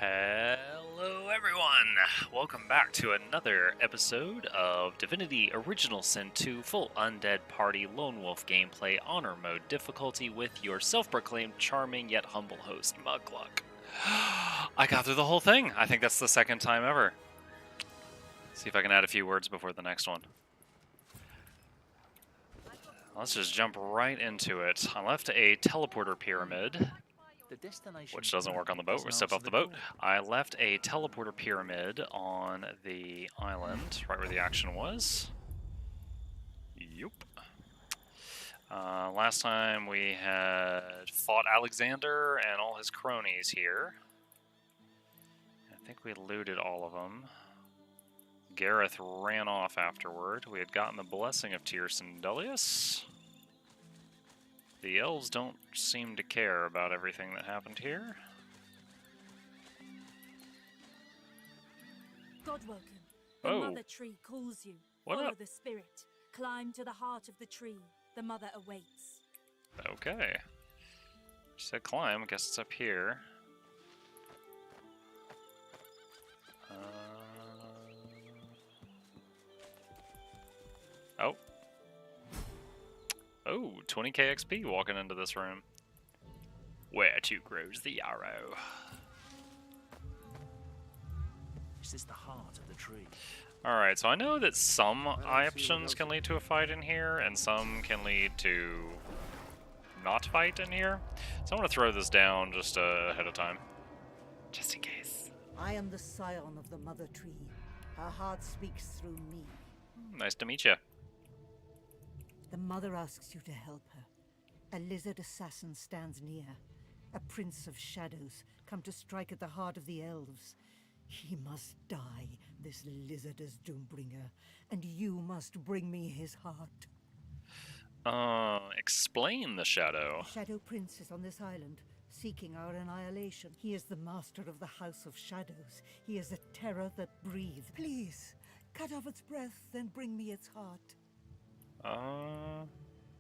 Hello everyone! Welcome back to another episode of Divinity Original Sin 2 Full Undead Party Lone Wolf Gameplay Honor Mode difficulty with your self-proclaimed charming yet humble host, Mugluck. I got through the whole thing! I think that's the second time ever. See if I can add a few words before the next one. Let's just jump right into it. I left a teleporter pyramid, which doesn't work on the boat. We'll step off the boat. I left a teleporter pyramid on the island, right where the action was. Yup. Last time we had fought Alexander and all his cronies here. I think we looted all of them. Gareth ran off afterward. We had gotten the blessing of Tierson Dullius. The elves don't seem to care about everything that happened here. Godwoken, the mother tree calls you. What Follow up? the spirit. Climb to the heart of the tree. The mother awaits. Okay. She said climb. I guess it's up here. Oh. Oh, 20k XP walking into this room. Where to grows the yarrow? Is this the heart of the tree? Alright, so I know that some options can lead to a fight in here, and some can lead to not fight in here. So I'm going to throw this down just ahead of time. Just in case. I am the scion of the mother tree. Her heart speaks through me. Nice to meet you. The mother asks you to help her. A lizard assassin stands near. A prince of shadows, come to strike at the heart of the elves. He must die, this lizard as Doombringer, and you must bring me his heart. Explain the shadow. The Shadow Prince is on this island, seeking our annihilation. He is the master of the House of Shadows. He is a terror that breathes. Please, cut off its breath and bring me its heart.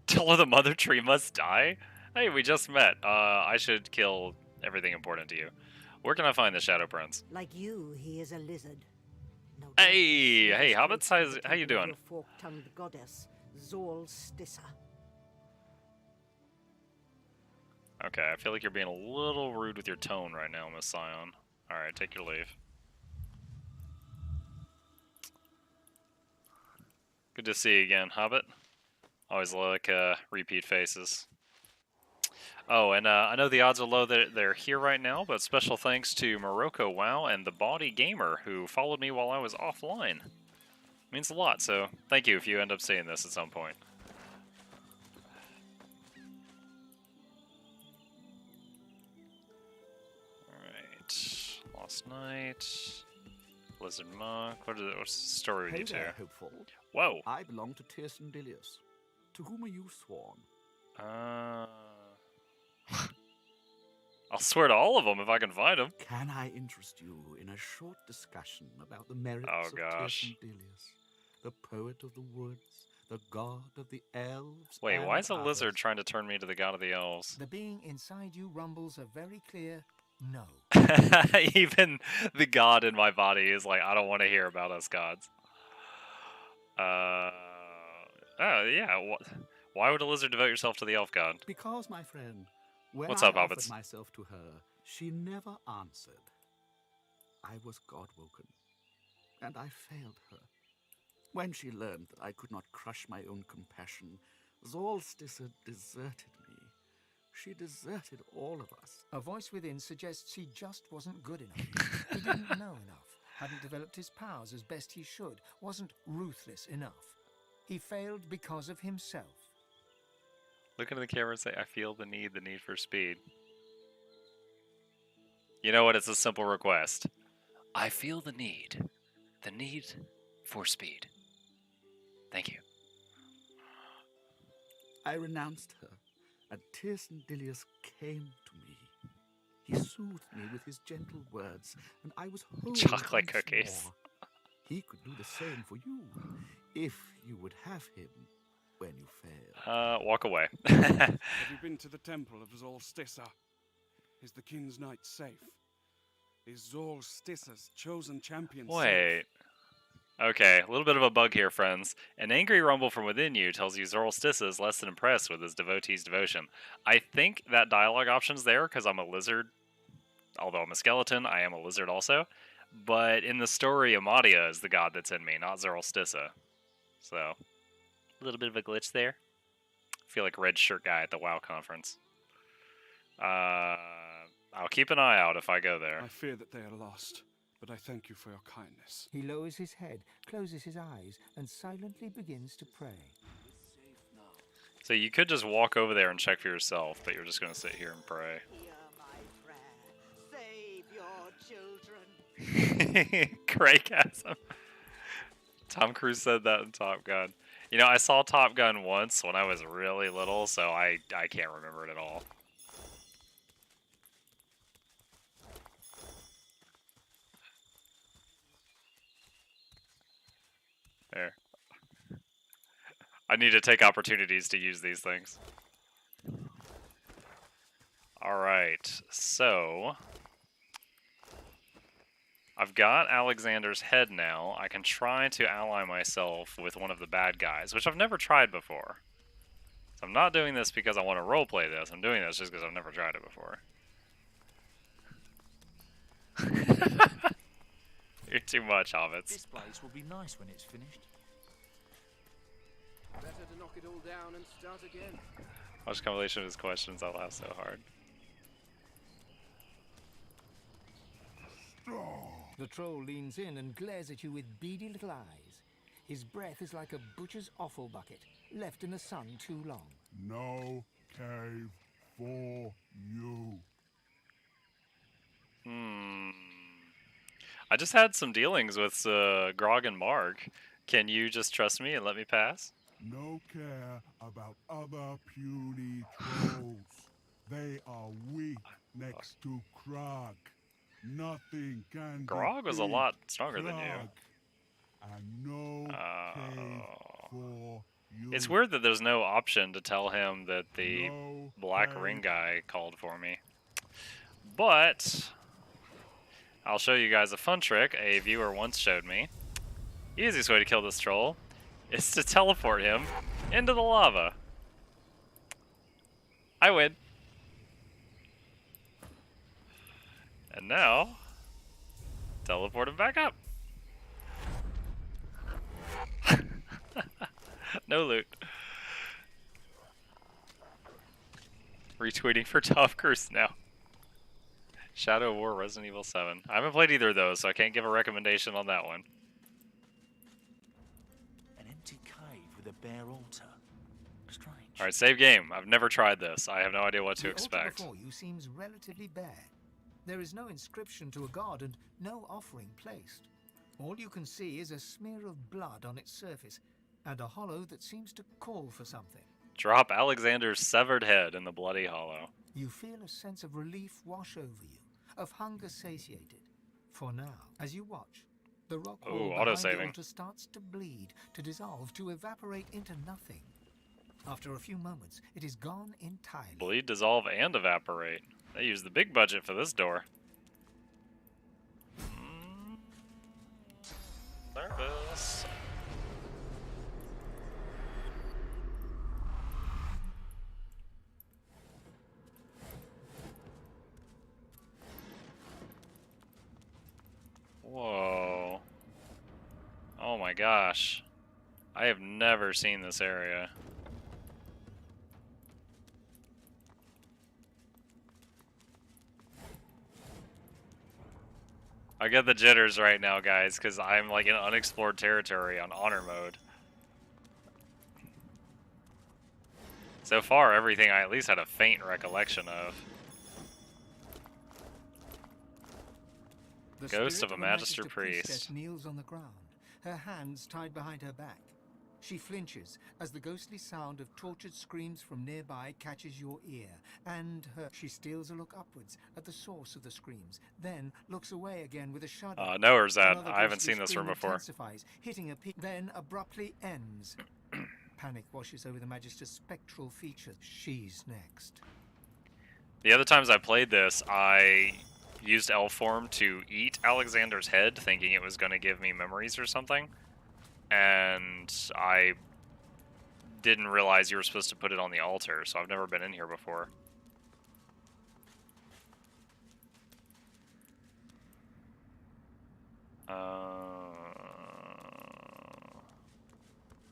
Tell her the mother tree must die? Hey, we just met. I should kill everything important to you. Where can I find the Shadow Prince? Like you, he is a lizard. No doubt Hey, he hey, is hobbits, close to the how you temple of doing? your fork-tongued goddess, Zol Stissa. Okay, I feel like you're being a little rude with your tone right now, Miss Scion. Alright, take your leave. Good to see you again, Hobbit. Always like repeat faces. Oh, and I know the odds are low that they're here right now, but special thanks to Morocco Wow and the Body Gamer who followed me while I was offline. Means a lot, so thank you if you end up seeing this at some point. Alright, Lost Night, Blizzard Monk, what's the story with you two? Hopeful. Whoa! I belong to Tierson Dullius. To whom are you sworn? I'll swear to all of them if I can find them. Can I interest you in a short discussion about the merits Oh, of gosh. Tierson Dullius, the poet of the woods, the god of the elves? Wait, and why is a others? lizard trying to turn me to the god of the elves? The being inside you rumbles a very clear no. Even the god in my body is like, I don't want to hear about us gods. Oh, yeah. Why would a lizard devote yourself to the elf god? Because, my friend, when What's I up, offered hobbits? myself to her, she never answered. I was God-woken, and I failed her. When she learned that I could not crush my own compassion, Zolstissa deserted me. She deserted all of us. A voice within suggests he just wasn't good enough. He didn't know enough, hadn't developed his powers as best he should, wasn't ruthless enough. He failed because of himself. Look into the camera and say, I feel the need for speed. You know what? It's a simple request. I feel the need for speed. Thank you. I renounced her, and Tierson Dullius came to me. He soothed me with his gentle words, and I was whole Chocolate once cookies. more. He could do the same for you, if you would have him when you fail. Walk away. Have you been to the temple of Zolstissa? Is the king's knight safe? is Zor Stissa's chosen champion. Wait. Okay, a little bit of a bug here, friends. An angry rumble from within you tells you Zoroastissa is less than impressed with his devotee's devotion. I think that dialogue option's there because I'm a lizard. Although I'm a skeleton, I am a lizard also. But in the story, Amadia is the god that's in me, not Zoroastissa. So, a little bit of a glitch there. I feel like red shirt guy at the WoW conference. I'll keep an eye out if I go there. I fear that they are lost, but I thank you for your kindness. He lowers his head, closes his eyes, and silently begins to pray. So you could just walk over there and check for yourself, but you're just going to sit here and pray. Hear my prayer. Save your children. Craychasm. Tom Cruise said that in Top Gun. You know, I saw Top Gun once when I was really little, so I can't remember it at all. There. I need to take opportunities to use these things. Alright, so... I've got Alexander's head now. I can try to ally myself with one of the bad guys, which I've never tried before. So I'm not doing this because I want to roleplay this. I'm doing this just because I've never tried it before. You're too much, hobbits. This place will be nice when it's finished. Better to knock it all down and start again. Watch compilation of his questions. I'll laugh so hard. The troll leans in and glares at you with beady little eyes. His breath is like a butcher's offal bucket, left in the sun too long. No cave for you. I just had some dealings with Grog and Mark. Can you just trust me and let me pass? No care about other puny trolls. They are weak next to Krug. Nothing can Grog was a defeat lot stronger than you. Krug. And no cave for you. It's weird that there's no option to tell him that the No black cave. ring guy called for me. But I'll show you guys a fun trick a viewer once showed me. Easiest way to kill this troll is to teleport him into the lava. I win. And now, teleport him back up. No loot. Retweeting for Tom Cruise now. Shadow of War, Resident Evil 7. I haven't played either of those, so I can't give a recommendation on that one. An empty cave with a bare altar. Strange. Alright, save game. I've never tried this. I have no idea what to The altar expect. before you seems relatively bare. There is no inscription to a god and no offering placed. All you can see is a smear of blood on its surface and a hollow that seems to call for something. Drop Alexander's severed head in the bloody hollow. You feel a sense of relief wash over you, of hunger satiated. For now, as you watch, the rock wall Ooh, behind the auto-saving. altar starts to bleed, to dissolve, to evaporate into nothing. After a few moments, it is gone entirely. Bleed, dissolve, and evaporate. They use the big budget for this door. Nervous. Whoa. Oh my gosh. I have never seen this area. I get the jitters right now, guys, because I'm like in unexplored territory on honor mode. So far, everything I at least had a faint recollection of. The Ghost spirit of a the Magister Priest. Priestess kneels on the ground, her hands tied behind her back. She flinches as the ghostly sound of tortured screams from nearby catches your ear, and she steals a look upwards at the source of the screams, then looks away again with a shudder. No, where's that? Another I haven't ghostly seen this scream room before. intensifies, hitting a peak, then abruptly ends. Panic washes over the Magister's spectral features. She's next. The other times I played this, I used elf form to eat Alexander's head, thinking it was going to give me memories or something. And I didn't realize you were supposed to put it on the altar, so I've never been in here before.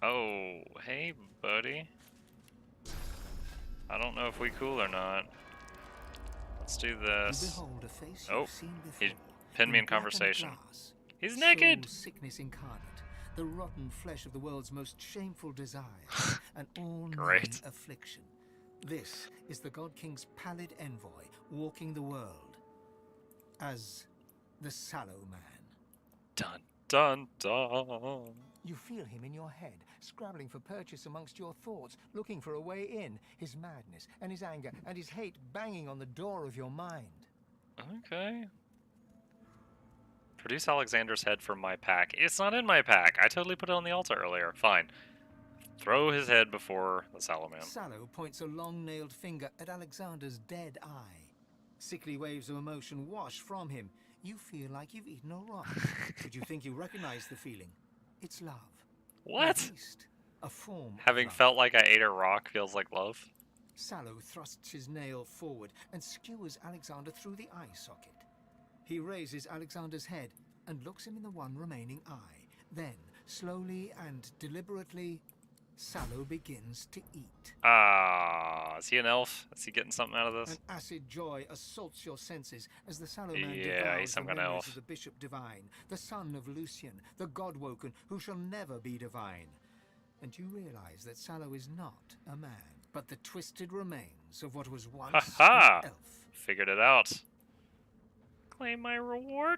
Oh, hey, buddy. I don't know if we cool or not. Let's do this. Oh, he pinned me in conversation. He's naked! Sickness incarnate, the rotten flesh of the world's most shameful desire, an all-knowing affliction. This is the God King's pallid envoy walking the world as the Sallow Man. Dun, dun, dun. You feel him in your head, scrabbling for purchase amongst your thoughts, looking for a way in, his madness and his anger and his hate banging on the door of your mind. Okay. Produce Alexander's head from my pack. It's not in my pack. I totally put it on the altar earlier. Fine. Throw his head before the Sallow Man. Sallow points a long-nailed finger at Alexander's dead eye. Sickly waves of emotion wash from him. You feel like you've eaten a rock, but you think you recognize the feeling. It's love. What? At least, a form Having of love. felt like I ate a rock feels like love? Sallow thrusts his nail forward and skewers Alexander through the eye socket. He raises Alexander's head and looks him in the one remaining eye. Then, slowly and deliberately, Sallow begins to eat. Ah, is he an elf? Is he getting something out of this? An acid joy assaults your senses as the Sallow Man Yeah, devours he's some the kind of memories elf. of the Bishop Divine, the son of Lucian, the God-woken, who shall never be divine. And you realize that Sallow is not a man, but the twisted remains of what was once Ha-ha! an elf. Figured it out. Claim my reward.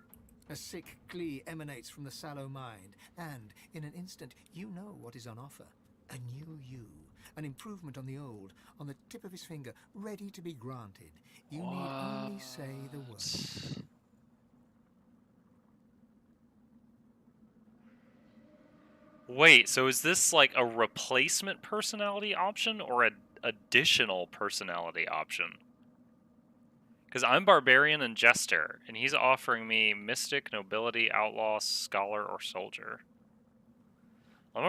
A sick glee emanates from the Sallow mind, and in an instant you know what is on offer. A new you, an improvement on the old, on the tip of his finger, ready to be granted. You need only say the word. Wait, so is this like a replacement personality option or an additional personality option? Because I'm Barbarian and Jester, and he's offering me Mystic, Nobility, Outlaw, Scholar, or Soldier. I'm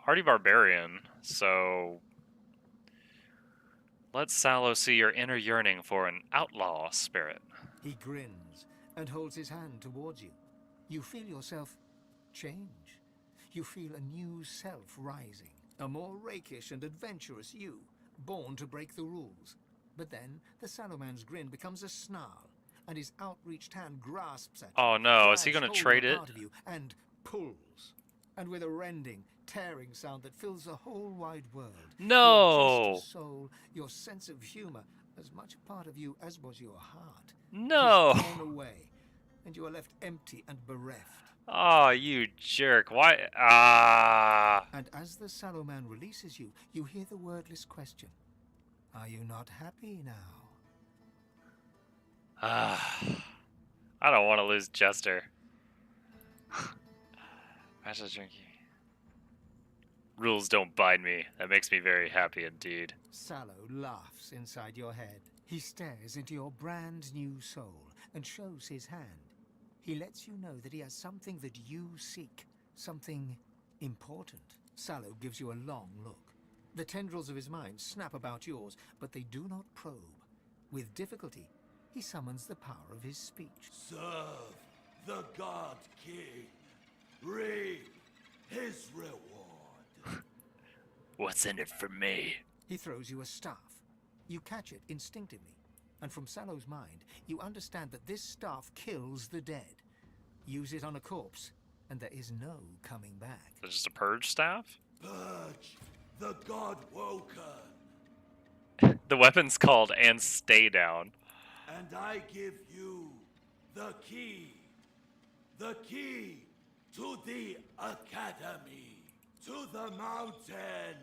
already Barbarian, so let Sallow see your inner yearning for an outlaw spirit. He grins and holds his hand towards you. You feel yourself change. You feel a new self rising, a more rakish and adventurous you, born to break the rules. But then the Sallow Man's grin becomes a snarl, and his outreached hand grasps at you. Oh no, is he grabs going to hold trade of a it? part of you and pulls. And with a rending, tearing sound that fills the whole wide world. No! Your gist of soul, your sense of humor, as much a part of you as was your heart, No! is torn away, and you are left empty and bereft. Oh, you jerk. Why? Ah. And as the Sallow Man releases you, you hear the wordless question. Are you not happy now? Ah. I don't want to lose Jester. Master Drinky. Rules don't bind me. That makes me very happy indeed. Sallow laughs inside your head. He stares into your brand new soul and shows his hand. He lets you know that he has something that you seek, something important. Sallow gives you a long look. The tendrils of his mind snap about yours, but they do not probe. With difficulty, he summons the power of his speech. Serve the God King. Reap his reward. What's in it for me? He throws you a staff. You catch it instinctively. And from Sallow's mind, you understand that this staff kills the dead. Use it on a corpse, and there is no coming back. Is it just a purge staff? Purge the God Woken. The weapon's called And Stay Down. And I give you the key. The key to the academy. To the mountain.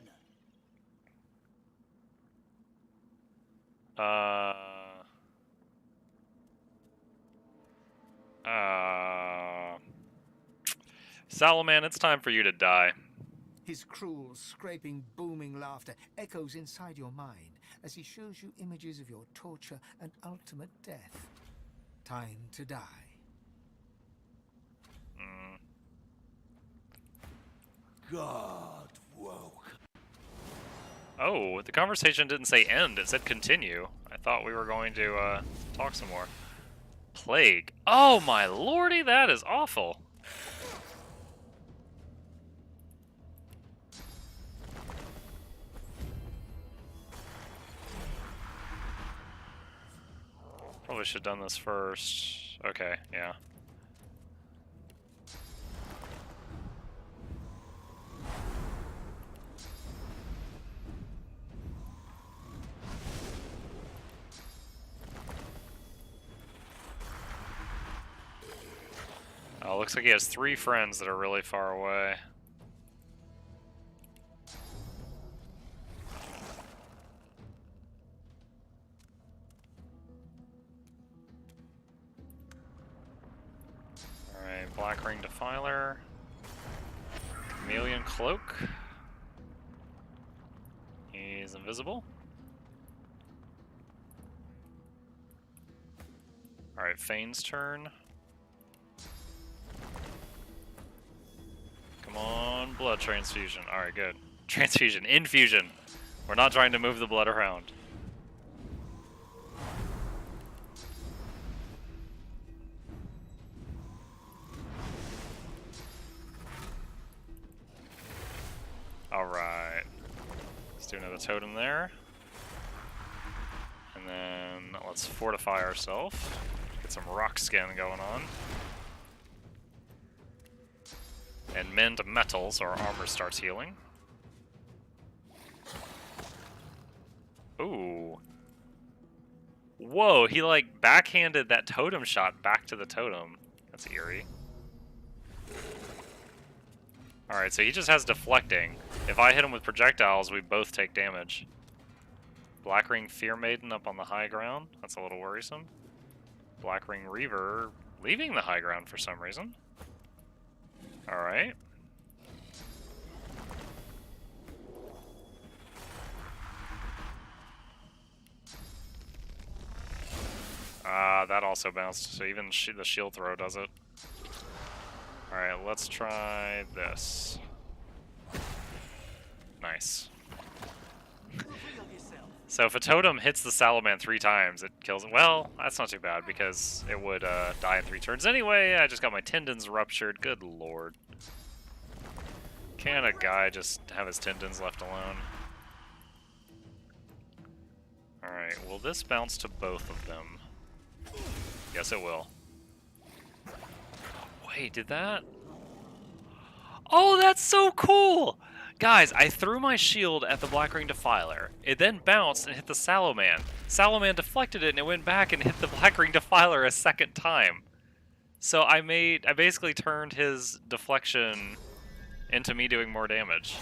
Salaman, it's time for you to die. His cruel, scraping, booming laughter echoes inside your mind as he shows you images of your torture and ultimate death. time to die. God woke. Oh, the conversation didn't say end, it said continue. I thought we were going to talk some more. Plague. Oh my lordy, that is awful. Probably should have done this first. Okay, yeah. Oh, looks like he has 3 friends that are really far away. Alright, Black Ring Defiler. Chameleon Cloak. He's invisible. Alright, Fane's turn. Come on, blood transfusion. Alright, good. Transfusion, infusion. We're not trying to move the blood around. Alright. Let's do another totem there. And then let's fortify ourselves. Get some rock skin going on. And mend metal so our armor starts healing. Ooh. Whoa, he like backhanded that totem shot back to the totem. That's eerie. Alright, so he just has deflecting. If I hit him with projectiles, we both take damage. Black Ring Fear Maiden up on the high ground. That's a little worrisome. Black Ring Reaver leaving the high ground for some reason. Alright. That also bounced, so even the shield throw does it. Alright, let's try this. Nice. So if a totem hits the Salaman 3 times, it kills it. Well, that's not too bad, because it would die in 3 turns anyway. I just got my tendons ruptured. Good lord. Can a guy just have his tendons left alone? Alright, will this bounce to both of them? Yes, it will. Wait, did that? Oh, that's so cool! Guys, I threw my shield at the Black Ring Defiler. It then bounced and hit the Salaman. Salaman deflected it and it went back and hit the Black Ring Defiler a second time. So I basically turned his deflection into me doing more damage.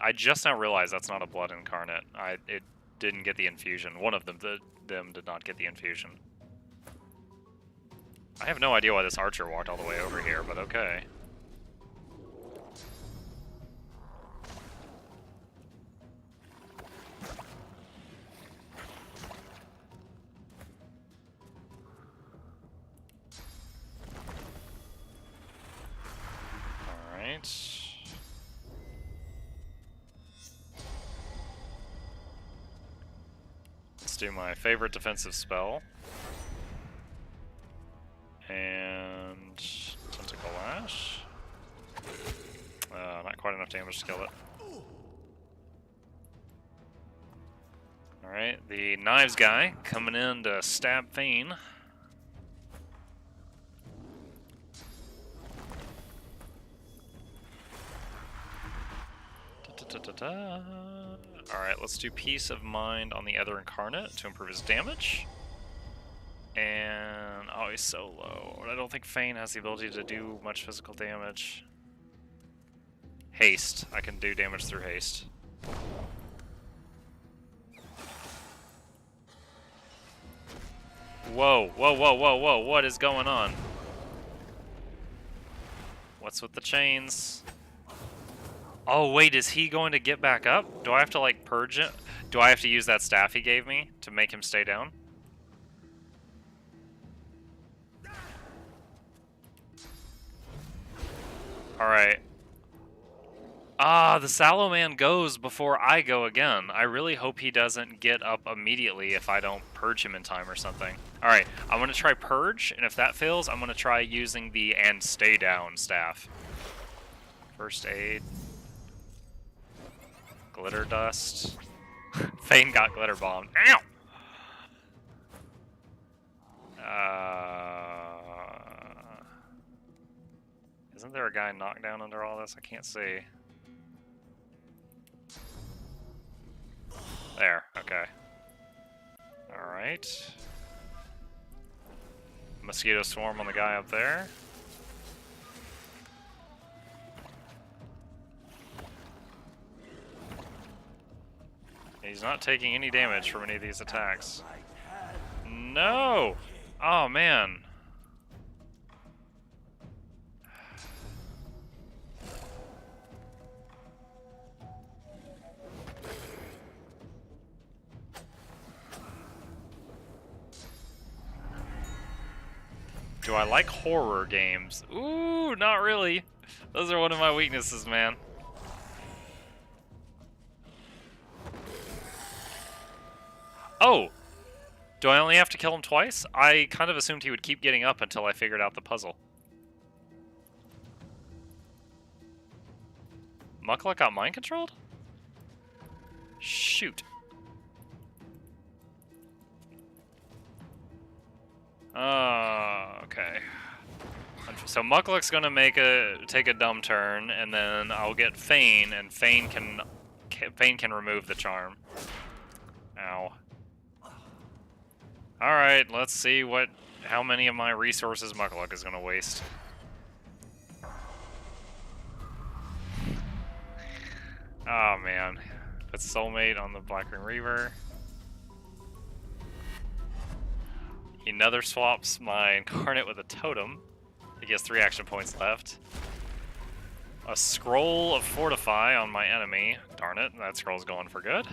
I just now realized that's not a Blood Incarnate. It didn't get the infusion. One of them did not get the infusion. I have no idea why this archer walked all the way over here, but okay. Alright. Let's do my favorite defensive spell. And Tentacle Lash. Not quite enough damage to kill it. Alright, the knives guy coming in to stab Fane. Alright, let's do Peace of Mind on the other Incarnate to improve his damage. And, oh, he's so low. I don't think Fane has the ability to do much physical damage. Haste. I can do damage through haste. Whoa, whoa, whoa, whoa, whoa, what is going on? What's with the chains? Oh, wait, is he going to get back up? Do I have to, like, purge it? Do I have to use that staff he gave me to make him stay down? Alright. Ah, the Sallow Man goes before I go again. I really hope he doesn't get up immediately if I don't purge him in time or something. Alright, I'm going to try Purge, and if that fails, I'm going to try using the And Stay Down staff. First Aid. Glitter Dust. Fane got Glitter Bombed. Ow! Isn't there a guy knocked down under all this? I can't see. There, okay. Alright. Mosquito Swarm on the guy up there. He's not taking any damage from any of these attacks. No! Oh, man. Do I like horror games? Ooh, not really. Those are one of my weaknesses, man. Oh! Do I only have to kill him twice? I kind of assumed he would keep getting up until I figured out the puzzle. Mukluk got mind controlled? Shoot. Okay. So Mukluk's gonna take a dumb turn, and then I'll get Fane, and Fane can remove the charm. Ow. Alright, let's see how many of my resources Mukluk is gonna waste. Oh man. Put Soulmate on the Blackring Reaver. He nether swaps my Incarnate with a Totem. He gets 3 action points left. A Scroll of Fortify on my enemy. Darn it, that scroll's going for good.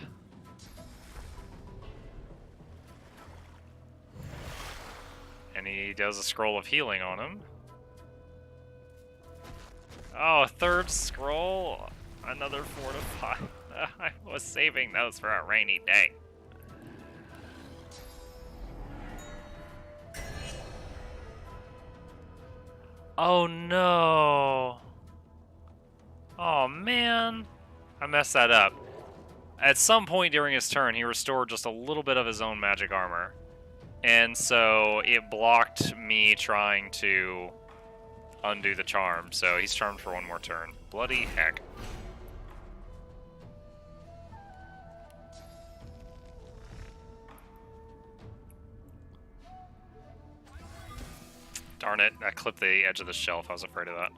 And he does a Scroll of Healing on him. Oh, a 3rd scroll. Another Fortify. I was saving those for a rainy day. Oh no. Oh man. I messed that up. At some point during his turn, he restored just a little bit of his own magic armor. And so it blocked me trying to undo the charm. So he's charmed for 1 more turn. Bloody heck. Darn it, I clipped the edge of the shelf. I was afraid of that.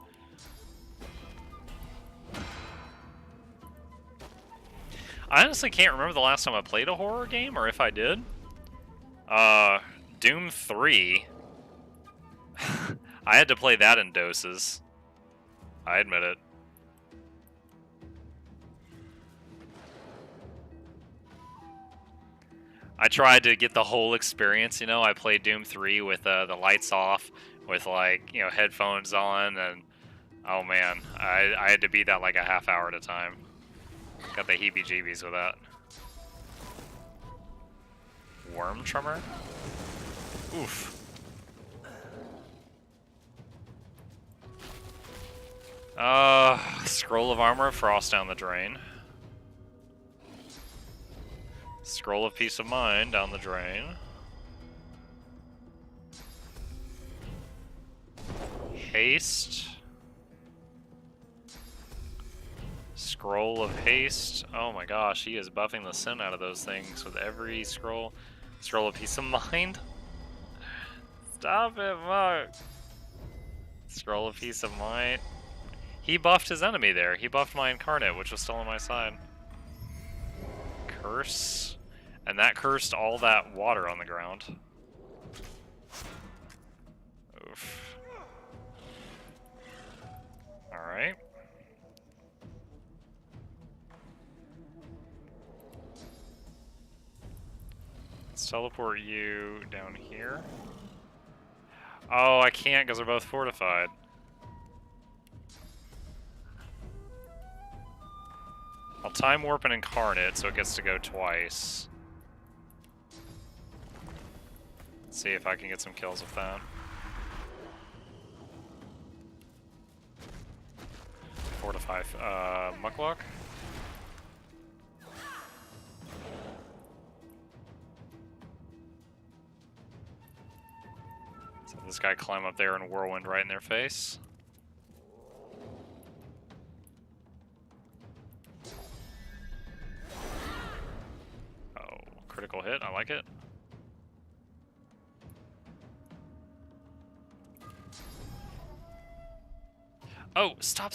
I honestly can't remember the last time I played a horror game, or if I did. Doom 3. I had to play that in doses. I admit it. I tried to get the whole experience, you know. I played Doom 3 with the lights off, with like, you know, headphones on, and oh man, I had to beat that like a half hour at a time. Got the heebie-jeebies with that. Worm Tremor? Oof. Scroll of Armor, Frost down the drain. Scroll of Peace of Mind down the drain. Haste. Scroll of Haste. Oh my gosh, he is buffing the sin out of those things with every scroll. Scroll of Peace of Mind. Stop it, Mark. Scroll of Peace of Mind. He buffed his enemy there. He buffed my Incarnate, which was still on my side. Curse. And that cursed all that water on the ground. Oof. Alright. Let's teleport you down here. Oh, I can't because they're both fortified. I'll time warp and incarnate so it gets to go twice. Let's see if I can get some kills with that. Fortify Muckluck. So this guy climb up there and whirlwind right in their face. Oh, critical hit, I like it. Oh, stop.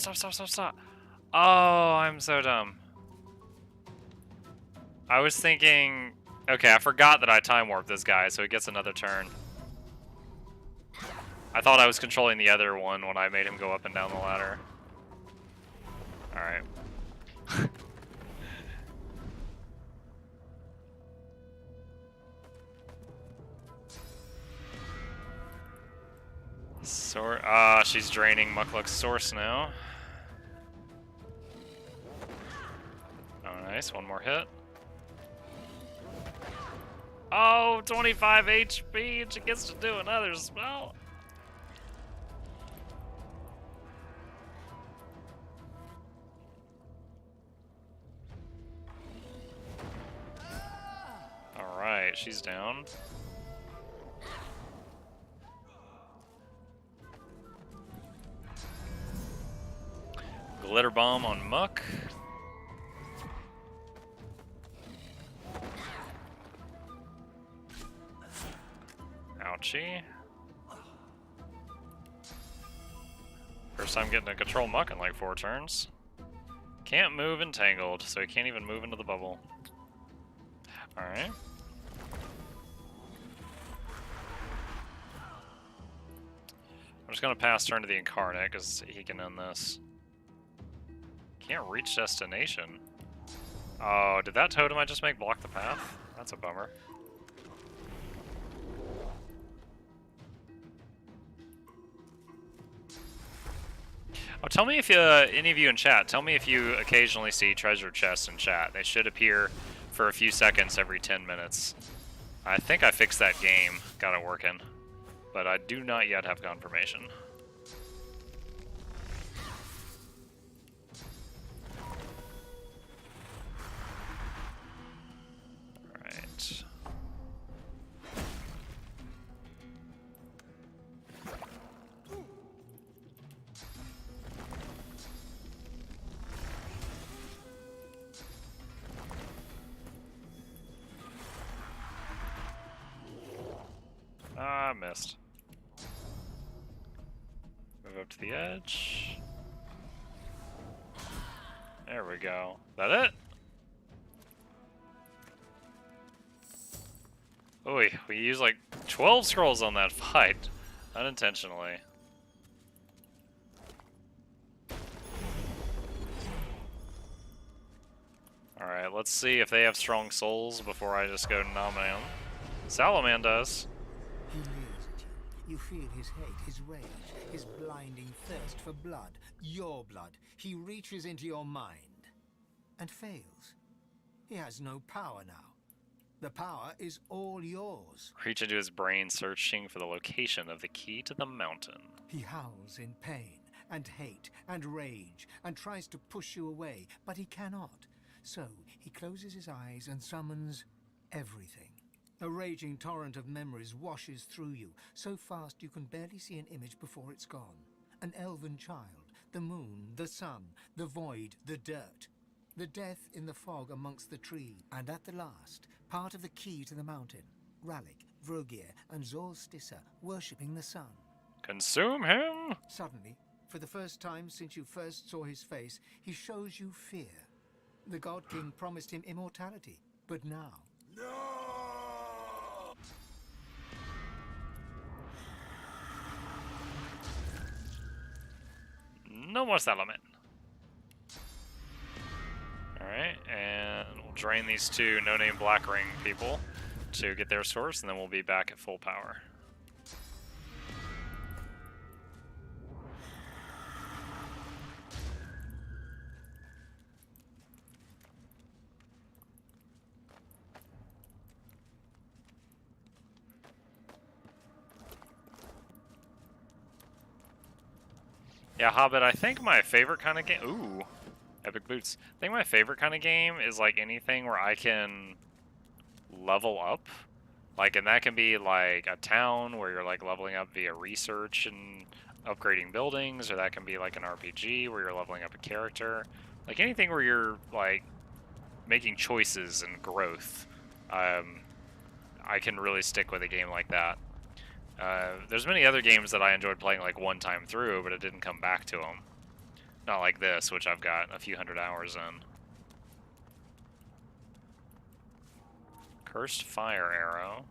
Oh, I'm so dumb. I was thinking... Okay, I forgot that I time warped this guy, so he gets another turn. I thought I was controlling the other one when I made him go up and down the ladder. Alright. She's draining Muckluck's source now. Oh, nice. One more hit. Oh, 25 HP, and she gets to do another spell. Alright, she's down. Glitter bomb on Muck. Ouchie. First time getting to control Muck in like 4 turns. Can't move entangled, so he can't even move into the bubble. Alright. I'm just gonna pass turn to the Incarnate because he can end this. Can't reach destination. Oh, did that totem I just make block the path? That's a bummer. Oh, tell me if any of you in chat, tell me if you occasionally see treasure chests in chat. They should appear for a few seconds every 10 minutes. I think I fixed that game, got it working, but I do not yet have confirmation. Alright. Ah, missed. Move up to the edge. There we go. Is that it? Oh, we used like 12 scrolls on that fight, unintentionally. Alright, let's see if they have strong souls before I just go nom nom. Salaman does. He leers at you. You feel his hate, his rage, his blinding thirst for blood. Your blood. He reaches into your mind. And fails. He has no power now. The power is all yours. Reach into his brain, searching for the location of the key to the mountain. He howls in pain, and hate, and rage, and tries to push you away, but he cannot. So he closes his eyes and summons everything. A raging torrent of memories washes through you, so fast you can barely see an image before it's gone. An elven child, the moon, the sun, the void, the dirt. The death in the fog amongst the trees. And at the last, part of the key to the mountain. Ralik, Vrogir, and Zolstissa worshipping the sun. Consume him! Suddenly, for the first time since you first saw his face, he shows you fear. The God King promised him immortality, but now... No more Salaman. Alright, and we'll drain these two no-name Black Ring people. to get their source, and then we'll be back at full power. Yeah, Hobbit, I think my favorite kind of game... Ooh, epic boots. I think my favorite kind of game is like anything where I can level up. Like, and that can be like a town where you're like leveling up via research and upgrading buildings, or that can be like an RPG where you're leveling up a character. Like anything where you're like making choices and growth. I can really stick with a game like that. There's many other games that I enjoyed playing like one time through, but it didn't come back to them. Not like this, which I've got a few hundred hours in. Cursed fire arrow.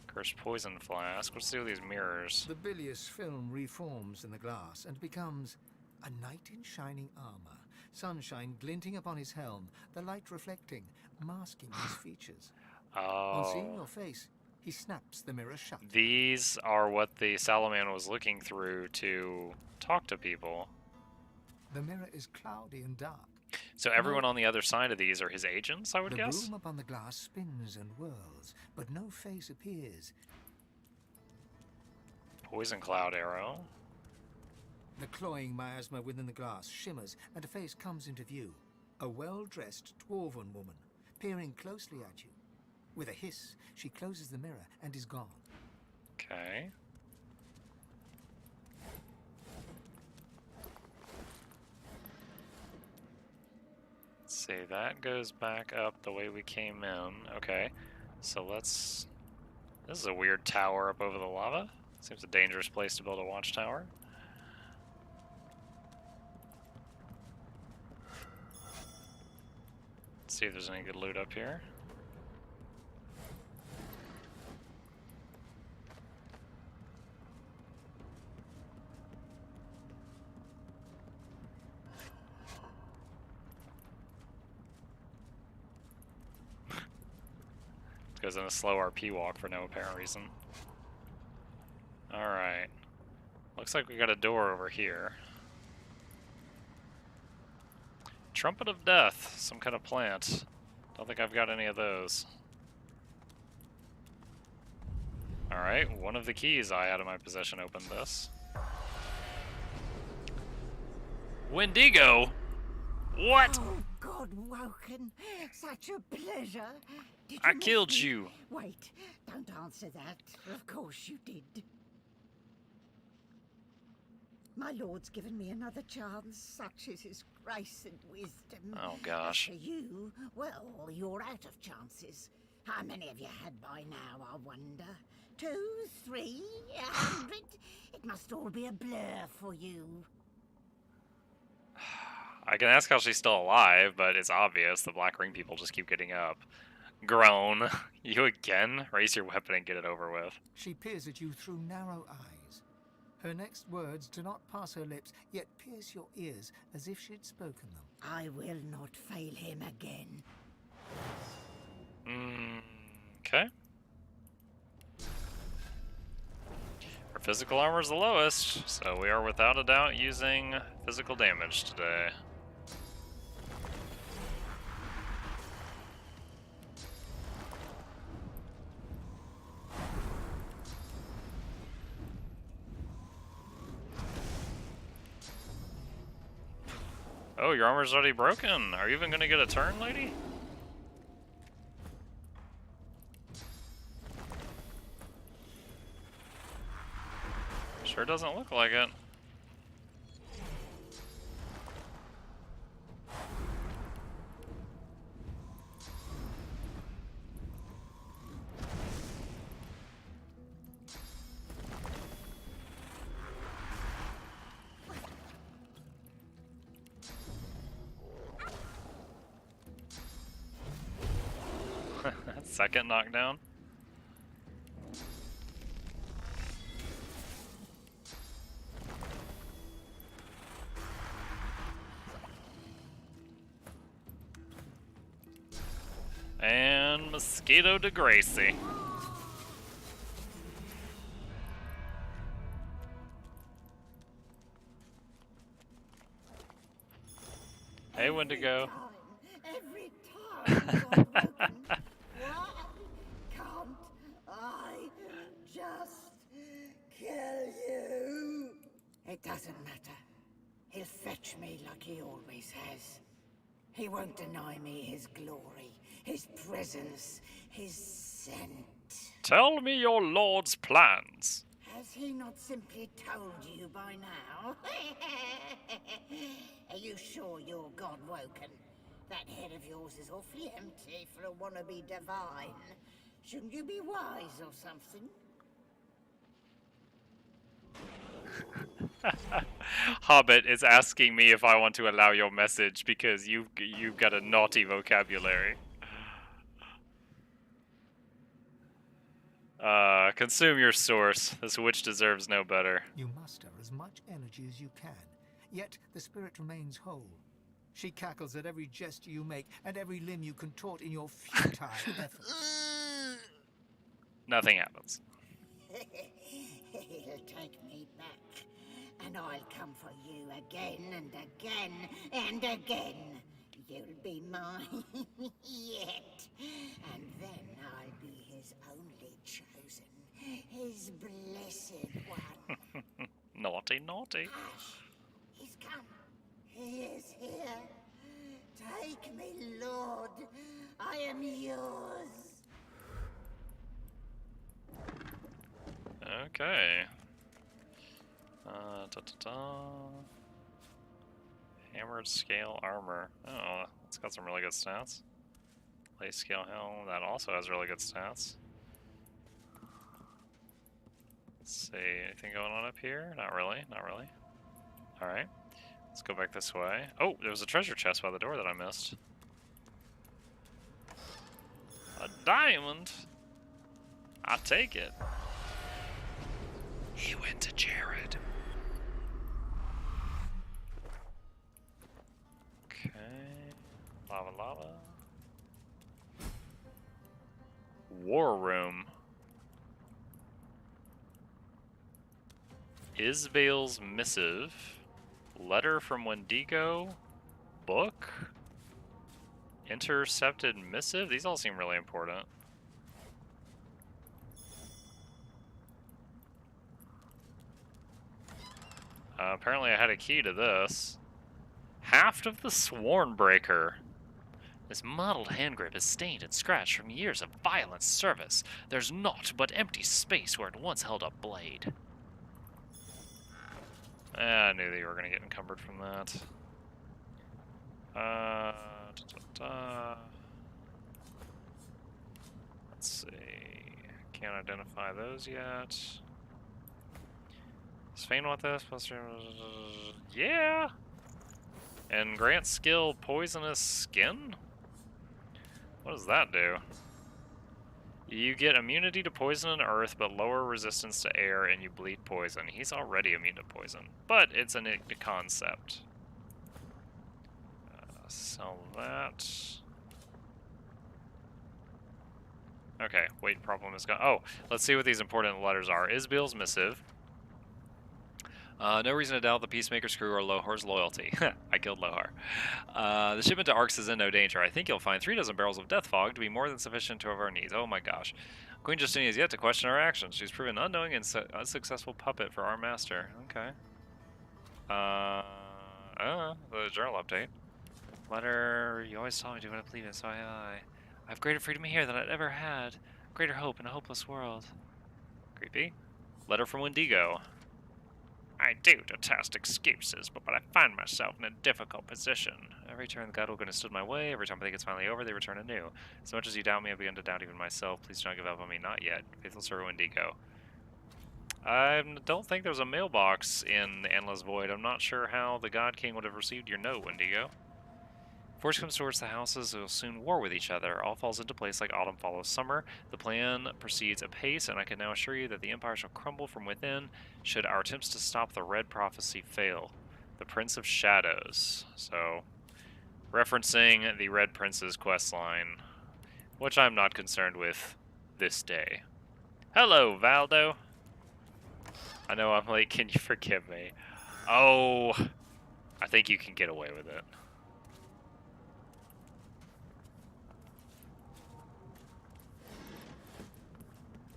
Cursed poison flask. What's the deal with these mirrors? The bilious film reforms in the glass and becomes a knight in shining armor. Sunshine glinting upon his helm, the light reflecting, masking his features. On seeing your face, he snaps the mirror shut. These are what the Salaman was looking through to talk to people. The mirror is cloudy and dark. So everyone on the other side of these are his agents, I would guess? The room upon the glass spins and whirls, but no face appears. Poison cloud arrow. The cloying miasma within the glass shimmers, and a face comes into view. A well-dressed dwarven woman, peering closely at you. With a hiss, she closes the mirror and is gone. Okay. Let's see, that goes back up the way we came in. Okay, so let's... This is a weird tower up over the lava. Seems a dangerous place to build a watchtower. Let's see if there's any good loot up here. Goes in a slow RP walk for no apparent reason. Alright. Looks like we got a door over here. Trumpet of Death, some kind of plant. Don't think I've got any of those. Alright, one of the keys I had in my possession opened this. Wendigo? What? Oh, God, Woken. Such a pleasure. Did I miss killed me? you. Wait, don't answer that. Of course you did. My lord's given me another chance, such is his grace and wisdom. Oh, gosh. As for you, well, you're out of chances. How many have you had by now, I wonder? 2, 3, 100? It must all be a blur for you. I can ask how she's still alive, but it's obvious the Black Ring people just keep getting up. Groan. You again? Raise your weapon and get it over with. She peers at you through narrow eyes. Her next words do not pass her lips, yet pierce your ears as if she'd spoken them. I will not fail him again. Okay. Our physical armor is the lowest, so we are without a doubt using physical damage today. Oh, your armor's already broken. Are you even gonna get a turn, lady? Sure doesn't look like it. Second knockdown. And And Mosquito de Gracie. Hey, Wendigo. Every time, God woken. Why can't I just kill you? It doesn't matter. He'll fetch me like he always has. He won't deny me his glory, his presence, his scent. Tell me your lord's plans. Has he not simply told you by now? Are you sure you're God-woken? That head of yours is awfully empty for a wannabe divine. Shouldn't you be wise or something? Hobbit is asking me if I want to allow your message because you've got a naughty vocabulary. Consume your source. This witch deserves no better. You muster as much energy as you can, yet the spirit remains whole. She cackles at every gesture you make and every limb you contort in your futile efforts. Nothing happens. He'll take me back, and I'll come for you again and again and again. You'll be mine yet, and then I'll be his only chosen, his blessed one. Naughty, naughty. Hush! He's come. He is here. Take me, Lord. I am yours. Okay. Hammered scale armor. Oh, it's got some really good stats. Play scale helm. That also has really good stats. Let's see. Anything going on up here? Not really. Not really. Alright. Let's go back this way. Oh, there was a treasure chest by the door that I missed. A diamond? I take it. He went to Jared. Okay. Lava lava. War room. Isbale's missive. Letter from Wendigo. Book. Intercepted missive. These all seem really important. Apparently I had a key to this. Haft of the Swornbreaker. This mottled hand grip is stained and scratched from years of violent service. There's naught but empty space where it once held a blade. I knew that you were going to get encumbered from that. Let's see. Can't identify those yet. Does Fane want this? Yeah! And grant skill poisonous skin? What does that do? You get immunity to poison and earth, but lower resistance to air, and you bleed poison. He's already immune to poison, but it's a concept. Sell that. Okay, weight problem is gone. Oh, let's see what these important letters are. Isbale's missive. No reason to doubt the Peacemaker's crew or Lohar's loyalty. I killed Lohar. The shipment to Arx is in no danger. I think you'll find 3 dozen barrels of death fog to be more than sufficient to cover our needs. Oh my gosh. Queen Justinia has yet to question our actions. She's proven unknowing and unsuccessful puppet for our master. Okay. The journal update. Letter, you always told me to do what I believe in, so I have greater freedom here than I'd ever had. Greater hope in a hopeless world. Creepy. Letter from Wendigo. I do detest excuses, but I find myself in a difficult position. Every turn the Godwoken has stood my way, every time I think it's finally over, they return anew. As much as you doubt me, I've begun to doubt even myself. Please do not give up on me, not yet. Faithful servant Wendigo. I don't think there's a mailbox in the Endless Void. I'm not sure how the God King would have received your note, Wendigo. Force comes towards the houses, will soon war with each other. All falls into place like autumn follows summer. The plan proceeds apace, and I can now assure you that the Empire shall crumble from within should our attempts to stop the Red Prophecy fail. The Prince of Shadows. So, referencing the Red Prince's questline. which I'm not concerned with this day. Hello, Valdo. I know I'm late. Can you forgive me? Oh, I think you can get away with it.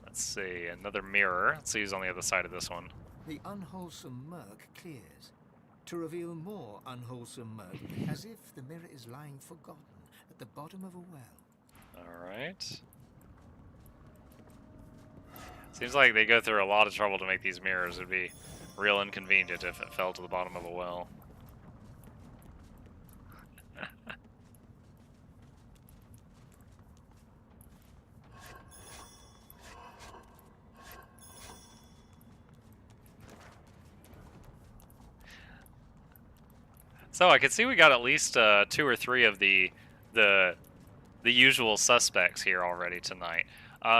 Let's see, another mirror. Let's see who's on the other side of this one. The unwholesome murk clears, to reveal more unwholesome murk, as if the mirror is lying forgotten at the bottom of a well. Alright. Seems like they go through a lot of trouble to make these mirrors. It'd be real inconvenient if it fell to the bottom of a well. So I can see we got at least 2 or 3 of the usual suspects here already tonight.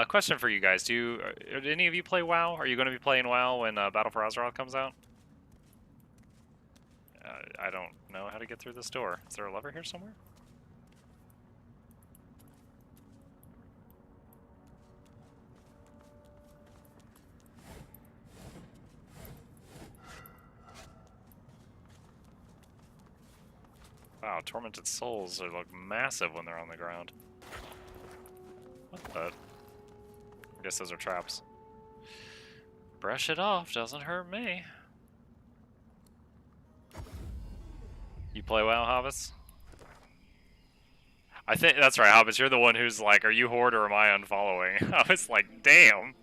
Question for you guys: do any of you play WoW? Are you going to be playing WoW when Battle for Azeroth comes out? I don't know how to get through this door. Is there a lever here somewhere? Wow, tormented souls look massive when they're on the ground. What the? I guess those are traps. Brush it off, doesn't hurt me. You play WoW, Hobbits? I think that's right, Hobbits. You're the one who's like, "Are you Horde or am I unfollowing?" I was like, "Damn."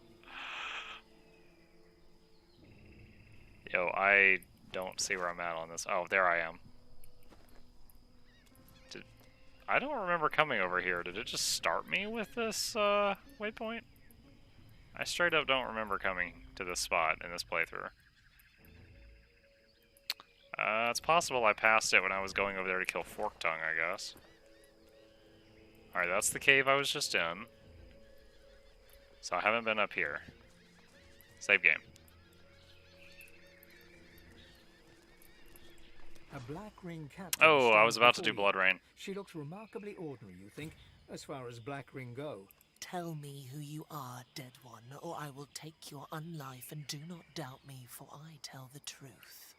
Yo, I don't see where I'm at on this. Oh, there I am. I don't remember coming over here. Did it just start me with this waypoint? I straight up don't remember coming to this spot in this playthrough. It's possible I passed it when I was going over there to kill Fork Tongue, I guess. Alright, that's the cave I was just in. So I haven't been up here. Save game. A black ring captain. Oh, I was stands about to do before Blood Rain. She looks remarkably ordinary, you think, as far as black ring go. Tell me who you are, dead one, or I will take your unlife, and do not doubt me, for I tell the truth.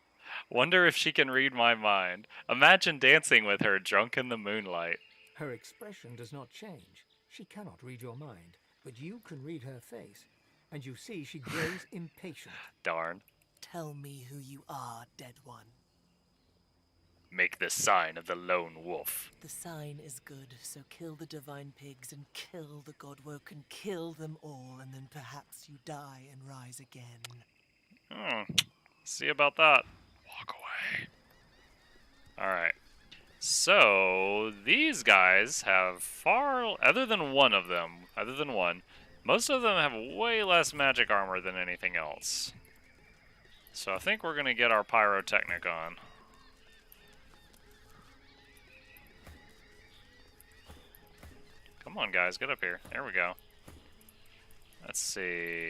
Wonder if she can read my mind. Imagine dancing with her drunk in the moonlight. Her expression does not change. She cannot read your mind, but you can read her face, and you see she grows impatient. Darn. Tell me who you are, dead one. Make the sign of the lone wolf. The sign is good, so kill the divine pigs and kill the godwoken, kill them all, and then perhaps you die and rise again. See about that. Walk away. Alright. So, these guys have other than one, most of them have way less magic armor than anything else. So I think we're going to get our pyrotechnic on. Come on, guys, get up here. There we go. Let's see.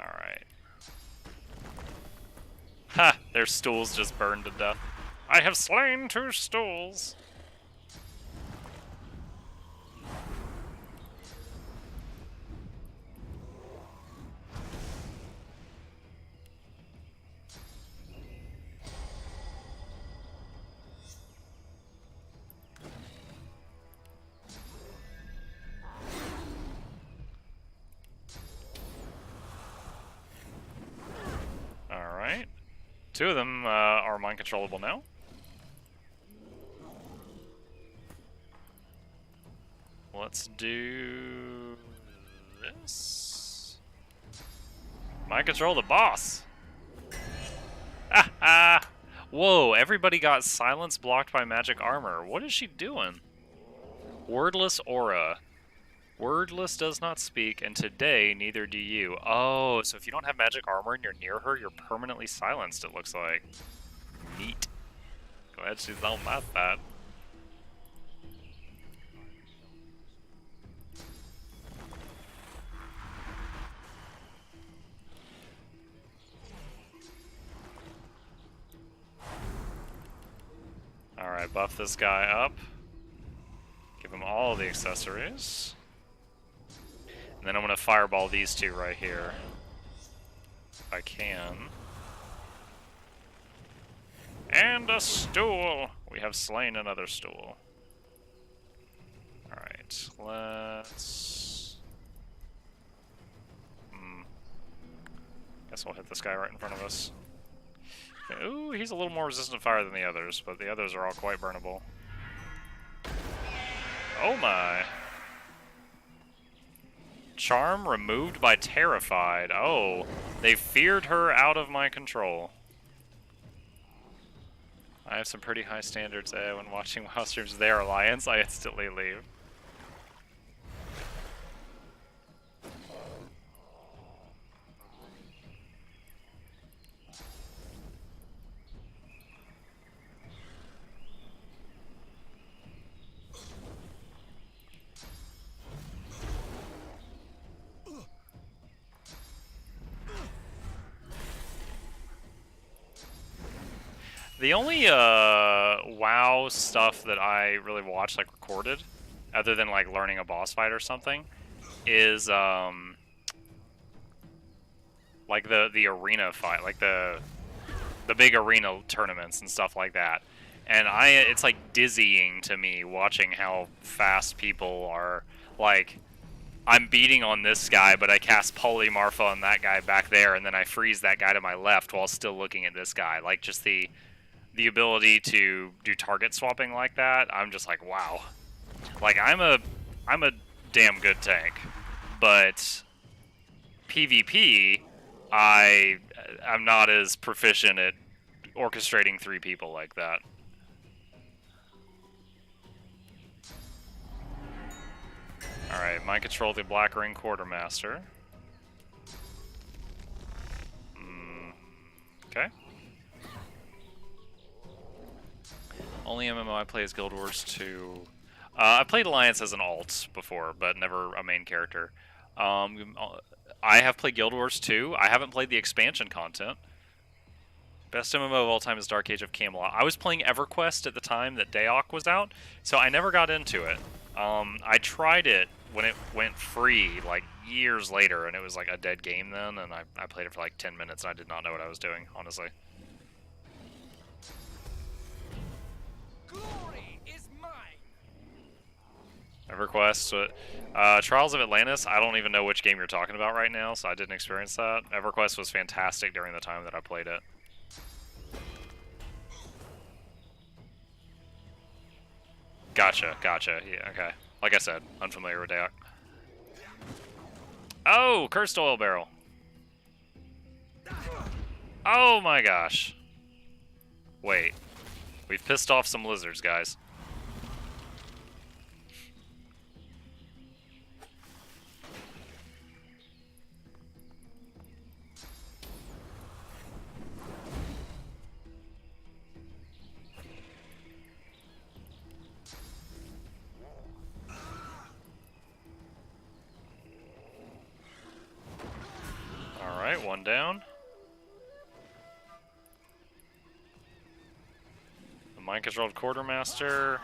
Alright. Ha! Their stools just burned to death. I have slain 2 stools! Alright. 2 of them are mind controllable now. Let's do this. Mind control the boss. Ah! Whoa, everybody got silence blocked by magic armor. What is she doing? Wordless aura. Wordless does not speak, and today neither do you. Oh, so if you don't have magic armor and you're near her, you're permanently silenced, it looks like. Neat. Glad she's not past that. Alright, buff this guy up. Give him all the accessories. And then I'm going to fireball these two right here. If I can. And a stool! We have slain another stool. Alright, let's... Guess we'll hit this guy right in front of us. Ooh, he's a little more resistant to fire than the others, but the others are all quite burnable. Oh my! Charm removed by Terrified. Oh, they feared her out of my control. I have some pretty high standards when watching WoW streams. Their alliance, I instantly leave. The only WoW stuff that I really watch, like recorded, other than like learning a boss fight or something, is like the arena fight, like the big arena tournaments and stuff like that. And it's like dizzying to me watching how fast people are. Like, I'm beating on this guy, but I cast Polymorph on that guy back there, and then I freeze that guy to my left while still looking at this guy. Like, just the ability to do target swapping like that, I'm just like, wow. Like, I'm a damn good tank, but PvP, I'm not as proficient at orchestrating 3 people like that. Alright, mind control the Black Ring Quartermaster. Okay. Only MMO I play is Guild Wars 2. I played Alliance as an alt before, but never a main character. I have played Guild Wars 2. I haven't played the expansion content. Best MMO of all time is Dark Age of Camelot. I was playing EverQuest at the time that Daok was out, so I never got into it. I tried it when it went free, like, years later, and it was like a dead game then, and I played it for like 10 minutes, and I did not know what I was doing, honestly. Glory is mine. EverQuest, Trials of Atlantis, I don't even know which game you're talking about right now, so I didn't experience that. EverQuest was fantastic during the time that I played it. Gotcha. Yeah, okay. Like I said, unfamiliar with Daok. Oh, Cursed Oil Barrel. Oh my gosh. Wait. We've pissed off some lizards, guys. Alright, one down. The mind-controlled Quartermaster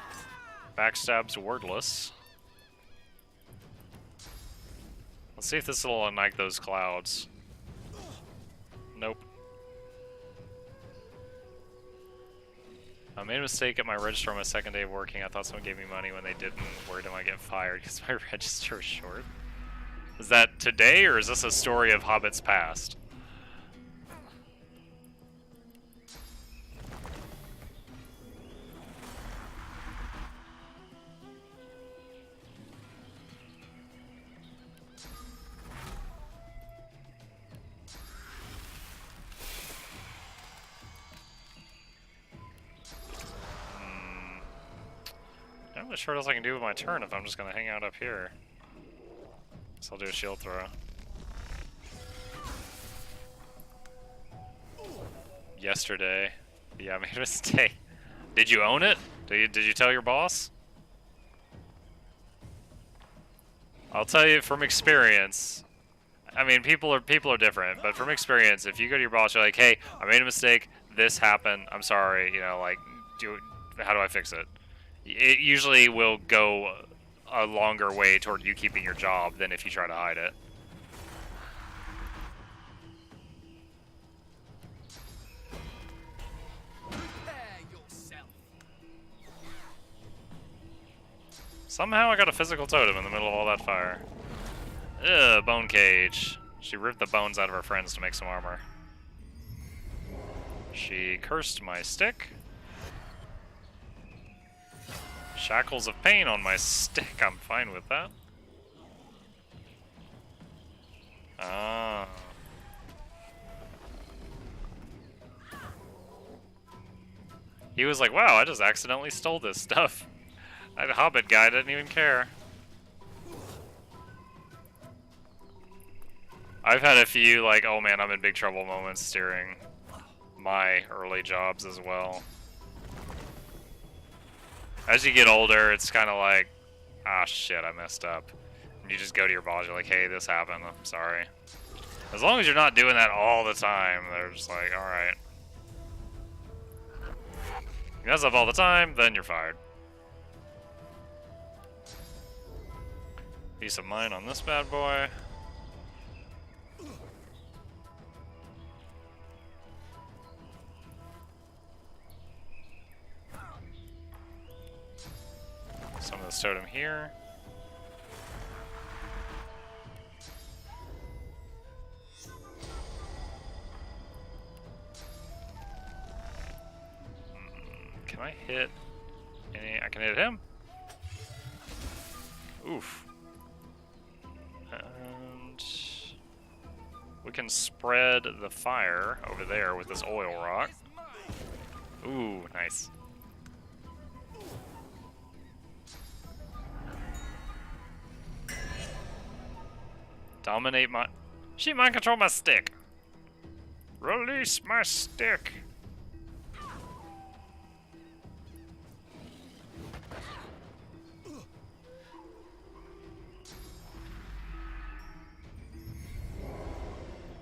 backstabs Wordless. Let's see if this will unlike those clouds. Nope. I made a mistake at my register on my second day of working. I thought someone gave me money when they didn't. Worried I might get fired because my register is short. Is that today, or is this a story of Hobbit's past? I'm not sure what else I can do with my turn if I'm just going to hang out up here. So I'll do a shield throw. Yesterday. Yeah, I made a mistake. Did you own it? Did you tell your boss? I'll tell you from experience. I mean, people are different, but from experience, if you go to your boss, you're like, "Hey, I made a mistake. This happened. I'm sorry. You know, like, how do I fix it? It usually will go a longer way toward you keeping your job than if you try to hide it. Somehow I got a physical totem in the middle of all that fire. Ugh, bone cage. She ripped the bones out of her friends to make some armor. She cursed my stick. Shackles of pain on my stick. I'm fine with that. Ah. He was like, wow, I just accidentally stole this stuff. That Hobbit guy didn't even care. I've had a few, like, oh man, I'm in big trouble moments during my early jobs as well. As you get older, it's kind of like, ah shit, I messed up. And you just go to your boss, you're like, hey, this happened, I'm sorry. As long as you're not doing that all the time, they're just like, alright. You mess up all the time, then you're fired. Piece of mine on this bad boy. Some of this totem here. Can I hit any? I can hit him. Oof. And we can spread the fire over there with this oil rock. Ooh, nice. Dominate my... She mind control my stick. Release my stick.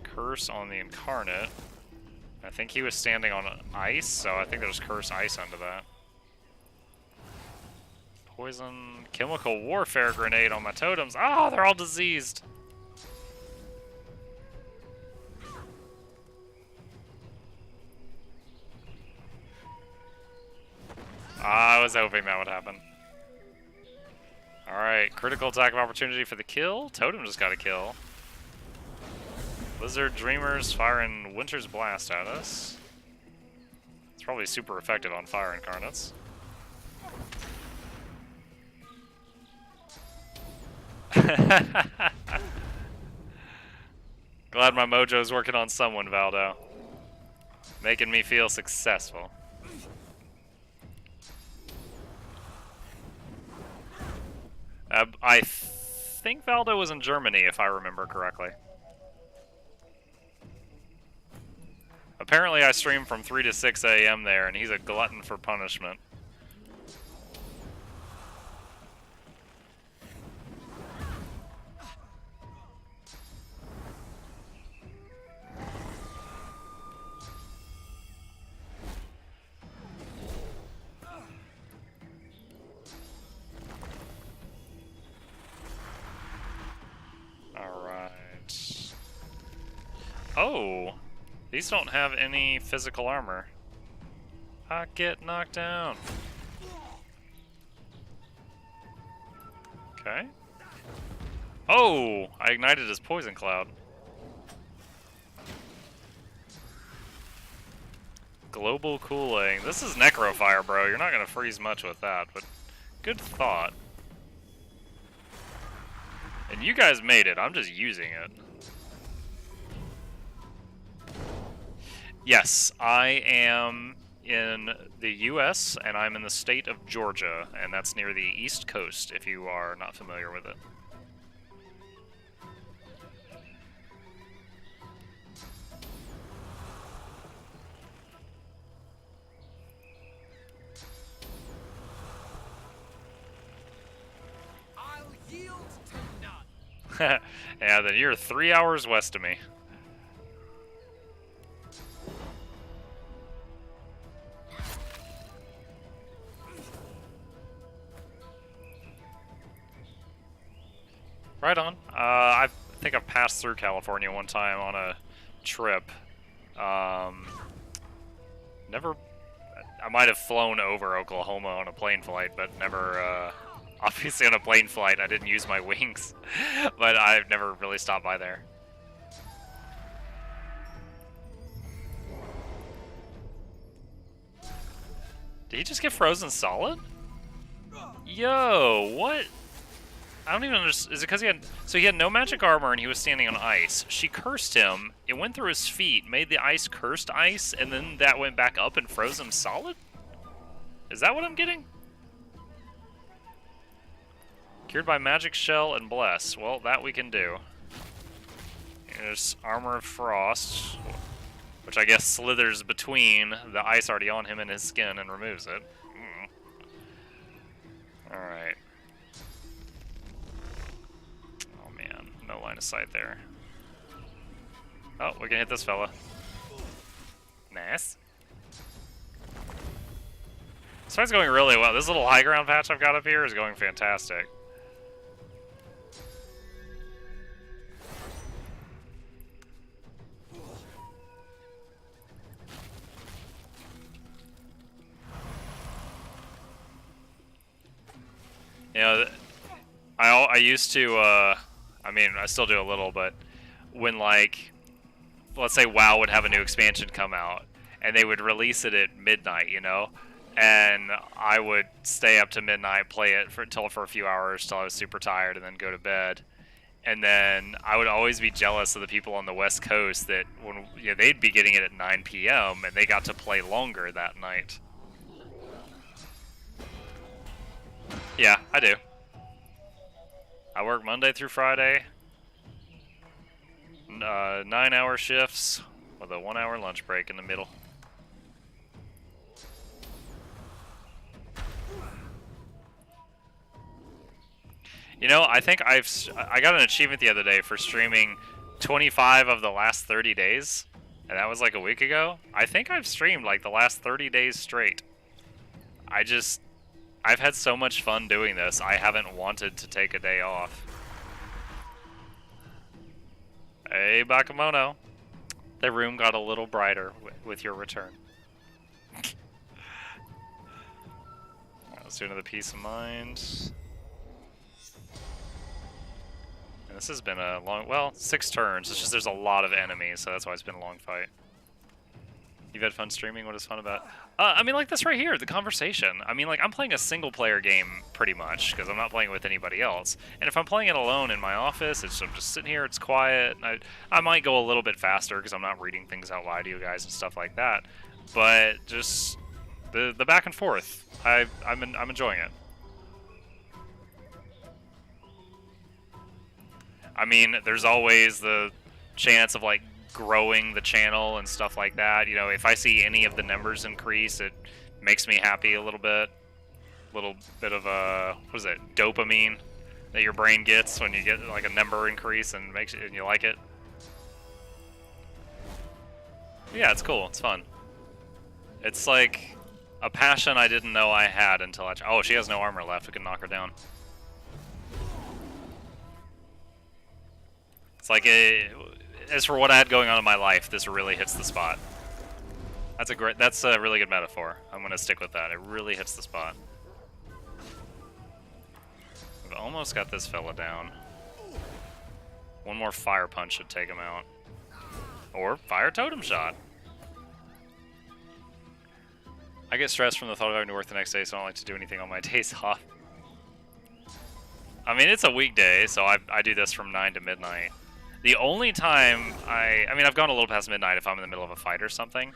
Curse on the incarnate. I think he was standing on ice, so I think there's curse ice under that. Poison, chemical warfare grenade on my totems. Ah, they're all diseased. I was hoping that would happen. Alright, critical attack of opportunity for the kill. Totem just got a kill. Lizard Dreamers firing Winter's Blast at us. It's probably super effective on fire incarnates. Glad my mojo's working on someone, Valdo. Making me feel successful. I think Valdo was in Germany, if I remember correctly. Apparently I stream from 3 to 6 a.m. there, and he's a glutton for punishment. Alright. Oh! These don't have any physical armor. I get knocked down. Okay. Oh! I ignited his poison cloud. Global cooling. This is Necrofire, bro. You're not gonna freeze much with that, but good thought. And you guys made it. I'm just using it. Yes, I am in the US, and I'm in the state of Georgia, and that's near the East Coast, if you are not familiar with it. I'll yield to none. Yeah, then you're 3 hours west of me. Right on. I think I've passed through California one time on a trip. Never. I might have flown over Oklahoma on a plane flight, but never. Obviously, on a plane flight, I didn't use my wings, but I've never really stopped by there. Did he just get frozen solid? Yo, what? I don't even understand. Is it because he had... So he had no magic armor and he was standing on ice. She cursed him. It went through his feet, made the ice cursed ice, and then that went back up and froze him solid? Is that what I'm getting? Cured by magic shell and bless. Well, that we can do. There's armor of frost, which I guess slithers between the ice already on him and his skin and removes it. Alright. Oh man, no line of sight there. Oh, we can hit this fella. Nice. This fight's going really well. This little high ground patch I've got up here is going fantastic. You know, I used to, I mean, I still do a little, but when, like, let's say WoW would have a new expansion come out, and they would release it at midnight, you know? And I would stay up to midnight, play it for a few hours till I was super tired, and then go to bed. And then I would always be jealous of the people on the West Coast that when they'd be getting it at 9 p.m. and they got to play longer that night. Yeah, I do. I work Monday through Friday, 9-hour shifts with a 1-hour lunch break in the middle. You know, I think I got an achievement the other day for streaming 25 of the last 30 days, and that was like a week ago. I think I've streamed like the last 30 days straight. I've had so much fun doing this, I haven't wanted to take a day off. Hey, Bakemono. The room got a little brighter with your return. Let's do another piece of mind. And this has been a long, well, 6 turns. It's just there's a lot of enemies, so that's why it's been a long fight. You've had fun streaming? What is fun about? I mean, like this right here, the conversation. I mean, like, I'm playing a single-player game pretty much, because I'm not playing with anybody else. And if I'm playing it alone in my office, I'm just sitting here, it's quiet. I might go a little bit faster, because I'm not reading things out loud to you guys and stuff like that. But just the back and forth, I'm enjoying it. I mean, there's always the chance of, like, growing the channel and stuff like that. You know, if I see any of the numbers increase, it makes me happy a little bit. Little bit of what is it, dopamine that your brain gets when you get like a number increase and and you like it. Yeah, it's cool. It's fun. It's like a passion I didn't know I had until oh, she has no armor left. We can knock her down. It's like as for what I had going on in my life, this really hits the spot. That's a really good metaphor. I'm gonna stick with that. It really hits the spot. We've almost got this fella down. One more fire punch should take him out. Or fire totem shot. I get stressed from the thought of having to work the next day, so I don't like to do anything on my days off. I mean, it's a weekday, so I do this from 9 to midnight. The only time I mean, I've gone a little past midnight if I'm in the middle of a fight or something.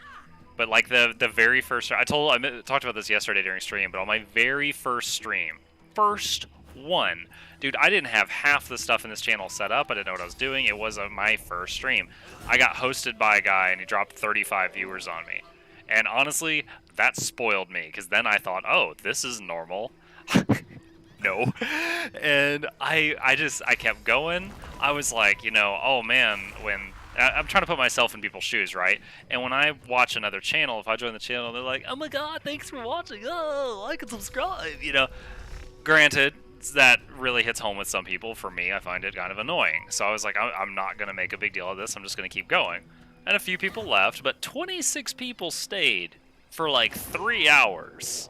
But like the very first, I talked about this yesterday during stream, but on my very first stream, first one, dude, I didn't have half the stuff in this channel set up. I didn't know what I was doing. It was my first stream. I got hosted by a guy and he dropped 35 viewers on me. And honestly, that spoiled me because then I thought, oh, this is normal. No. And I kept going. I was like, you know, oh man, when I'm trying to put myself in people's shoes, right? And when I watch another channel, if I join the channel, they're like, oh my god, thanks for watching. Oh, like and subscribe, you know. Granted, that really hits home with some people. For me, I find it kind of annoying. So I was like, I'm not going to make a big deal of this. I'm just going to keep going. And a few people left, but 26 people stayed for like 3 hours.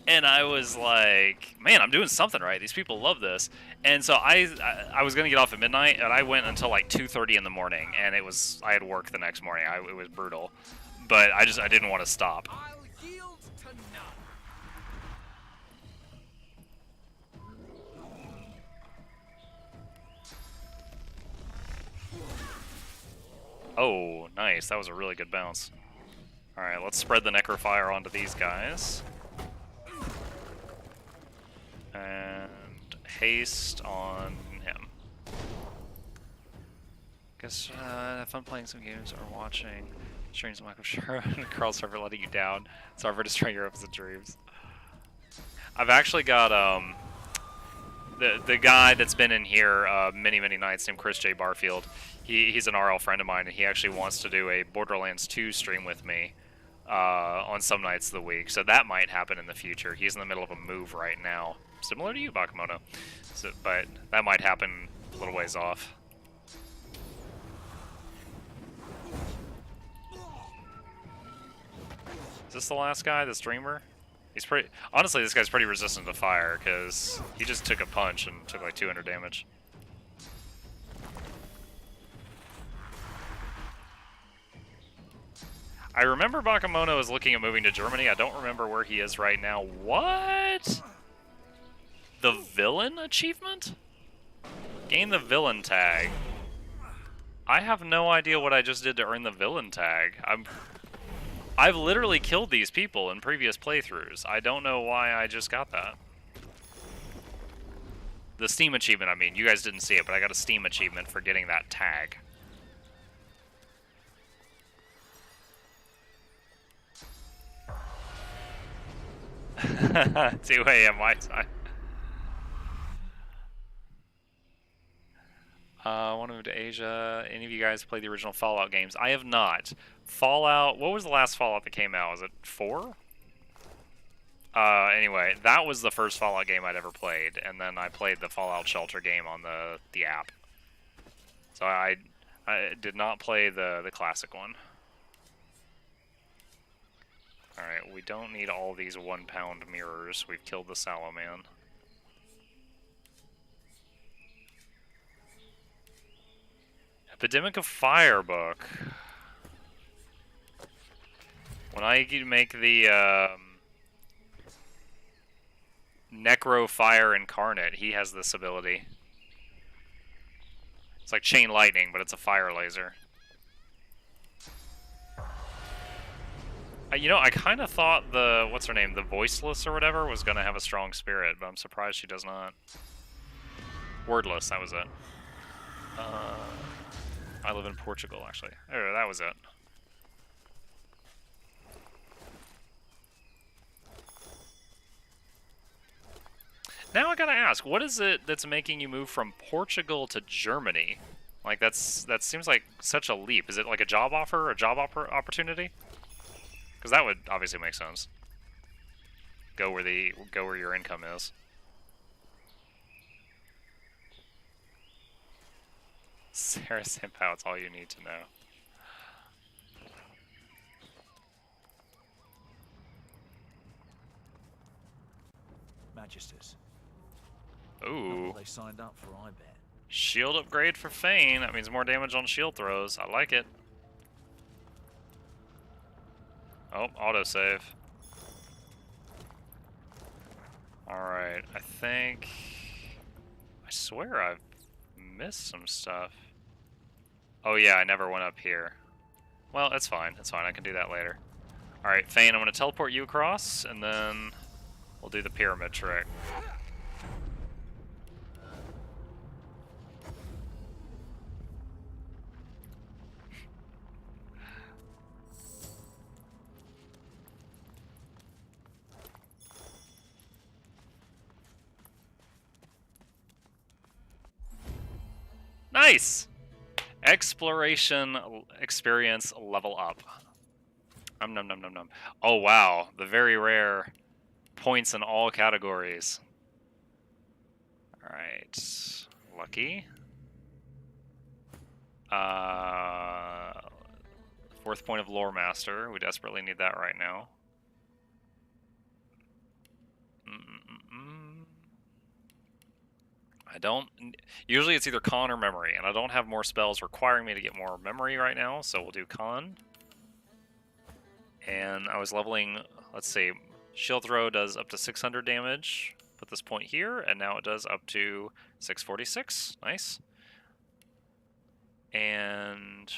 And I was like, man, I'm doing something right. These people love this. And so I was going to get off at midnight, and I went until like 2:30 in the morning. And I had work the next morning. It was brutal. But I didn't want to stop. I'll yield to none. Oh, nice. That was a really good bounce. Alright, let's spread the Necrofire onto these guys. And haste on him. Guess have fun playing some games or watching streams of Michael Sherman and Carl Server letting you down. Sorry for destroying your hopes and dreams. I've actually got the guy that's been in here many nights named Chris J. Barfield. He's an RL friend of mine, and he actually wants to do a Borderlands 2 stream with me on some nights of the week. So that might happen in the future. He's in the middle of a move right now, similar to you, Bakemono. So, but that might happen a little ways off. Is this the last guy, the streamer? He's pretty. Honestly, this guy's pretty resistant to fire because he just took a punch and took like 200 damage. I remember Bakemono is looking at moving to Germany. I don't remember where he is right now. What? The villain achievement? Gain the villain tag. I have no idea what I just did to earn the villain tag. I've literally killed these people in previous playthroughs. I don't know why I just got that. The Steam achievement, I mean. You guys didn't see it, but I got a Steam achievement for getting that tag. 2 a.m. my time. I want to move to Asia. Any of you guys play the original Fallout games? I have not. Fallout, what was the last Fallout that came out? Was it 4? Anyway, that was the first Fallout game I'd ever played, and then I played the Fallout Shelter game on the app. So I did not play the classic one. Alright, we don't need all these 1-pound mirrors. We've killed the Sallow Man. Epidemic of Fire book. When I make the Necro Fire Incarnate, he has this ability. It's like Chain Lightning, but it's a fire laser. You know, I kind of thought the, what's her name, the Voiceless or whatever, was going to have a strong spirit, but I'm surprised she does not. Wordless, that was it. I live in Portugal, actually. Oh, that was it. Now I gotta ask, what is it that's making you move from Portugal to Germany? Like, that seems like such a leap. Is it like a job offer, a job opportunity? Because that would obviously make sense. Go where your income is. Sarah Simpao, it's all you need to know. Magisters. Ooh. They signed up for, I bet. Shield upgrade for Fane. That means more damage on shield throws. I like it. Oh, autosave. Alright, I think... I swear I've missed some stuff. Oh yeah, I never went up here. Well, it's fine. It's fine. I can do that later. Alright, Fane, I'm going to teleport you across, and then we'll do the pyramid trick. Nice! Exploration experience level up. Nom nom nom nom. Oh wow, the very rare points in all categories. Alright. Lucky. Fourth point of Lore Master. We desperately need that right now. I don't... Usually it's either Con or Memory, and I don't have more spells requiring me to get more Memory right now, so we'll do Con. And I was leveling... Let's see. Shield Throw does up to 600 damage. Put this point here, and now it does up to 646. Nice. And...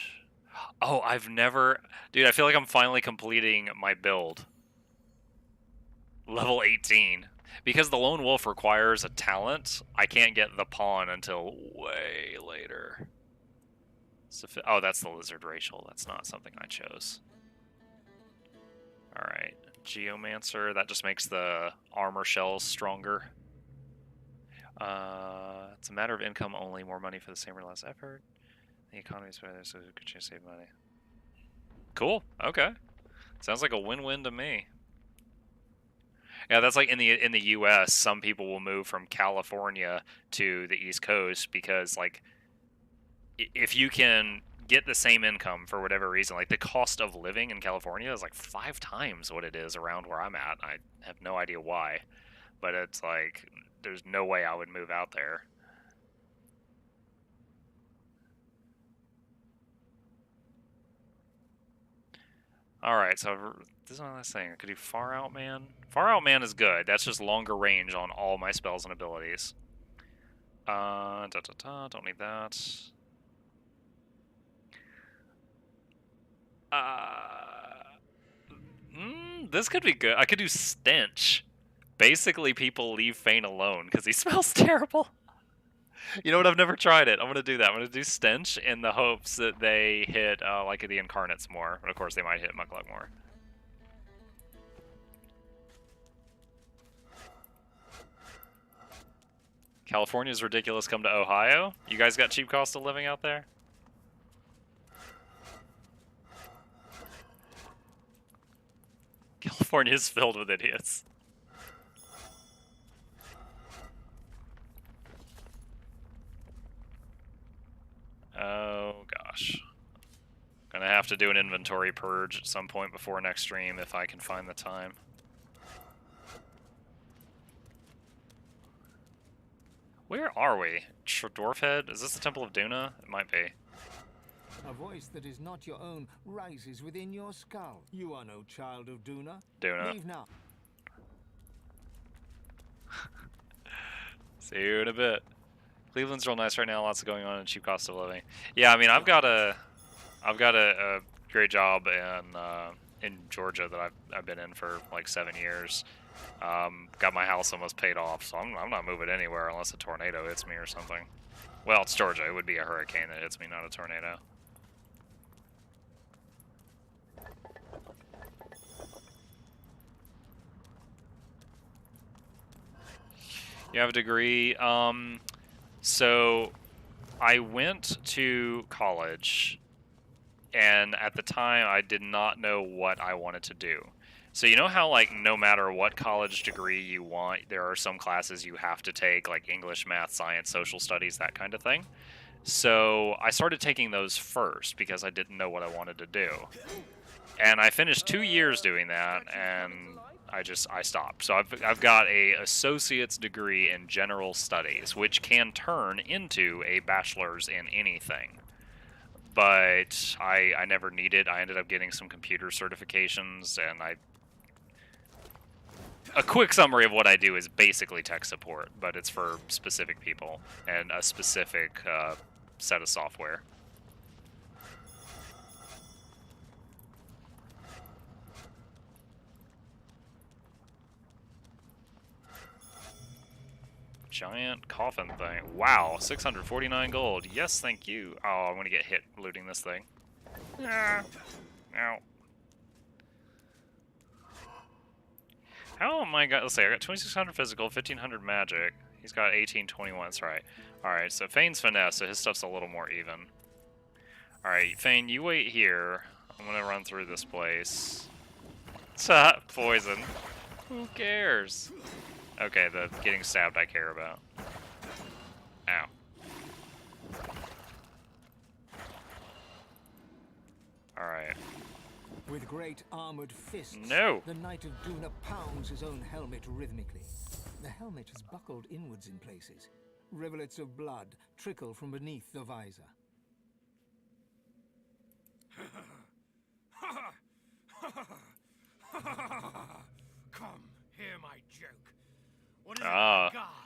Oh, I've never... Dude, I feel like I'm finally completing my build. Level 18. Because the Lone Wolf requires a talent, I can't get the Pawn until way later. Oh, that's the Lizard Racial. That's not something I chose. Alright. Geomancer, that just makes the armor shells stronger. It's a matter of income only. More money for the same or less effort. The economy is better, so good chance to save money. Cool. Okay. Sounds like a win-win to me. Yeah, that's like in the U.S. Some people will move from California to the East Coast because, like, if you can get the same income for whatever reason, like the cost of living in California is like 5 times what it is around where I'm at. I have no idea why, but it's like there's no way I would move out there. Alright, so this is what I was saying. I could do Far Out Man. Far Out Man is good. That's just longer range on all my spells and abilities. Don't need that. This could be good. I could do Stench. Basically, people leave Fane alone because he smells terrible. You know what? I've never tried it. I'm going to do that. I'm going to do Stench in the hopes that they hit, like, the Incarnates more. But of course, they might hit Muckluck more. California's ridiculous. Come to Ohio? You guys got cheap cost of living out there? California is filled with idiots. Oh gosh. Gonna have to do an inventory purge at some point before next stream if I can find the time. Where are we? Dwarfhead? Is this the Temple of Duna? It might be. A voice that is not your own rises within your skull. You are no child of Duna. Duna. Leave now. See you in a bit. Cleveland's real nice right now. Lots going on and cheap cost of living. Yeah, I mean, I've got a great job in Georgia that I've been in for like 7 years. Got my house almost paid off, so I'm not moving anywhere unless a tornado hits me or something. Well, it's Georgia. It would be a hurricane that hits me, not a tornado. You have a degree. So I went to college, and at the time I did not know what I wanted to do. So you know how, like, no matter what college degree you want, there are some classes you have to take, like English, math, science, social studies, that kind of thing. So I started taking those first because I didn't know what I wanted to do. And I finished 2 years doing that, and I stopped. So I've got a associate's degree in general studies, which can turn into a bachelor's in anything. But I never needed. I ended up getting some computer certifications, and a quick summary of what I do is basically tech support, but it's for specific people and a specific set of software. Giant coffin thing. Wow, 649 gold. Yes, thank you. Oh, I'm gonna get hit looting this thing. Ah. Ow. How am I got? Let's see. I got 2600 physical, 1500 magic. He's got 1821. That's right. All right. So Fane's finesse, so his stuff's a little more even. All right, Fane, you wait here. I'm gonna run through this place. Poison. Who cares? Okay, the getting stabbed I care about. Alright. With great armored fists, No! the Knight of Duna pounds his own helmet rhythmically. The helmet is buckled inwards in places. Rivulets of blood trickle from beneath the visor. Come, hear my joke. What is it about God?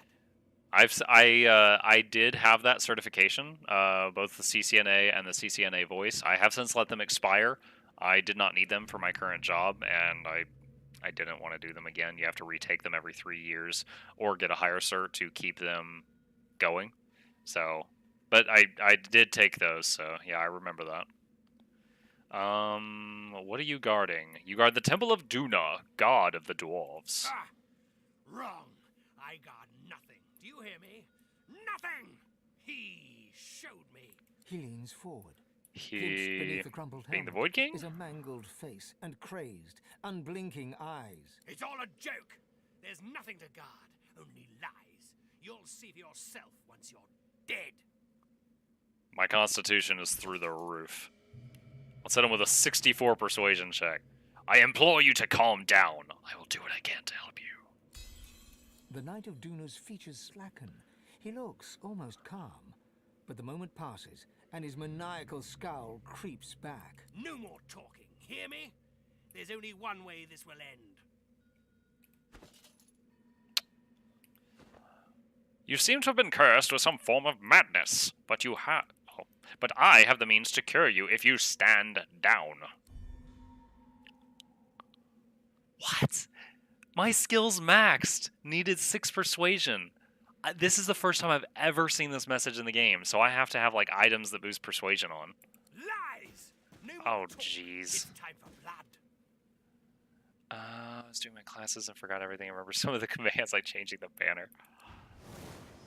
I did have that certification, both the CCNA and the CCNA voice. I have since let them expire. I did not need them for my current job, and I didn't want to do them again. You have to retake them every 3 years or get a higher cert to keep them going. So, but I did take those, so yeah, I remember that. What are you guarding? You guard the Temple of Duna, god of the dwarves. Ah! Wrong. I got nothing. Do you hear me? Nothing! He showed me. He leans forward. He, beneath the crumpled being the helmet Void King? is a mangled face and crazed, unblinking eyes. It's all a joke. There's nothing to guard, only lies. You'll see for yourself once you're dead. My constitution is through the roof. Let's hit him with a 64 persuasion check. I implore you to calm down. I will do what I can to help you. The Knight of Duna's features slacken. He looks almost calm, but the moment passes and his maniacal scowl creeps back. No more talking, hear me? There's only one way this will end. You seem to have been cursed with some form of madness, but but I have the means to cure you if you stand down. What? My skills maxed. Needed 6 persuasion. This is the first time I've ever seen this message in the game, so I have to have like items that boost persuasion on. Lies! No more Oh, talk. jeez. It's time for blood. I was doing my classes and forgot everything. I remember some of the commands, like changing the banner.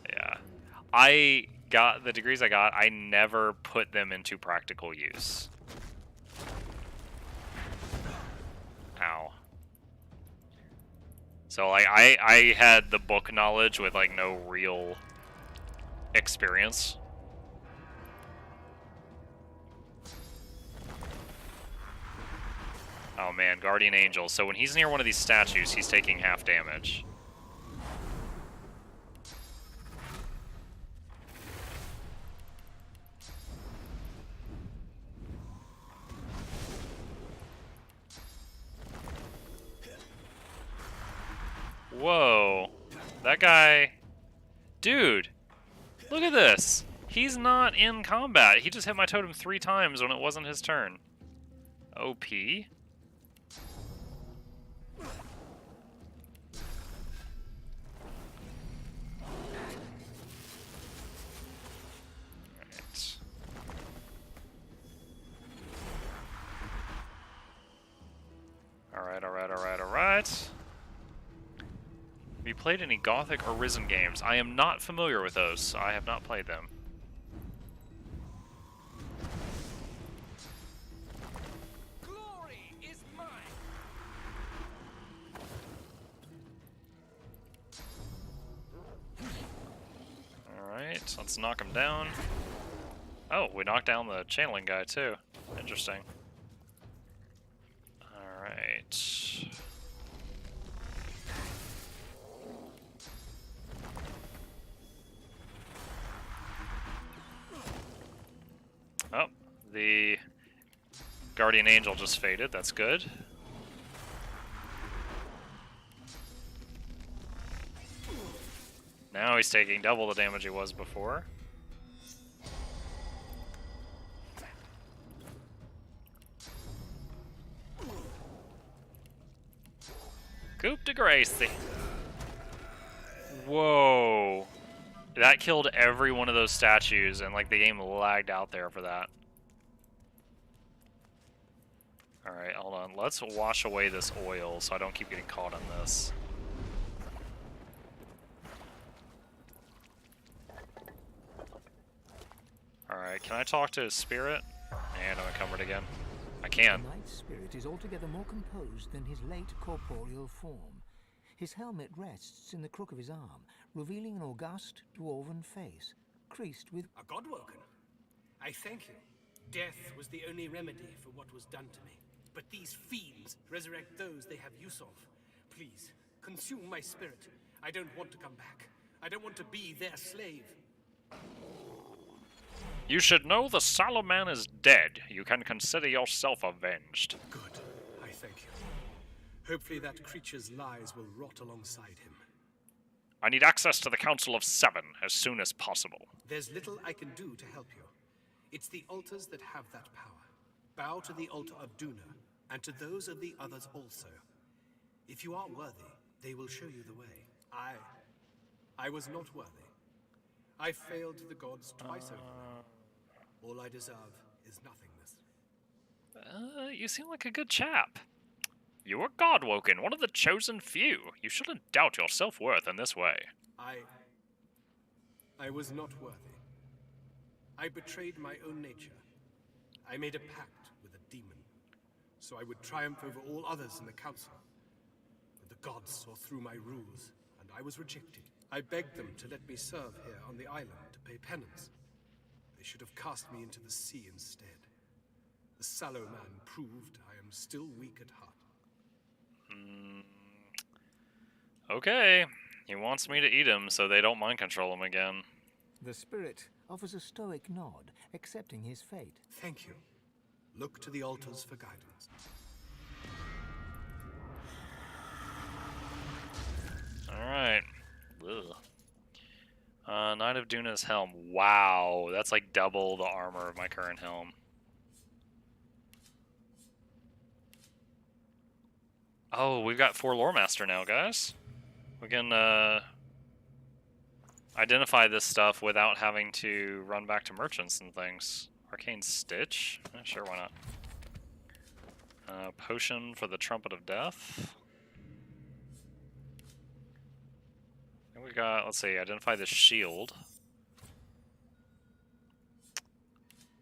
Yeah. I got the degrees I got, I never put them into practical use. Ow. So like I had the book knowledge with like no real experience. Oh man, Guardian Angel. So when he's near one of these statues, he's taking half damage. Whoa. That guy... Dude. Look at this. He's not in combat. He just hit my totem 3 times when it wasn't his turn. OP. Alright. Have you played any Gothic or Risen games? I am not familiar with those. I have not played them. Glory is mine. Alright, let's knock him down. Oh, we knocked down the channeling guy too. Interesting. Alright. Oh, the Guardian Angel just faded. That's good. Now he's taking double the damage he was before. Coup de grace. Whoa. That killed every one of those statues, and like the game lagged out there for that. Alright, hold on. Let's wash away this oil so I don't keep getting caught in this. Alright, can I talk to his spirit? And I'm encumbered again. I can. The knight's spirit is altogether more composed than his late corporeal form. His helmet rests in the crook of his arm, revealing an august dwarven face, creased with... A godwoken. I thank you. Death was the only remedy for what was done to me. But these fiends resurrect those they have use of. Please, consume my spirit. I don't want to come back. I don't want to be their slave. You should know the Salaman is dead. You can consider yourself avenged. Good. I thank you. Hopefully that creature's lies will rot alongside him. I need access to the Council of Seven as soon as possible. There's little I can do to help you. It's the altars that have that power. Bow to the altar of Duna, and to those of the others also. If you are worthy, they will show you the way. I was not worthy. I failed the gods twice over. All I deserve is nothingness. You seem like a good chap. You were Godwoken, one of the chosen few. You shouldn't doubt your self-worth in this way. I was not worthy. I betrayed my own nature. I made a pact with a demon, so I would triumph over all others in the council. But the gods saw through my rules, and I was rejected. I begged them to let me serve here on the island to pay penance. They should have cast me into the sea instead. The sallow man proved I am still weak at heart. Okay. He wants me to eat him so they don't mind control him again. The spirit offers a stoic nod, accepting his fate. Thank you. Look to the altars for guidance. Alright. Knight of Duna's helm. Wow, that's like double the armor of my current helm. Oh, we've got 4 Lore Master now, guys. We can identify this stuff without having to run back to merchants and things. Arcane Stitch? Sure, why not? Potion for the Trumpet of Death. And we got, let's see, identify the shield.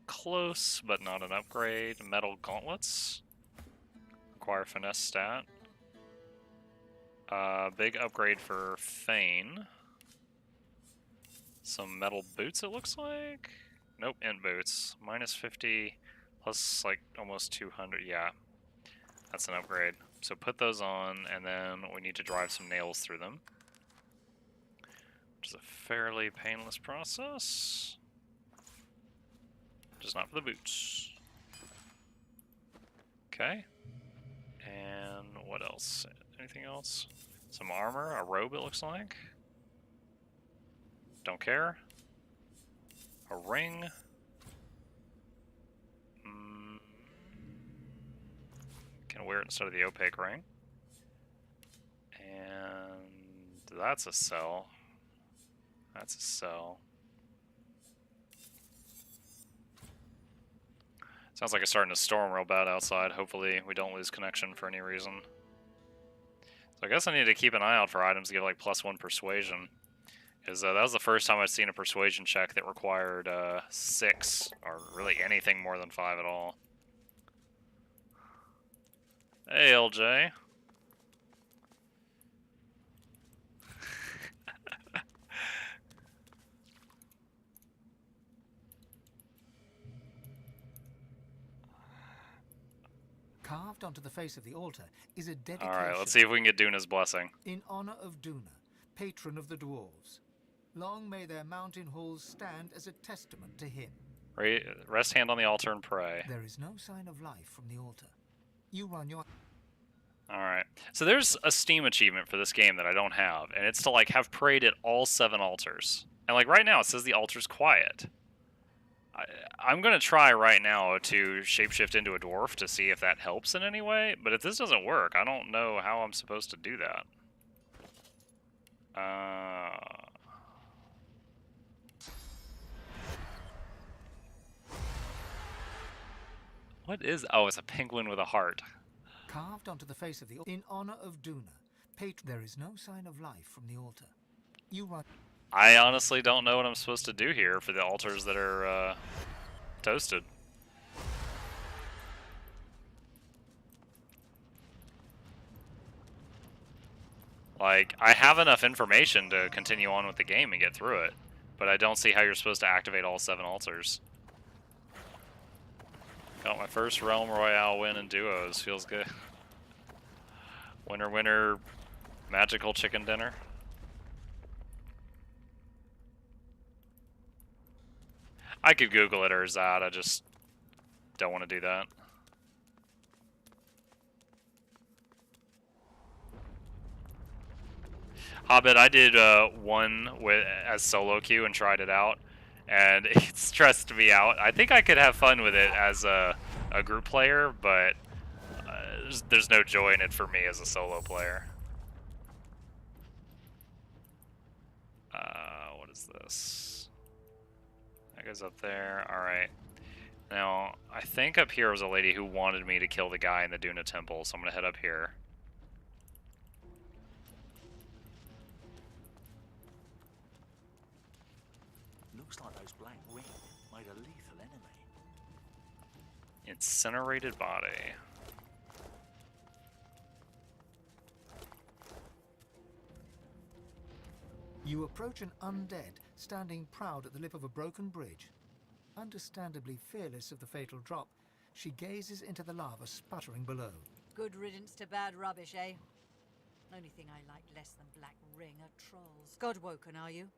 Close, but not an upgrade. Metal Gauntlets. Require finesse stat. Big upgrade for Fane. Some metal boots, it looks like? Nope, int boots. Minus 50, plus like almost 200. Yeah, that's an upgrade. So put those on, and then we need to drive some nails through them. Which is a fairly painless process. Just not for the boots. Okay. And what else? Anything else? Some armor, a robe it looks like. Don't care. A ring. Can wear it instead of the opaque ring. And that's a cell. That's a cell. Sounds like it's starting to storm real bad outside. Hopefully we don't lose connection for any reason. So I guess I need to keep an eye out for items that give like +1 persuasion. Because that was the first time I've seen a persuasion check that required 6, or really anything more than 5 at all. Hey, LJ. Carved onto the face of the altar is a dedication. Alright, let's see if we can get Duna's blessing. In honor of Duna, patron of the dwarves. Long may their mountain halls stand as a testament to him. Rest hand on the altar and pray. There is no sign of life from the altar. You run your... Alright, so there's a Steam achievement for this game that I don't have, and it's to like have prayed at all 7 altars. And like right now it says the altar's quiet. I'm going to try right now to shapeshift into a dwarf to see if that helps in any way, but if this doesn't work, I don't know how I'm supposed to do that. What is... Oh, it's a penguin with a heart. Carved onto the face of the altar in honor of Duna. There is no sign of life from the altar. You run... I honestly don't know what I'm supposed to do here for the altars that are toasted. Like, I have enough information to continue on with the game and get through it, but I don't see how you're supposed to activate all 7 altars. Got my first Realm Royale win in duos. Feels good. Winner, winner, magical chicken dinner. I could Google it or Zod. I just don't want to do that. Hobbit, I did one as solo queue and tried it out, and it stressed me out. I think I could have fun with it as a group player, but there's no joy in it for me as a solo player. What is this? That goes up there. Alright. Now, I think up here was a lady who wanted me to kill the guy in the Duna Temple, so I'm going to head up here. Looks like those black ring made a lethal enemy. Incinerated body. You approach an undead standing proud at the lip of a broken bridge. Understandably fearless of the fatal drop, she gazes into the lava sputtering below. Good riddance to bad rubbish, eh? Only thing I like less than Black Ring are trolls. Godwoken, are you?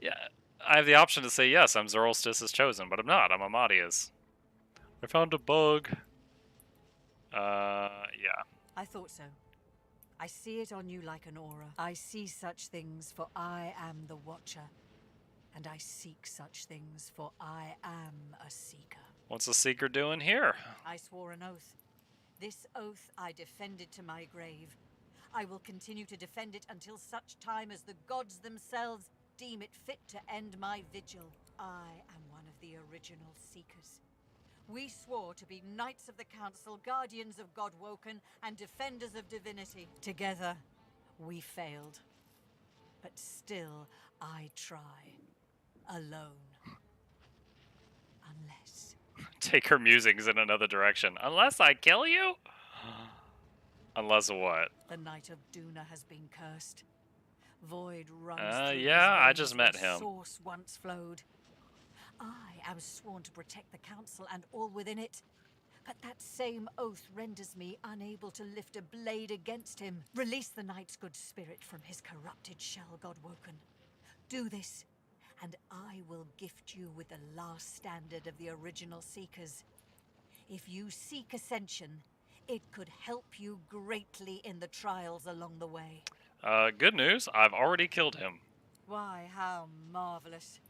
Yeah, I have the option to say yes, I'm Zerolstis' chosen, but I'm not. I'm Amadia's. I found a bug. Yeah. I thought so. I see it on you like an aura. I see such things, for I am the Watcher. And I seek such things, for I am a seeker. What's the seeker doing here? I swore an oath. This oath I defended to my grave. I will continue to defend it until such time as the gods themselves deem it fit to end my vigil. I am one of the original seekers. We swore to be Knights of the Council, Guardians of Godwoken, and Defenders of Divinity. Together, we failed. But still, I try. Alone. Unless... Take her musings in another direction. Unless I kill you? Unless what? The Knight of Duna has been cursed. Void runs through yeah, his I veins just where met him. Source once flowed. I am sworn to protect the Council and all within it. But that same oath renders me unable to lift a blade against him. Release the Knight's good spirit from his corrupted shell, Godwoken. Do this, and I will gift you with the last standard of the original Seekers. If you seek ascension, it could help you greatly in the trials along the way. Good news, I've already killed him. Why, how marvelous.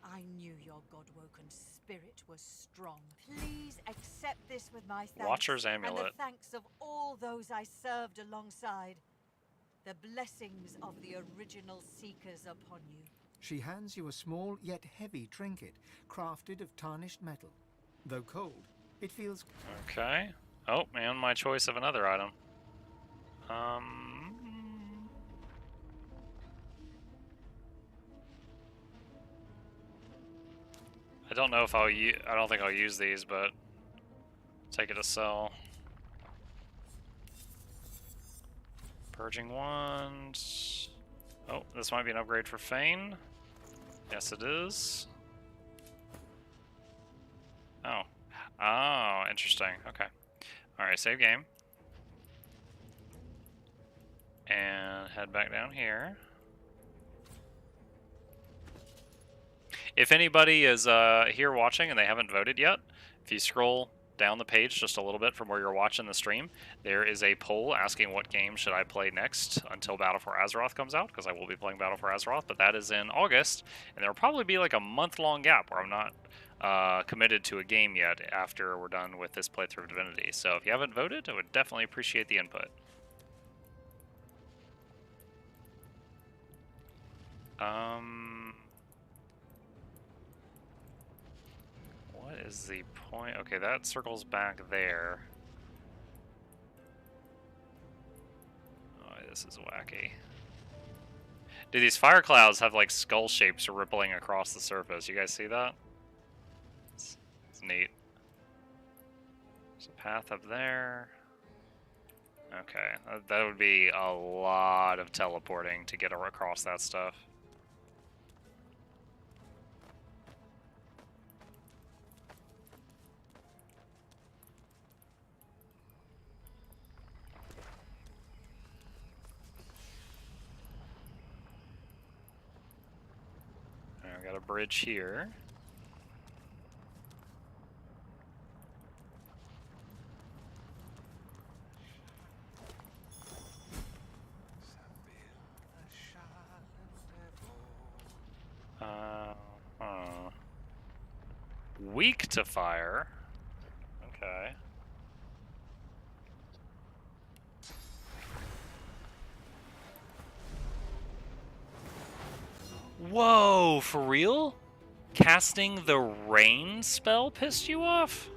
I knew your Godwoken spirit was strong. Please accept this with my thanks. Watcher's And amulet. the thanks of all those I served alongside. The blessings of the original Seekers upon you. She hands you a small yet heavy trinket, crafted of tarnished metal. Though cold, it feels... Okay. Oh, and my choice of another item. I don't know if I don't think I'll use these, but take it to sell. Purging Wand. Oh, this might be an upgrade for Fane. Yes, it is. Oh. Oh, interesting. Okay. Alright, save game. And head back down here. If anybody is here watching and they haven't voted yet, if you scroll down the page just a little bit from where you're watching the stream, there is a poll asking what game should I play next until Battle for Azeroth comes out, because I will be playing Battle for Azeroth, but that is in August, and there will probably be like a month-long gap where I'm not committed to a game yet after we're done with this playthrough of Divinity. So if you haven't voted, I would definitely appreciate the input. What is the point? Okay, that circles back there. Oh, this is wacky. Do these fire clouds have like skull shapes rippling across the surface? You guys see that? It's neat. There's a path up there. Okay, that would be a lot of teleporting to get across that stuff. got a bridge here. Weak to fire. Okay. Whoa, for real? Casting the rain spell pissed you off?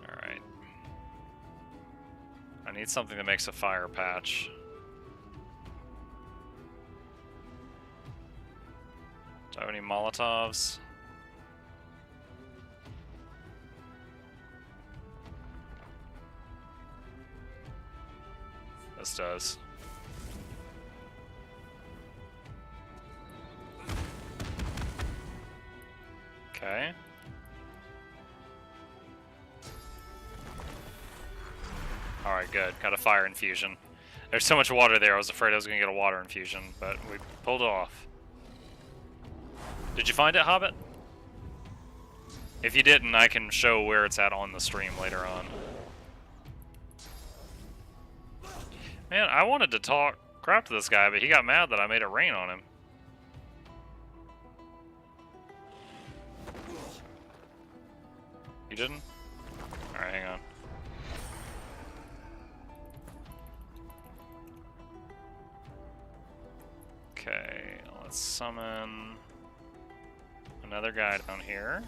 Alright. I need something that makes a fire patch. Do I have any Molotovs? This does. Okay. Alright, good. Got a fire infusion. There's so much water there, I was afraid I was going to get a water infusion, but we pulled it off. Did you find it, Hobbit? If you didn't, I can show where it's at on the stream later on. Man, I wanted to talk crap to this guy, but he got mad that I made it rain on him. You didn't? Alright, hang on. Okay, let's summon another guy down here.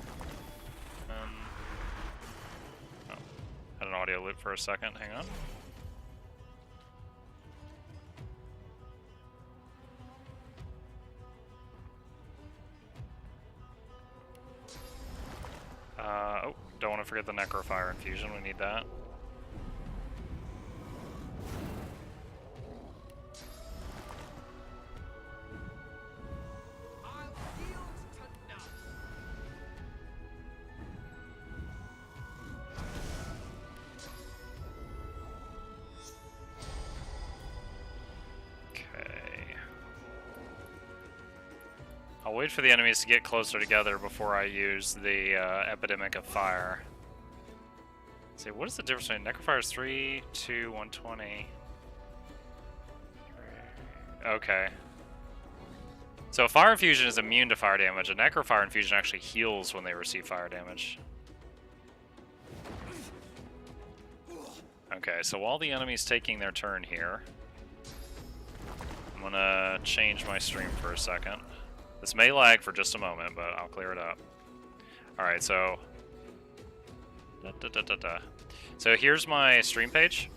Oh, had an audio loop for a second, hang on. Oh, don't want to forget the Necrofire infusion, we need that. I'll wait for the enemies to get closer together before I use the Epidemic of Fire. Let's see, what is the difference between Necrofire's 3, 2, 120? Okay. So Fire Infusion is immune to fire damage. A Necrofire Infusion actually heals when they receive fire damage. Okay, so while the enemy's taking their turn here, I'm gonna change my stream for a second. This may lag for just a moment, but I'll clear it up. Alright, so... So here's my stream page.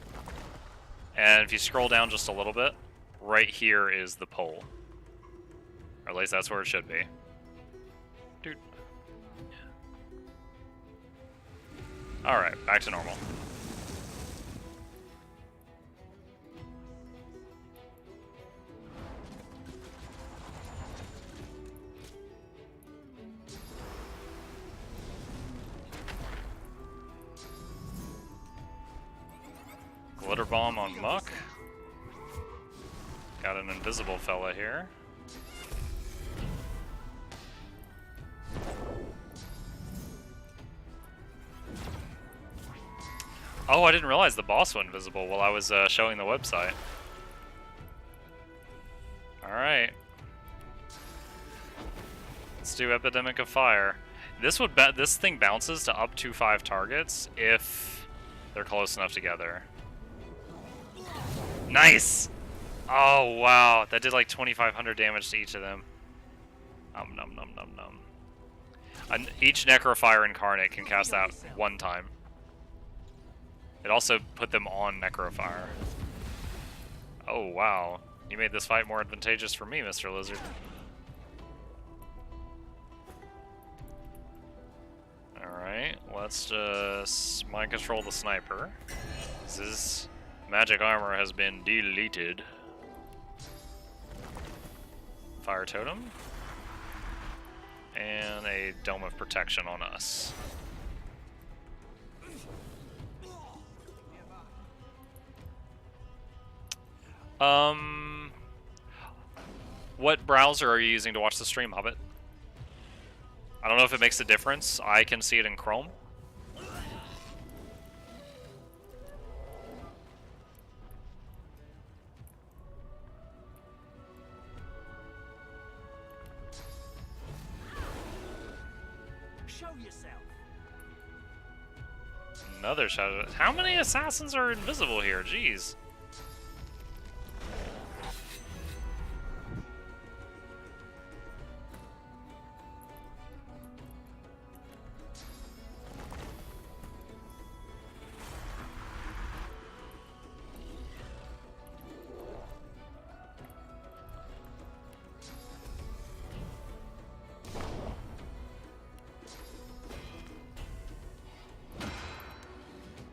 And if you scroll down just a little bit, right here is the poll. Or at least that's where it should be. Dude. Alright, back to normal. Glitter Bomb on Muck. Got an invisible fella here. Oh, I didn't realize the boss went invisible while I was showing the website. Alright. Let's do Epidemic of Fire. This thing bounces to up to 5 targets if they're close enough together. Nice! Oh, wow. That did like 2,500 damage to each of them. Nom nom nom nom nom. Each Necrofire Incarnate can cast that one time. It also put them on Necrofire. Oh, wow. You made this fight more advantageous for me, Mr. Lizard. Alright, let's just mind control the sniper. His magic armor has been deleted. Fire Totem. And a Dome of Protection on us. What browser are you using to watch the stream, Hobbit? I don't know if it makes a difference. I can see it in Chrome. Show yourself. Another shadow. How many assassins are invisible here? Jeez.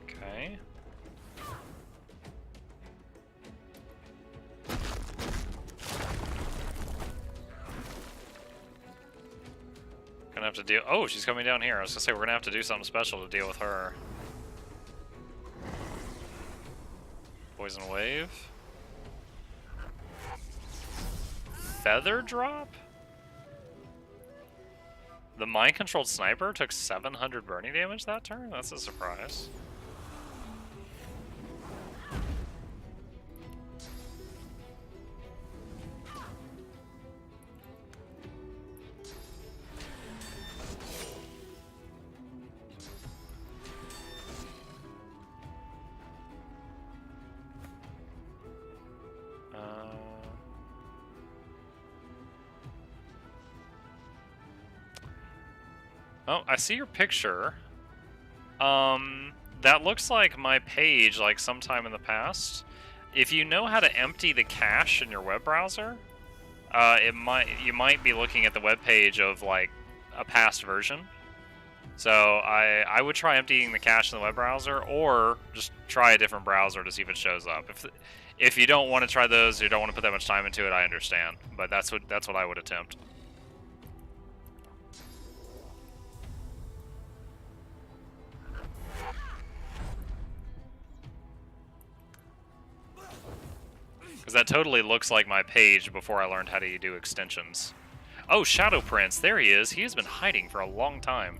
Okay. Gonna have to deal. Oh, she's coming down here. I was gonna say we're gonna have to do something special to deal with her. Poison wave. Feather drop? The mind-controlled sniper took 700 burning damage that turn? That's a surprise. Oh, I see your picture. That looks like my page, like sometime in the past. If you know how to empty the cache in your web browser, you might be looking at the web page of like a past version. So I would try emptying the cache in the web browser, or just try a different browser to see if it shows up. If you don't want to try those, you don't want to put that much time into it, I understand. But that's what I would attempt. Because that totally looks like my page before I learned how to do extensions. Oh, Shadow Prince, there he is. He has been hiding for a long time.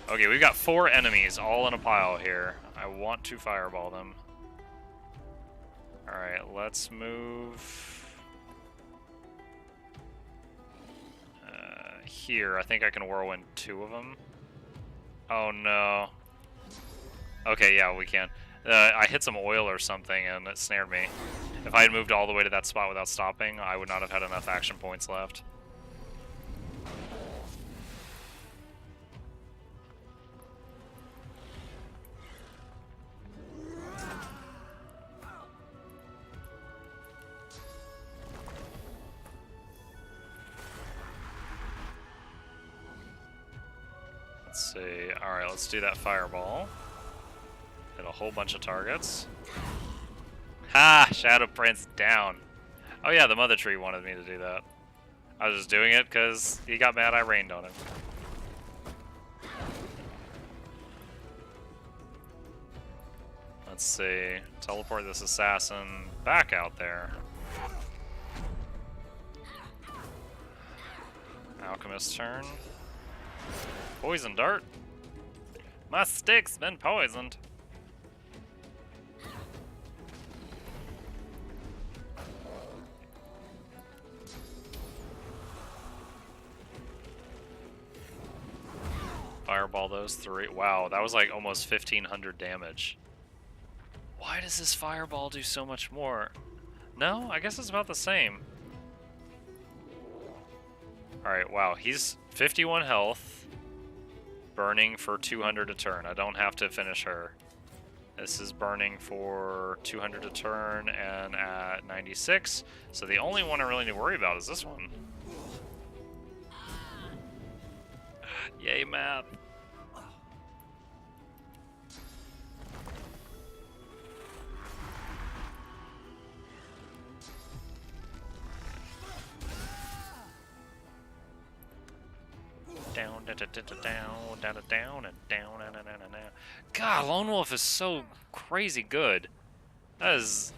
Okay, we've got 4 enemies all in a pile here. I want to fireball them. Alright, let's move... here. I think I can whirlwind 2 of them. Oh no. Okay, yeah, we can. I hit some oil or something and it snared me. If I had moved all the way to that spot without stopping, I would not have had enough action points left. Let's see. Alright, let's do that fireball. Hit a whole bunch of targets. Ha! Shadow Prince down. Oh yeah, the Mother Tree wanted me to do that. I was just doing it because he got mad I rained on him. Let's see. Teleport this assassin back out there. Alchemist's turn. Poison dart. My stick's been poisoned. Fireball those 3. Wow, that was like almost 1500 damage. Why does this fireball do so much more? No, I guess it's about the same. Alright, wow, he's 51 health. Burning for 200 a turn. I don't have to finish her. This is burning for 200 a turn and at 96. So the only one I really need to worry about is this one. Yay, math. down, and down. God, Lone Wolf is so crazy good. That is,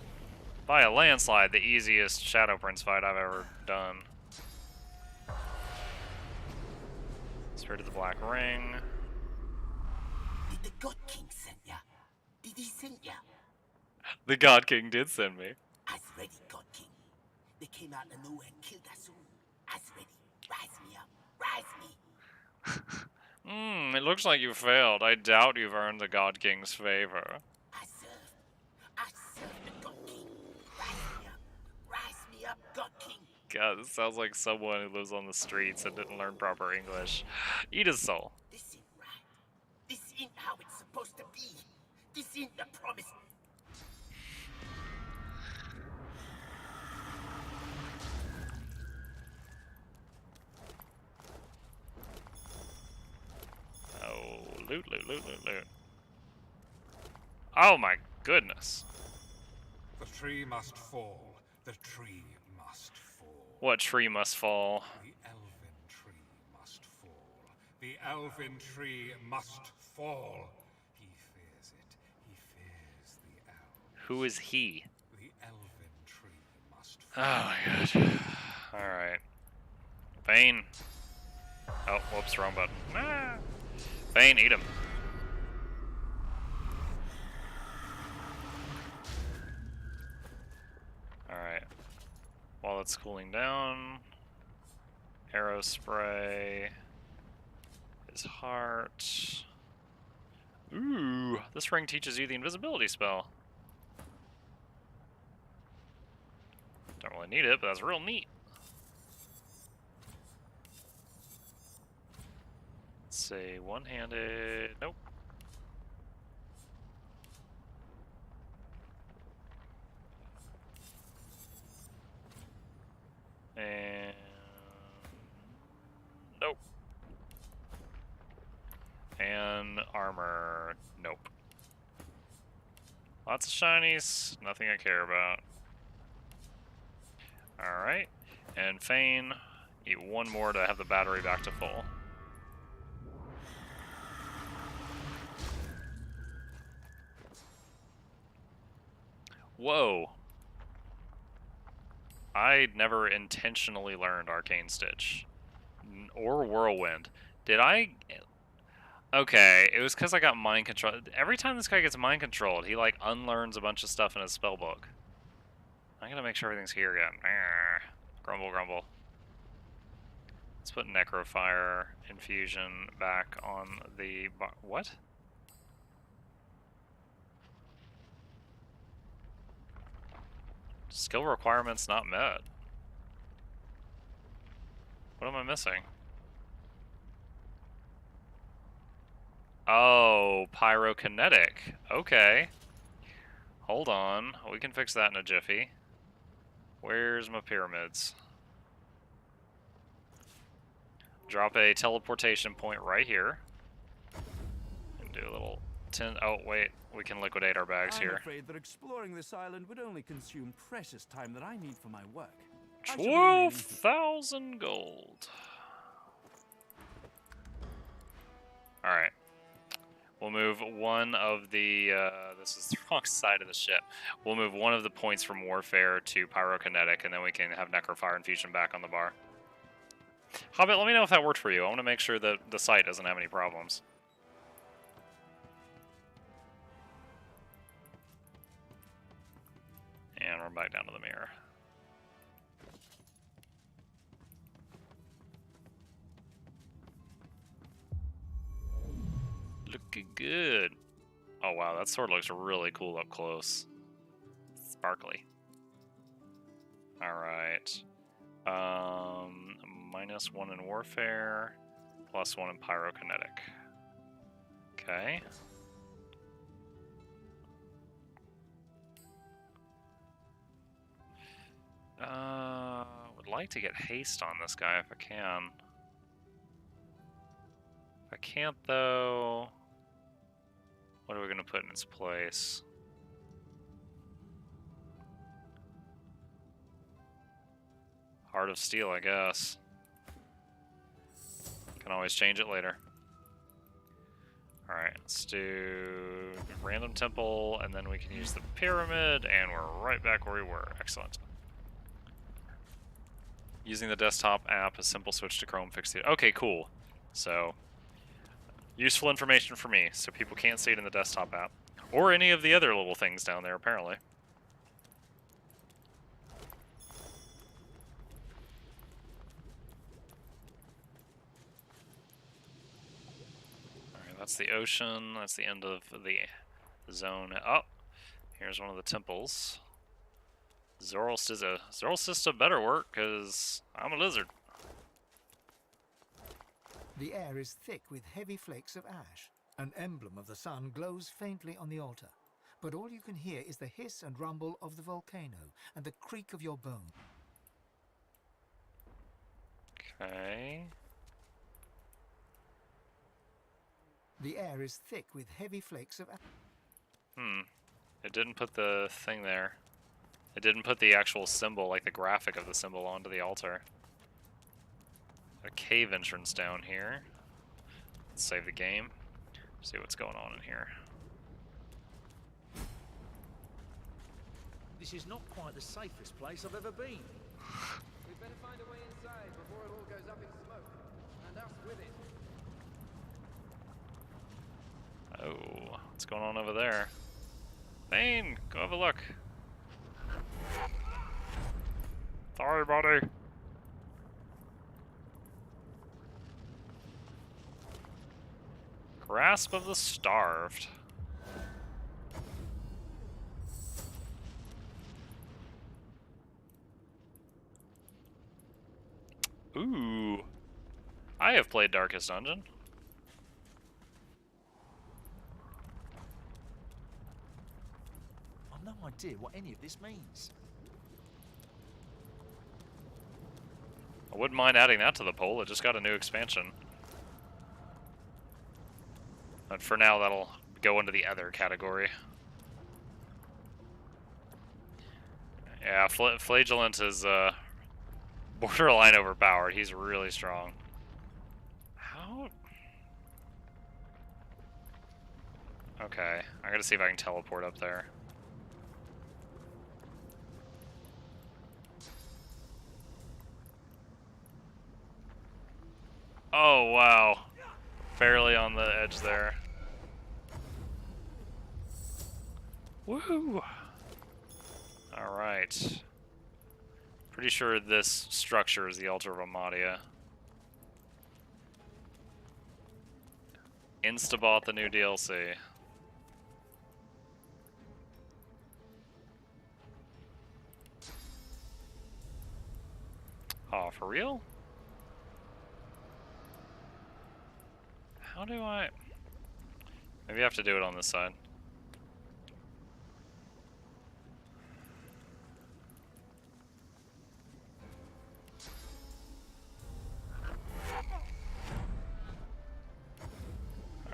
by a landslide, the easiest Shadow Prince fight I've ever done. Spirit of the Black Ring. Did the God King send ya? Did he send ya? The God King did send me. As ready, God King. They came out of nowhere and killed us all. As ready. Rise me up. Rise me. It looks like you failed. I doubt you've earned the God King's favor. I serve the God King. Rise me up. Rise me up, God King. God, this sounds like someone who lives on the streets and didn't learn proper English. Eat his soul. This ain't right. This ain't how it's supposed to be. This ain't the promise. Oh, loot. Oh my goodness. The tree must fall. The tree must fall. What tree must fall? The elven tree must fall. The elven tree must fall. He fears it. He fears the elves. Who is he? The elven tree must fall. Oh my god. Alright. Vayne. Oh, whoops, wrong button. Ah. Vayne, eat him. Alright. While it's cooling down, arrow spray, his heart. Ooh, this ring teaches you the invisibility spell. Don't really need it, but that's real neat. Let's see, one-handed, nope. And nope. And armor, nope. Lots of shinies, nothing I care about. Alright, and Fane, eat one more to have the battery back to full. Whoa. I never intentionally learned Arcane Stitch. Or Whirlwind. Did I? Okay, it was because I got mind controlled. Every time this guy gets mind controlled, he like unlearns a bunch of stuff in his spellbook. I'm gonna make sure everything's here again. Grumble, grumble. Let's put Necrofire Infusion back on the bar. What? Skill requirements not met. What am I missing? Oh, pyrokinetic. Okay. Hold on. We can fix that in a jiffy. Where's my pyramids? Drop a teleportation point right here. And do a little 10. Oh, wait. We can liquidate our bags here. I'm afraid that exploring this island would only consume precious time that I need for my work. 12,000 gold. Alright. We'll move one of the, this is the wrong side of the ship. We'll move one of the points from Warfare to Pyrokinetic, and then we can have Necrofire Infusion back on the bar. Hobbit, let me know if that worked for you. I want to make sure that the site doesn't have any problems. And we're back down to the mirror. Looking good. Oh wow, that sword looks really cool up close. Sparkly. Alright. -1 in Warfare, +1 in Pyrokinetic. Okay. Would like to get haste on this guy if I can. If I can't though, what are we gonna put in its place? Heart of Steel, I guess. Can always change it later. Alright, let's do random temple, and then we can use the pyramid, and we're right back where we were. Excellent. Using the desktop app, a simple switch to Chrome fixed it. Okay, cool. So, useful information for me, so people can't see it in the desktop app. Or any of the other little things down there, apparently. Alright, that's the ocean. That's the end of the zone. Oh, here's one of the temples. Zorlstista better work, because I'm a lizard. The air is thick with heavy flakes of ash. An emblem of the sun glows faintly on the altar, but all you can hear is the hiss and rumble of the volcano and the creak of your bone. Okay. The air is thick with heavy flakes of ash. It didn't put the thing there. It didn't put the actual symbol, like the graphic of the symbol, onto the altar. A cave entrance down here. Let's save the game. See what's going on in here. This is not quite the safest place I've ever been. We'd better find a way inside before it all goes up in smoke. And us with it. Oh, what's going on over there? Thane, go have a look. Sorry, buddy. Grasp of the Starved. Ooh. I have played Darkest Dungeon. I've no idea what any of this means. I wouldn't mind adding that to the poll. It just got a new expansion. But for now, that'll go into the other category. Yeah, Flagellant is borderline overpowered. He's really strong. How? Okay, I gotta see if I can teleport up there. Oh, wow. Barely on the edge there. Woohoo! Alright. Pretty sure this structure is the Altar of Amadia. Insta-bought the new DLC. Oh, for real? How do I... Maybe I have to do it on this side.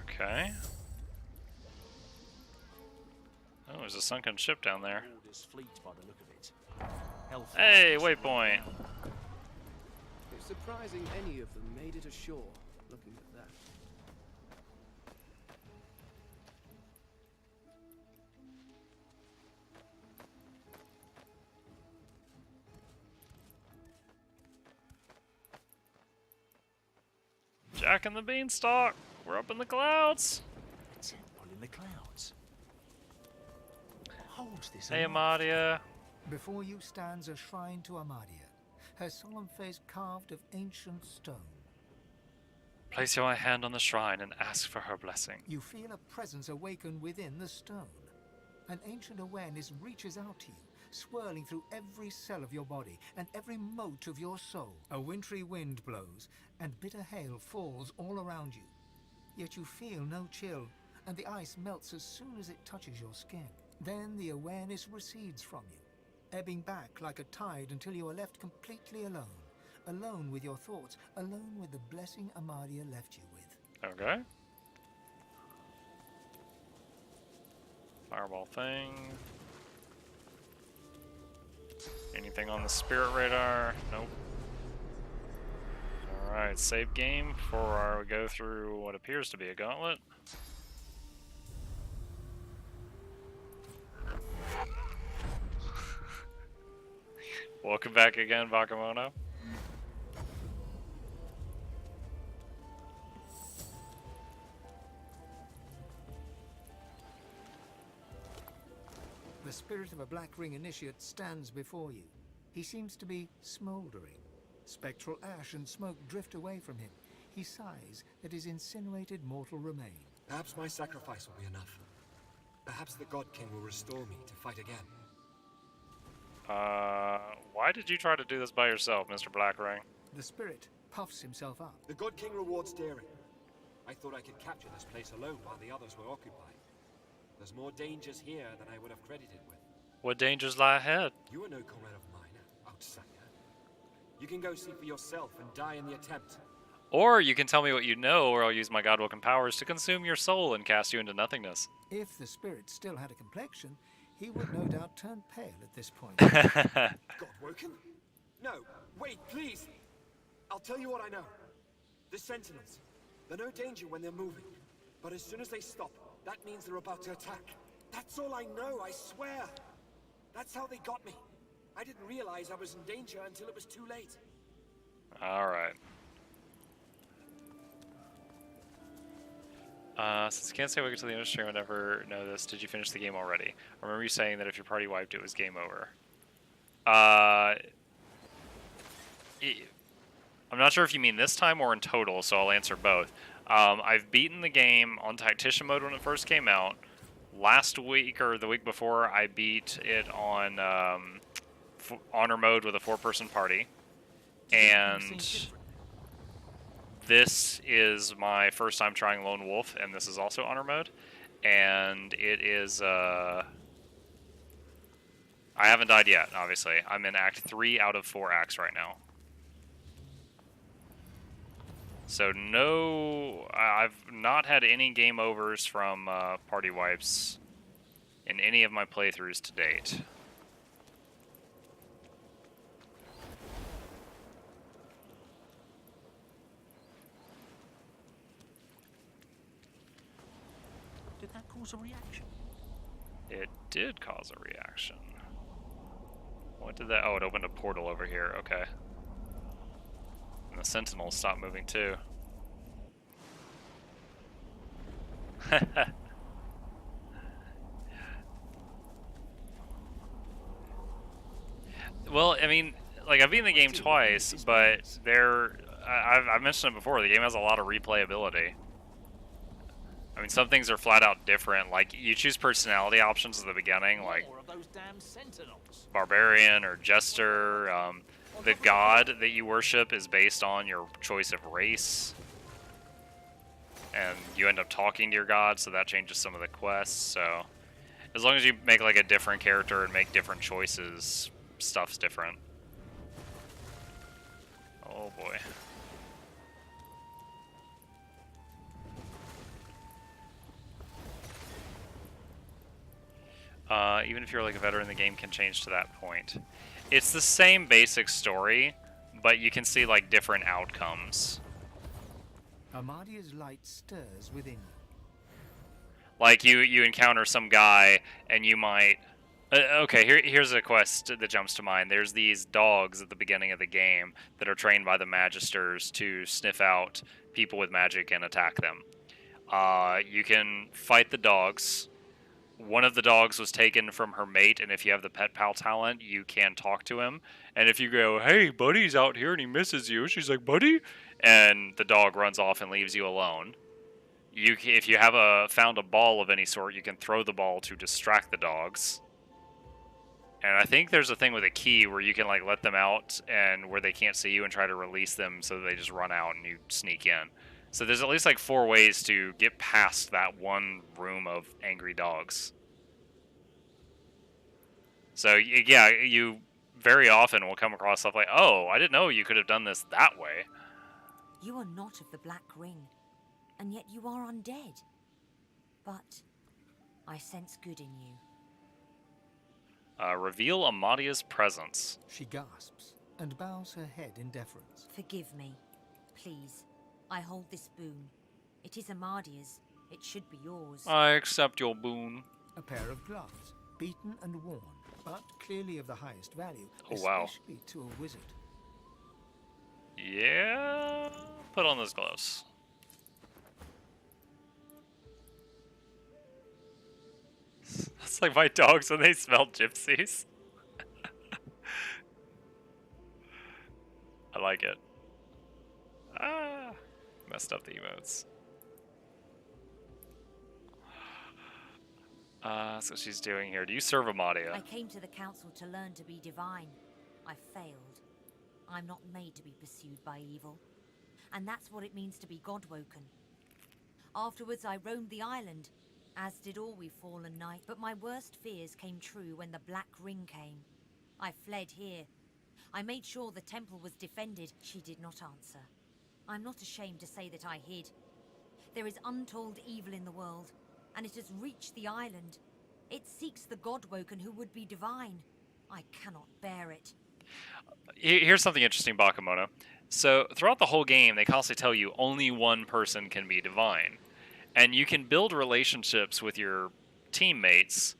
Okay. Oh, there's a sunken ship down there. Hey, waypoint! It's surprising any of them made it ashore, looking at that. Jack and the Beanstalk! We're up in the clouds! A temple in the clouds. What holds this? Hey, Amadia. Before you stands a shrine to Amadia, her solemn face carved of ancient stone. Place your hand on the shrine and ask for her blessing. You feel a presence awaken within the stone. An ancient awareness reaches out to you, swirling through every cell of your body and every mote of your soul. A wintry wind blows, and bitter hail falls all around you. Yet you feel no chill, and the ice melts as soon as it touches your skin. Then the awareness recedes from you, ebbing back like a tide until you are left completely alone. Alone with your thoughts, alone with the blessing Amadia left you with. Okay. Fireball thing. Anything on the spirit radar? Nope. Alright, save game before we go through what appears to be a gauntlet. Welcome back again, Bakamono. The spirit of a Black Ring initiate stands before you. He seems to be smouldering. Spectral ash and smoke drift away from him. He sighs at his incinerated mortal remain. Perhaps my sacrifice will be enough. Perhaps the God King will restore me to fight again. Why did you try to do this by yourself, Mr. Blackring? The spirit puffs himself up. The God King rewards daring. I thought I could capture this place alone while the others were occupied. There's more dangers here than I would have credited with. What dangers lie ahead? You are no comrade of mine, outsider. You can go see for yourself and die in the attempt. Or you can tell me what you know, or I'll use my godwoken powers to consume your soul and cast you into nothingness. If the spirit still had a complexion, he would no doubt turn pale at this point. Godwoken? No, wait, please! I'll tell you what I know. The Sentinels. They're no danger when they're moving. But as soon as they stop, that means they're about to attack. That's all I know, I swear. That's how they got me. I didn't realize I was in danger until it was too late. Alright. Since you can't say welcome to the industry, I would never know this. Did you finish the game already? I remember you saying that if your party wiped, it was game over. I'm not sure if you mean this time or in total, so I'll answer both. I've beaten the game on Tactician mode when it first came out. Last week, or the week before, I beat it on Honor mode with a 4-person party. And this is my first time trying Lone Wolf, and this is also Honor mode. And it is, I haven't died yet, obviously. I'm in Act 3 out of 4 acts right now. So no, I've not had any game overs from party wipes in any of my playthroughs to date. Did that cause a reaction? It did cause a reaction. What did that? Oh, it opened a portal over here. Okay. And the Sentinels stopped moving too. Well, I mean, like, I've beaten the game twice, but I've mentioned it before, the game has a lot of replayability. I mean, some things are flat out different. Like, you choose personality options at the beginning, like Barbarian or Jester. The god that you worship is based on your choice of race. And you end up talking to your god, so that changes some of the quests. So, as long as you make, like, a different character and make different choices, stuff's different. Oh boy. Even if you're like a veteran, the game can change to that point. It's the same basic story, but you can see like different outcomes. Amadia's light stirs within you. Like you encounter some guy and you might... okay, here's a quest that jumps to mind. There's these dogs at the beginning of the game that are trained by the Magisters to sniff out people with magic and attack them. You can fight the dogs. One of the dogs was taken from her mate, and if you have the pet pal talent, you can talk to him. And if you go, hey, buddy's out here and he misses you, she's like, buddy? And the dog runs off and leaves you alone. If you have found a ball of any sort, you can throw the ball to distract the dogs. And I think there's a thing with a key where you can like let them out and where they can't see you and try to release them so they just run out and you sneak in. So there's at least like 4 ways to get past that one room of angry dogs. So yeah, you very often will come across stuff like, oh, I didn't know you could have done this that way. You are not of the Black Ring, and yet you are undead. But I sense good in you. Reveal Amadia's presence. She gasps and bows her head in deference. Forgive me. Please, I hold this boon. It is Amadia's. It should be yours. I accept your boon. A pair of gloves, beaten and worn, but clearly of the highest value, Oh, wow. especially to a wizard. Yeah, put on those gloves. It's like my dogs when they smell gypsies. I like it. Ah, messed up the emotes. That's what she's doing here. Do you serve Amadia? I came to the council to learn to be divine. I failed. I'm not made to be pursued by evil. And that's what it means to be God-woken. Afterwards, I roamed the island, as did all we fallen knights. But my worst fears came true when the Black Ring came. I fled here. I made sure the temple was defended. She did not answer. I'm not ashamed to say that I hid. There is untold evil in the world, and it has reached the island. It seeks the God-woken who would be divine. I cannot bear it. Here's something interesting, Bakemono. So throughout the whole game, they constantly tell you only one person can be divine. And you can build relationships with your teammates,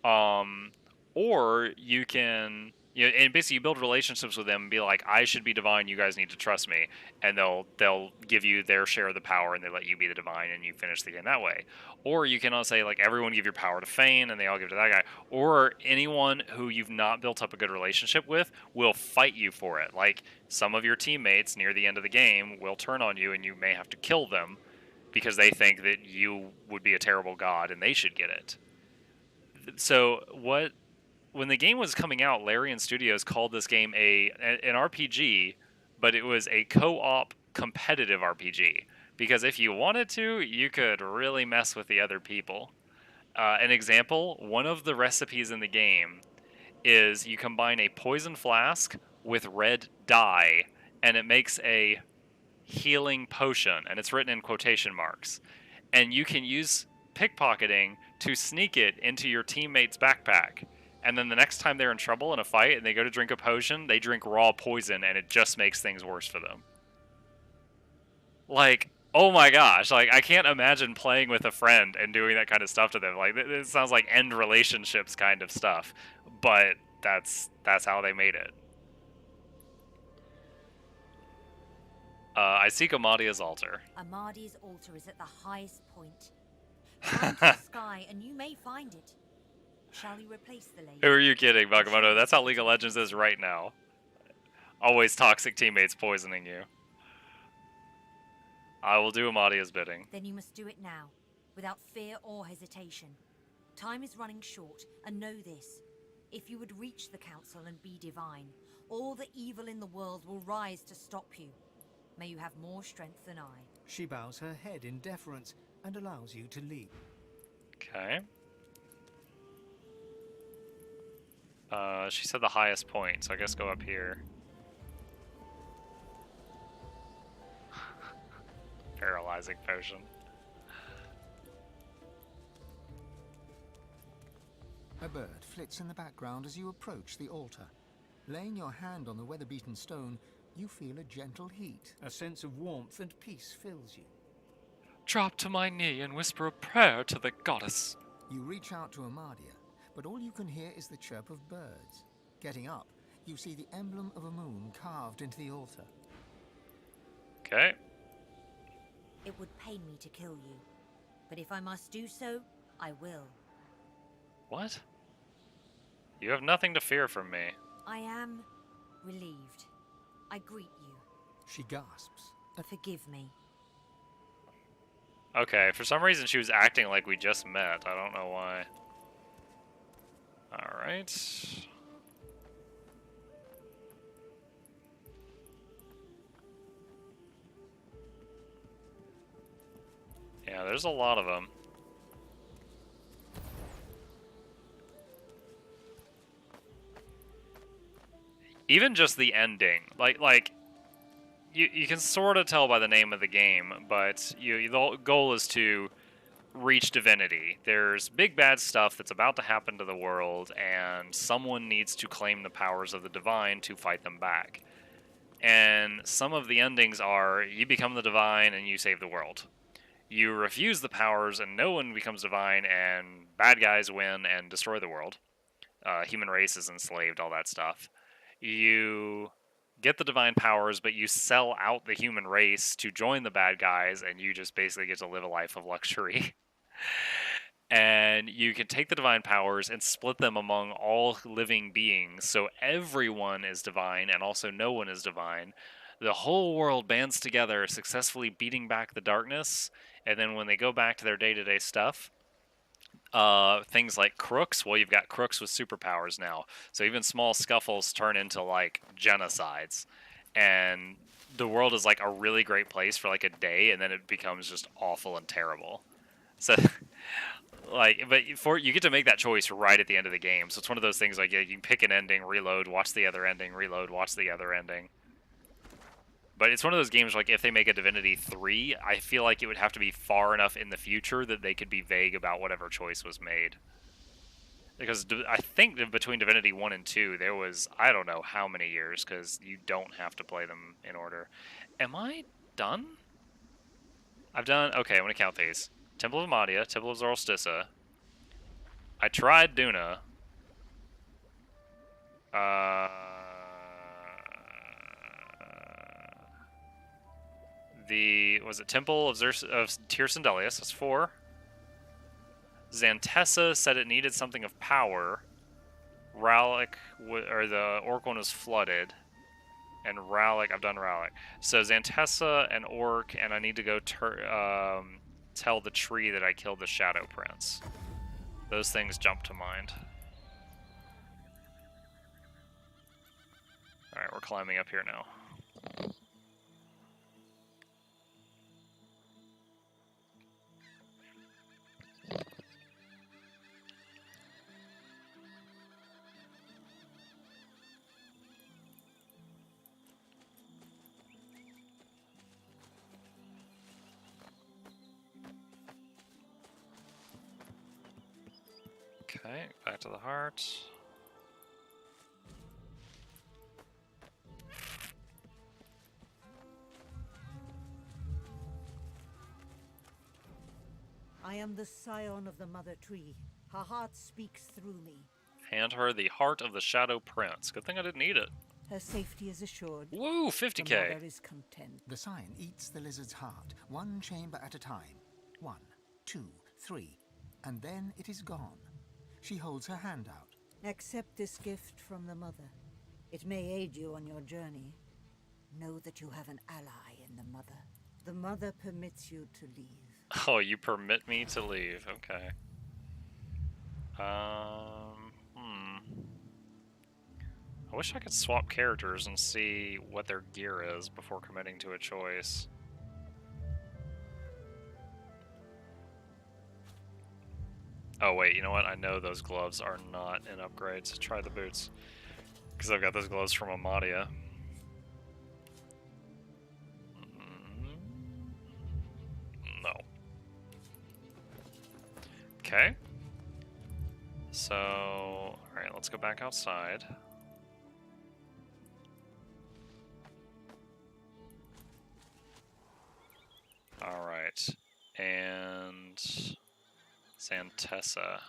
or you can, and basically you build relationships with them and be like, I should be divine, you guys need to trust me, and they'll give you their share of the power and they let you be the divine and you finish the game that way. Or you can also say like everyone give your power to Fane and they all give it to that guy. Or anyone who you've not built up a good relationship with will fight you for it. Like some of your teammates near the end of the game will turn on you and you may have to kill them, because they think that you would be a terrible god and they should get it. So when the game was coming out, Larian Studios called this game an RPG, but it was a co-op competitive RPG. Because if you wanted to, you could really mess with the other people. An example, one of the recipes in the game is you combine a poison flask with red dye, and it makes a healing potion, and it's written in quotation marks. And you can use pickpocketing to sneak it into your teammate's backpack. And then the next time they're in trouble in a fight and they go to drink a potion, they drink raw poison and it just makes things worse for them. Like, oh my gosh, like I can't imagine playing with a friend and doing that kind of stuff to them. Like it sounds like end relationships kind of stuff, but that's how they made it. I seek Amadia's altar. Amadia's altar is at the highest point. Climb to the sky and you may find it. Shall we replace the lady? Who are you kidding, Bakemono? That's how League of Legends is right now. Always toxic teammates poisoning you. I will do Amadia's bidding. Then you must do it now, without fear or hesitation. Time is running short, and know this. If you would reach the council and be divine, all the evil in the world will rise to stop you. May you have more strength than I. She bows her head in deference and allows you to lead. Okay. She said the highest point, so I guess go up here. Paralyzing potion. A bird flits in the background as you approach the altar. Laying your hand on the weather-beaten stone, you feel a gentle heat. A sense of warmth and peace fills you. Drop to my knee and whisper a prayer to the goddess. You reach out to Amadia, but all you can hear is the chirp of birds. Getting up, you see the emblem of a moon carved into the altar. Okay. It would pain me to kill you, but if I must do so, I will. What? You have nothing to fear from me. I am relieved. I greet you. She gasps. Forgive me. Okay, for some reason she was acting like we just met. I don't know why. Alright. Yeah, there's a lot of them. Even just the ending, like you can sort of tell by the name of the game, but the goal is to reach Divinity. There's big bad stuff that's about to happen to the world, and someone needs to claim the powers of the divine to fight them back. And some of the endings are you become the divine and you save the world. You refuse the powers and no one becomes divine and bad guys win and destroy the world. Human race is enslaved, all that stuff. You get the divine powers, but you sell out the human race to join the bad guys, and you just basically get to live a life of luxury. And you can take the divine powers and split them among all living beings, so everyone is divine and also no one is divine. The whole world bands together, successfully beating back the darkness, and then when they go back to their day-to-day stuff, things like crooks, well, you've got crooks with superpowers now, so even small scuffles turn into like genocides, and the world is like a really great place for like a day, and then it becomes just awful and terrible. So like, but you get to make that choice right at the end of the game, so it's one of those things like, yeah, you can pick an ending, reload, watch the other ending, reload, watch the other ending. But it's one of those games, like, if they make a Divinity 3, I feel like it would have to be far enough in the future that they could be vague about whatever choice was made. Because I think that between Divinity 1 and 2, there was, I don't know how many years, because you don't have to play them in order. Am I done? I've done, okay, I'm going to count these. Temple of Amadia, Temple of Zoroastissa. I tried Duna. Was it Temple of Tyr Sindelius? That's 4. Xantessa said it needed something of power. Rallic, or the Orc one was flooded. And Rallic, I've done Rallic. So Xantessa and Orc, and I need to go tell the tree that I killed the Shadow Prince. Those things jump to mind. Alright, we're climbing up here now. Okay, back to the heart. I am the scion of the Mother Tree. Her heart speaks through me. Hand her the heart of the Shadow Prince. Good thing I didn't eat it. Her safety is assured. Woo, 50k. The mother is content. The scion eats the lizard's heart, one chamber at a time. 1, 2, 3, and then it is gone. She holds her hand out. Accept this gift from the mother. It may aid you on your journey. Know that you have an ally in the mother. The mother permits you to leave. Oh, you permit me to leave. Okay. I wish I could swap characters and see what their gear is before committing to a choice. Oh wait, you know what? I know those gloves are not in upgrades. Try the boots. Because I've got those gloves from Amadia. No. Okay. So, alright, let's go back outside. Alright. And Xantessa.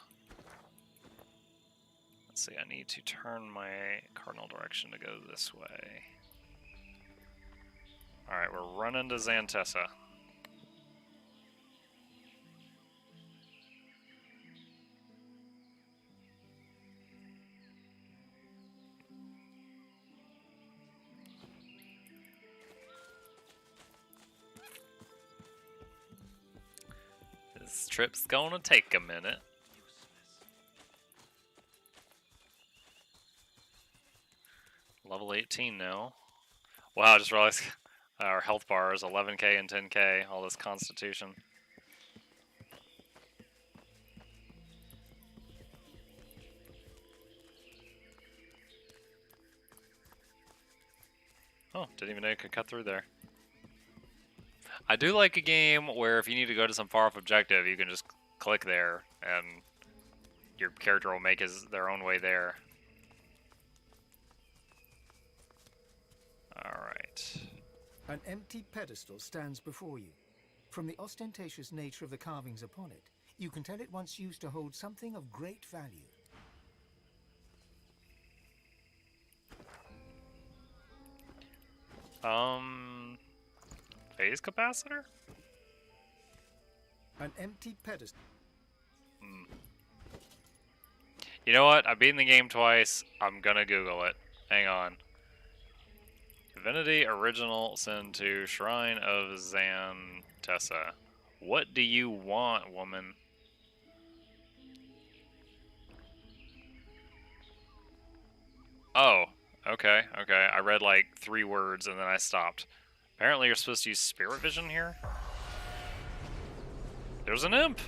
Let's see, I need to turn my cardinal direction to go this way. Alright, we're running to Xantessa. This trip's gonna take a minute. Level 18 now. Wow, I just realized our health bar is 11k and 10k, all this constitution. Oh, didn't even know you could cut through there. I do like a game where if you need to go to some far-off objective, you can just click there, and your character will make their own way there. Alright. An empty pedestal stands before you. From the ostentatious nature of the carvings upon it, you can tell it once used to hold something of great value. Phase capacitor? An empty pedestal. You know what? I've beaten the game twice. I'm gonna Google it. Hang on. Divinity Original Sin 2 Shrine of Xantessa. What do you want, woman? Oh, okay, okay. I read like 3 words and then I stopped. Apparently you're supposed to use spirit vision here? There's an imp!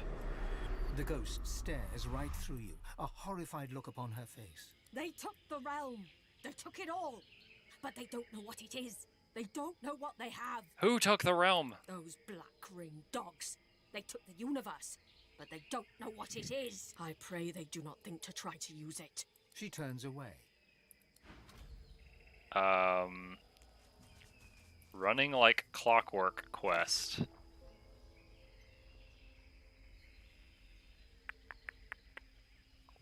The ghost stares right through you, a horrified look upon her face. They took the realm. They took it all. But they don't know what it is. They don't know what they have. Who took the realm? Those black-ringed dogs. They took the universe, but they don't know what it is. I pray they do not think to try to use it. She turns away. Running like clockwork quest.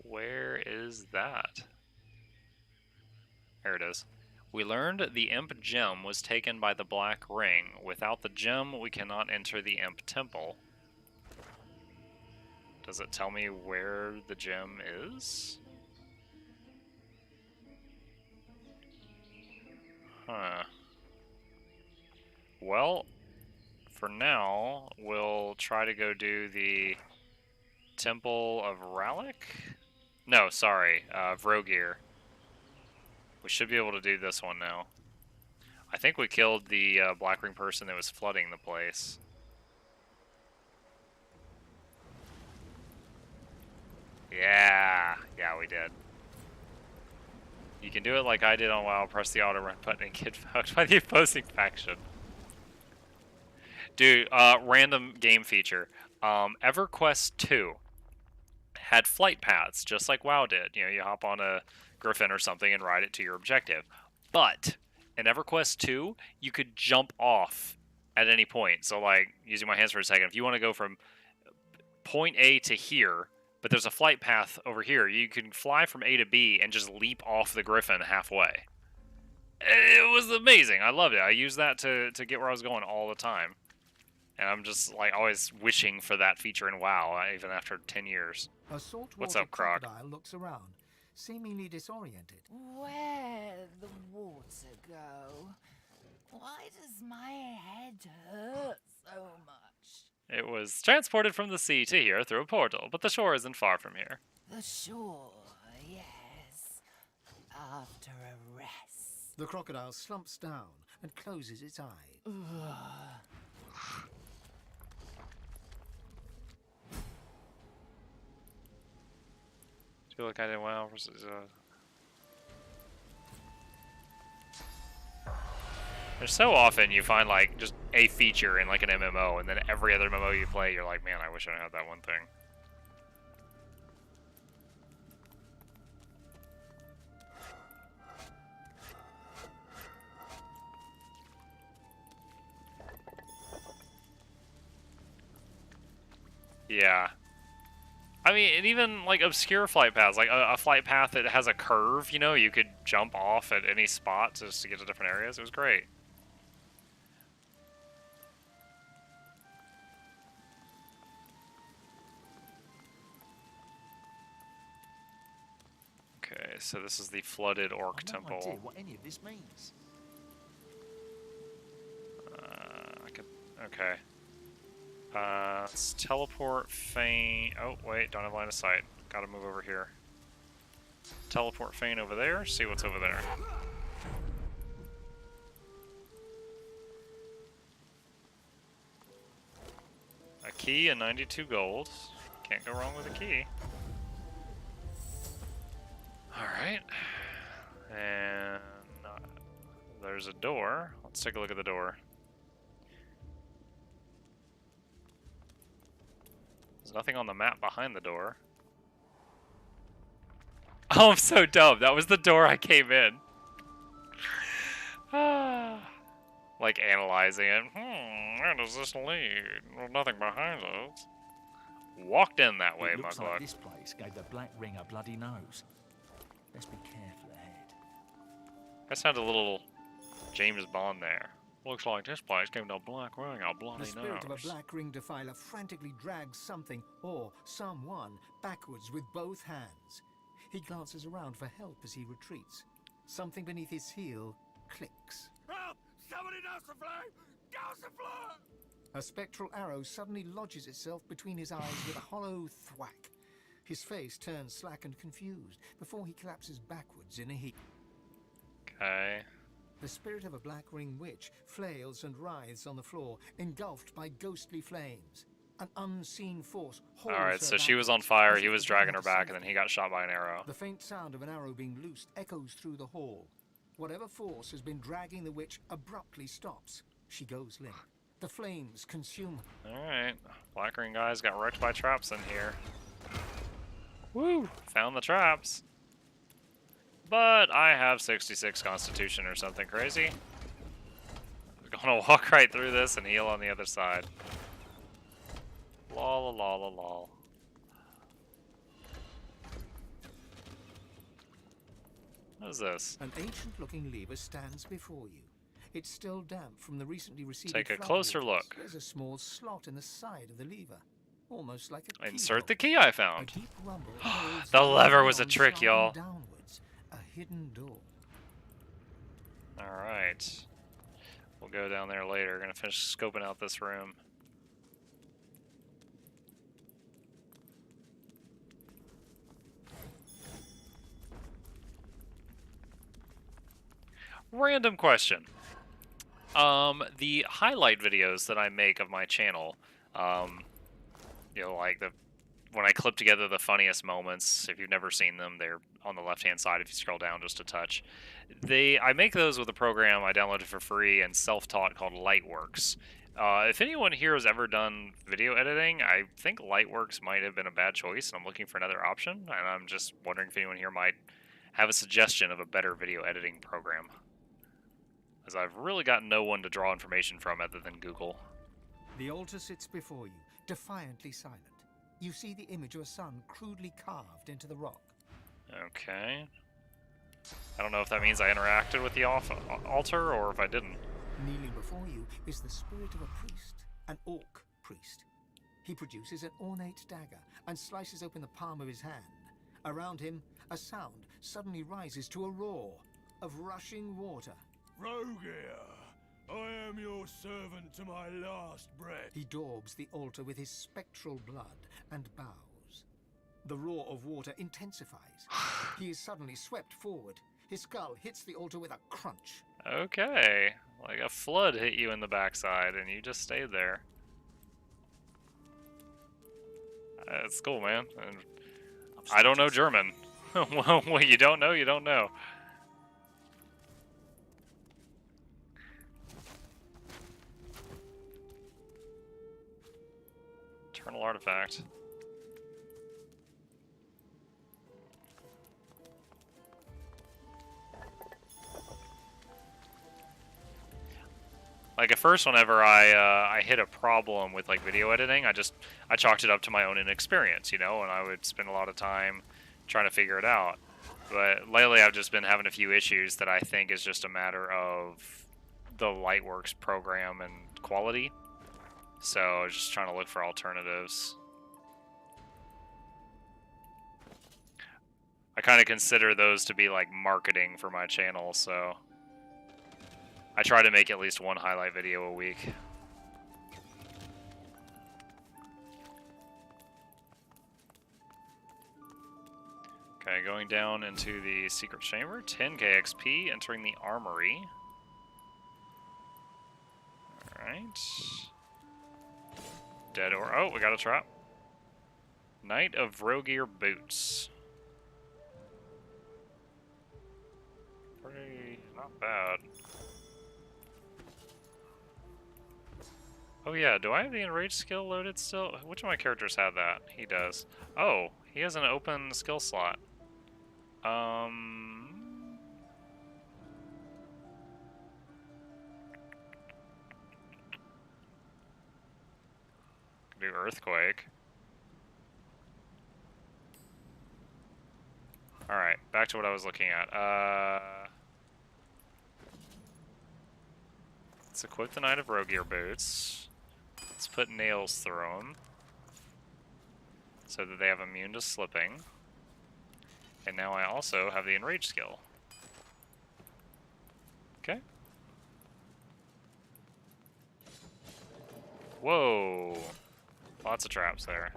Where is that? There it is. We learned the imp gem was taken by the Black Ring. Without the gem, we cannot enter the imp temple. Does it tell me where the gem is? Huh. Well, for now, we'll try to go do the Temple of Ralik? No, sorry, Vrogir. We should be able to do this one now. I think we killed the Blackring person that was flooding the place. Yeah, we did. You can do it like I did on WoW, press the auto run button and get fucked by the opposing faction. Dude, random game feature. EverQuest 2 had flight paths, just like WoW did. You know, you hop on a griffin or something and ride it to your objective. But in EverQuest 2, you could jump off at any point. So, like, using my hands for a second, if you want to go from point A to here, but there's a flight path over here, you can fly from A to B and just leap off the griffin halfway. It was amazing. I loved it. I used that to get where I was going all the time. And I'm just, like, always wishing for that feature in WoW, even after 10 years. A saltwater What's up, Croc? crocodile looks around, seemingly disoriented. Where'd the water go? Why does my head hurt so much? It was transported from the sea to here through a portal, but the shore isn't far from here. The shore, yes. After a rest. The crocodile slumps down and closes its eyes. I feel like I did WoW versus There's so often you find like just a feature in like an MMO, and then every other MMO you play, you're like, man, I wish I had that one thing. Yeah. I mean, and even like obscure flight paths, like a flight path that has a curve, you know, you could jump off at any spot just to get to different areas. It was great. Okay, so this is the flooded orc temple. No idea what any of this means. Okay. Let's teleport Fane. Oh, wait, don't have line of sight. Gotta move over here. Teleport Fane over there, see what's over there. A key and 92 gold. Can't go wrong with a key. Alright. And there's a door. Let's take a look at the door. There's nothing on the map behind the door. Oh, I'm so dumb. That was the door I came in. Like analyzing it. Where does this lead? Well, nothing behind us. Walked in that way, It looks like Mugluck. this place gave the Black Ring a bloody nose. Let's be careful ahead. That sounded a little James Bond there. Looks like this place gave the Black Ring a bloody The spirit of a nose. Black Ring defiler frantically drags something or someone backwards with both hands. He glances around for help as he retreats. Something beneath his heel clicks. Help! Somebody douse the flame! Douse the flame! A spectral arrow suddenly lodges itself between his eyes with a hollow thwack. His face turns slack and confused before he collapses backwards in a heap. Okay. The spirit of a Black Ring witch flails and writhes on the floor, engulfed by ghostly flames. An unseen force holds Alright, her so she was on backwards, fire, as he if was to dragging try her to back, save and then he got shot by an arrow. The faint sound of an arrow being loosed echoes through the hall. Whatever force has been dragging the witch abruptly stops. She goes limp. The flames consume her. Alright. Black Ring guys got wrecked by traps in here. Woo! Found the traps. But I have 66 constitution or something crazy. I'm gonna walk right through this and heal on the other side. Lol, lol, lol, lol. What is this? An ancient-looking lever stands before you. It's still damp from the recently received. Take a closer look. There's a small slot in the side of the lever, almost like a Insert the key I A found. deep rumble holds The lever down, was a trick, sliding y'all. Downwards, a hidden door. Alright. We'll go down there later. Gonna finish scoping out this room. Random question. The highlight videos that I make of my channel, you know, like when I clip together the funniest moments, if you've never seen them, they're on the left-hand side if you scroll down just a touch. I make those with a program I downloaded for free and self-taught called Lightworks. If anyone here has ever done video editing, I think Lightworks might have been a bad choice, and I'm looking for another option, and I'm just wondering if anyone here might have a suggestion of a better video editing program. As I've really got no one to draw information from other than Google. The altar sits before you, defiantly silent. You see the image of a sun crudely carved into the rock. Okay. I don't know if that means I interacted with the altar or if I didn't. Kneeling before you is the spirit of a priest, an orc priest. He produces an ornate dagger and slices open the palm of his hand. Around him, a sound suddenly rises to a roar of rushing water. Rogier, I am your servant to my last breath. He daubs the altar with his spectral blood and bows. The roar of water intensifies. He is suddenly swept forward. His skull hits the altar with a crunch. Okay. Like a flood hit you in the backside and you just stayed there. It's cool, man. And I don't know German. Well, what you don't know, you don't know. Eternal artifact. Like at first, whenever I hit a problem with like video editing, I chalked it up to my own inexperience, you know, and I would spend a lot of time trying to figure it out. But lately, I've just been having a few issues that I think is just a matter of the Lightworks program and quality. So I was just trying to look for alternatives. I kind of consider those to be like marketing for my channel, so I try to make at least one highlight video a week. Okay, going down into the secret chamber, 10k XP, entering the armory. Alright. Dead or oh, we got a trap. Knight of Rogier boots. Pretty not bad. Oh yeah, do I have the enraged skill loaded still? Which of my characters have that? He does. Oh, he has an open skill slot. Do Earthquake. Alright, back to what I was looking at. Let's equip the Knight of Rogear Boots. Let's put nails through them, so that they have immune to slipping. And now I also have the Enrage skill. Okay. Whoa! Lots of traps there.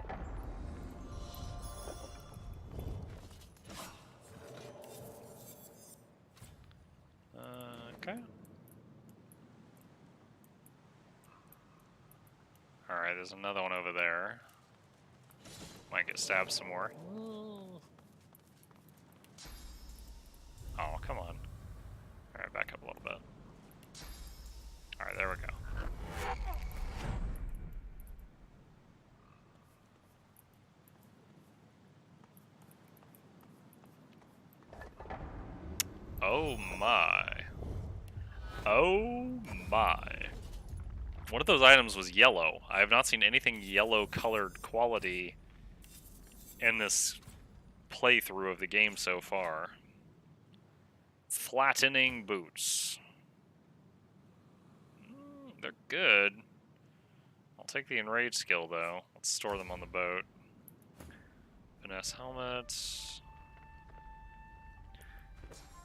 Okay. Alright, there's another one over there. Might get stabbed some more. Oh, come on. Alright, back up a little bit. Alright, there we go. Oh my. Oh my. One of those items was yellow. I have not seen anything yellow colored quality in this playthrough of the game so far. Flattening boots. They're good. I'll take the enrage skill though. Let's store them on the boat. Finesse helmet.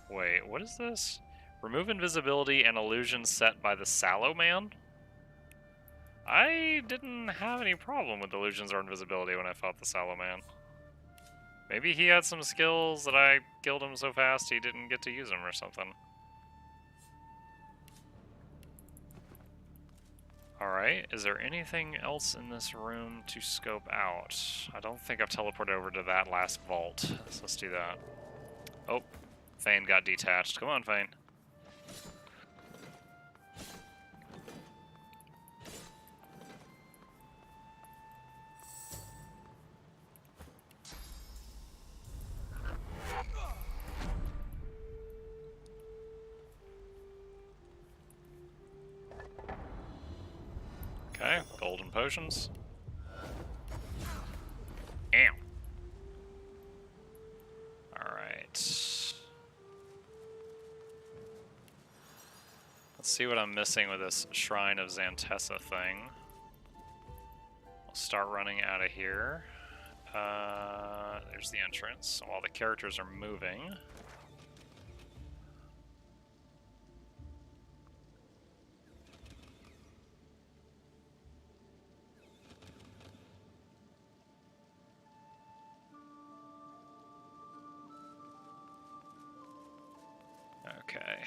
Wait, what is this? Remove invisibility and illusion set by the Sallow Man? I didn't have any problem with illusions or invisibility when I fought the Sallow Man. Maybe he had some skills that I killed him so fast he didn't get to use them or something. Alright, is there anything else in this room to scope out? I don't think I've teleported over to that last vault, so let's do that. Oh, Thane got detached. Come on, Thane. Okay, golden potions. Ow. Alright. Let's see what I'm missing with this Shrine of Xantessa thing. We'll start running out of here. There's the entrance, while the characters are moving. Okay.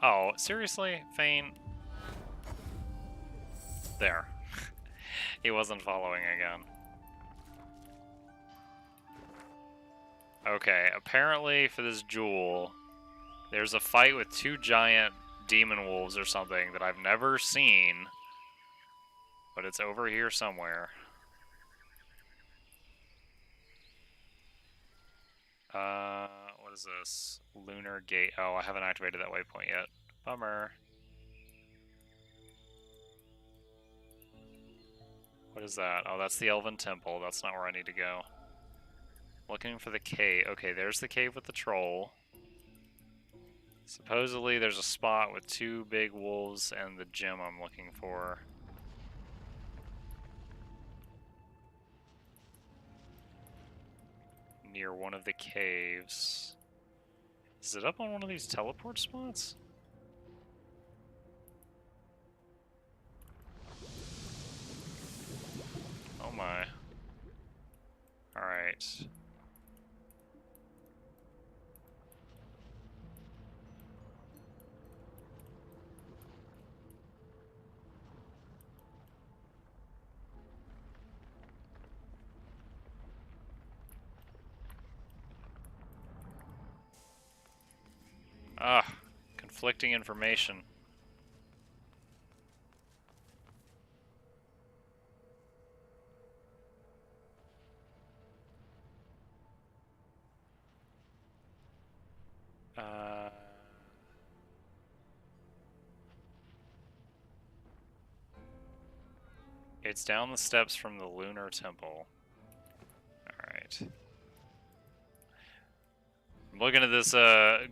Oh, seriously? Thane? There. He wasn't following again. Okay, apparently for this jewel, there's a fight with two giant demon wolves or something that I've never seen, but it's over here somewhere. What is this? Lunar Gate. Oh, I haven't activated that waypoint yet. Bummer. What is that? Oh, that's the Elven Temple. That's not where I need to go. Looking for the cave. Okay, there's the cave with the troll. Supposedly there's a spot with two big wolves and the gem I'm looking for. Near one of the caves. Is it up on one of these teleport spots? Oh my. Alright. Ah, conflicting information. Uh... It's down the steps from the Lunar Temple. Alright. I'm looking at this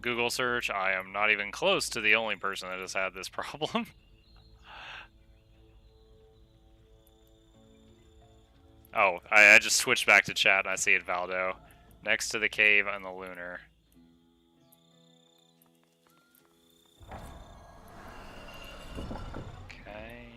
Google search. I am not even close to the only person that has had this problem. Oh, I just switched back to chat and I see it, Valdo. Next to the cave and the Lunar. Okay.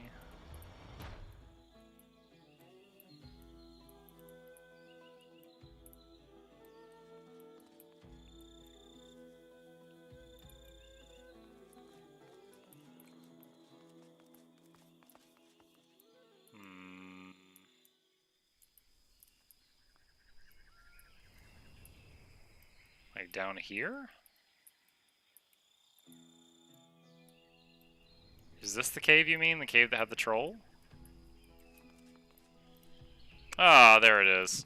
Like down here? Is this the cave you mean? The cave that had the troll? Ah, there it is.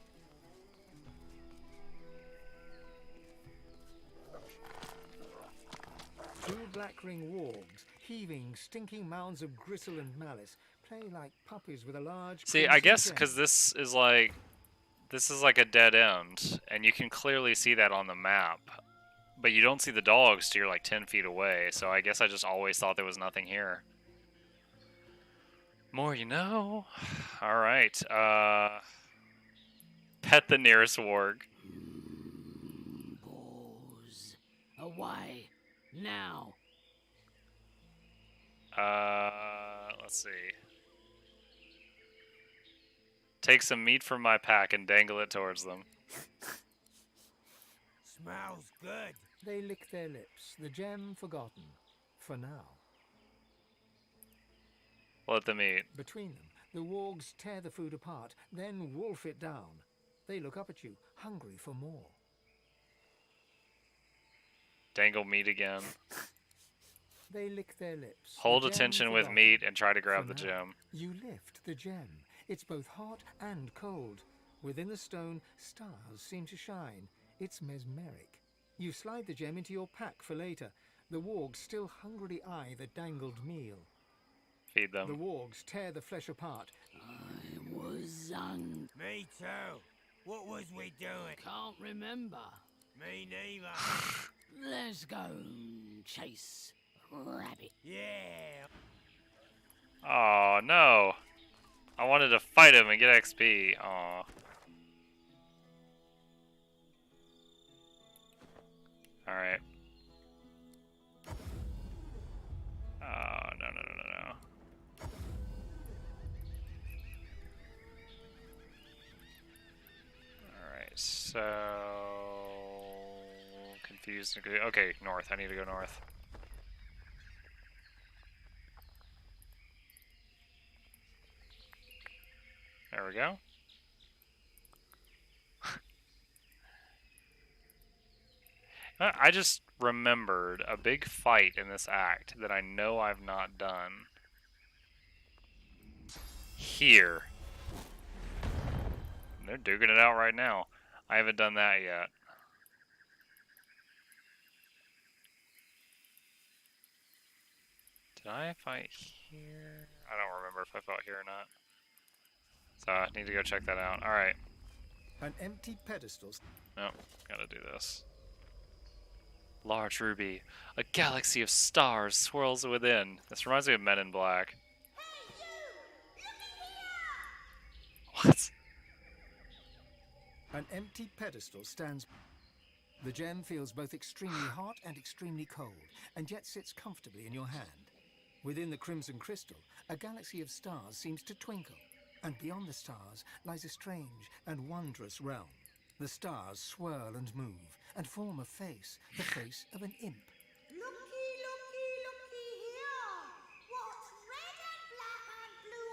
Two black-ring wargs, heaving, stinking mounds of gristle and malice, play like puppies with a large... See, I guess because this is like a dead end, and you can clearly see that on the map. But you don't see the dogs till you're like 10 feet away, so I guess I just always thought there was nothing here. More you know. Alright, pet the nearest warg. Pause. Away. Now. Let's see. Take some meat from my pack and dangle it towards them. Smells good. They lick their lips, the gem forgotten. For now. Let them eat. Between them, the wargs tear the food apart, then wolf it down. They look up at you, hungry for more. Dangle meat again. They lick their lips. Hold attention with meat and try to grab the gem. You lift the gem. It's both hot and cold. Within the stone, stars seem to shine. It's mesmeric. You slide the gem into your pack for later. The wargs still hungrily eye the dangled meal. Feed them. The wargs tear the flesh apart. I was Me too. What was we doing? Can't remember. Me neither. Let's go and chase rabbit. Yeah. Oh no. I wanted to fight him and get XP. Aw. Alright. Oh, no. Alright, so... Confused. Okay, north. I need to go north. There we go. I just remembered a big fight in this act that I know I've not done. Here. They're duking it out right now. I haven't done that yet. Did I fight here? I don't remember if I fought here or not. So I need to go check that out. Alright. An empty pedestal. No, gotta do this. Large ruby. A galaxy of stars swirls within. This reminds me of Men in Black. What? An empty pedestal stands. The gem feels both extremely hot and extremely cold, and yet sits comfortably in your hand. Within the crimson crystal, a galaxy of stars seems to twinkle, and beyond the stars lies a strange and wondrous realm. The stars swirl and move, and form a face, the face of an imp. Looky here! What's red and black and blue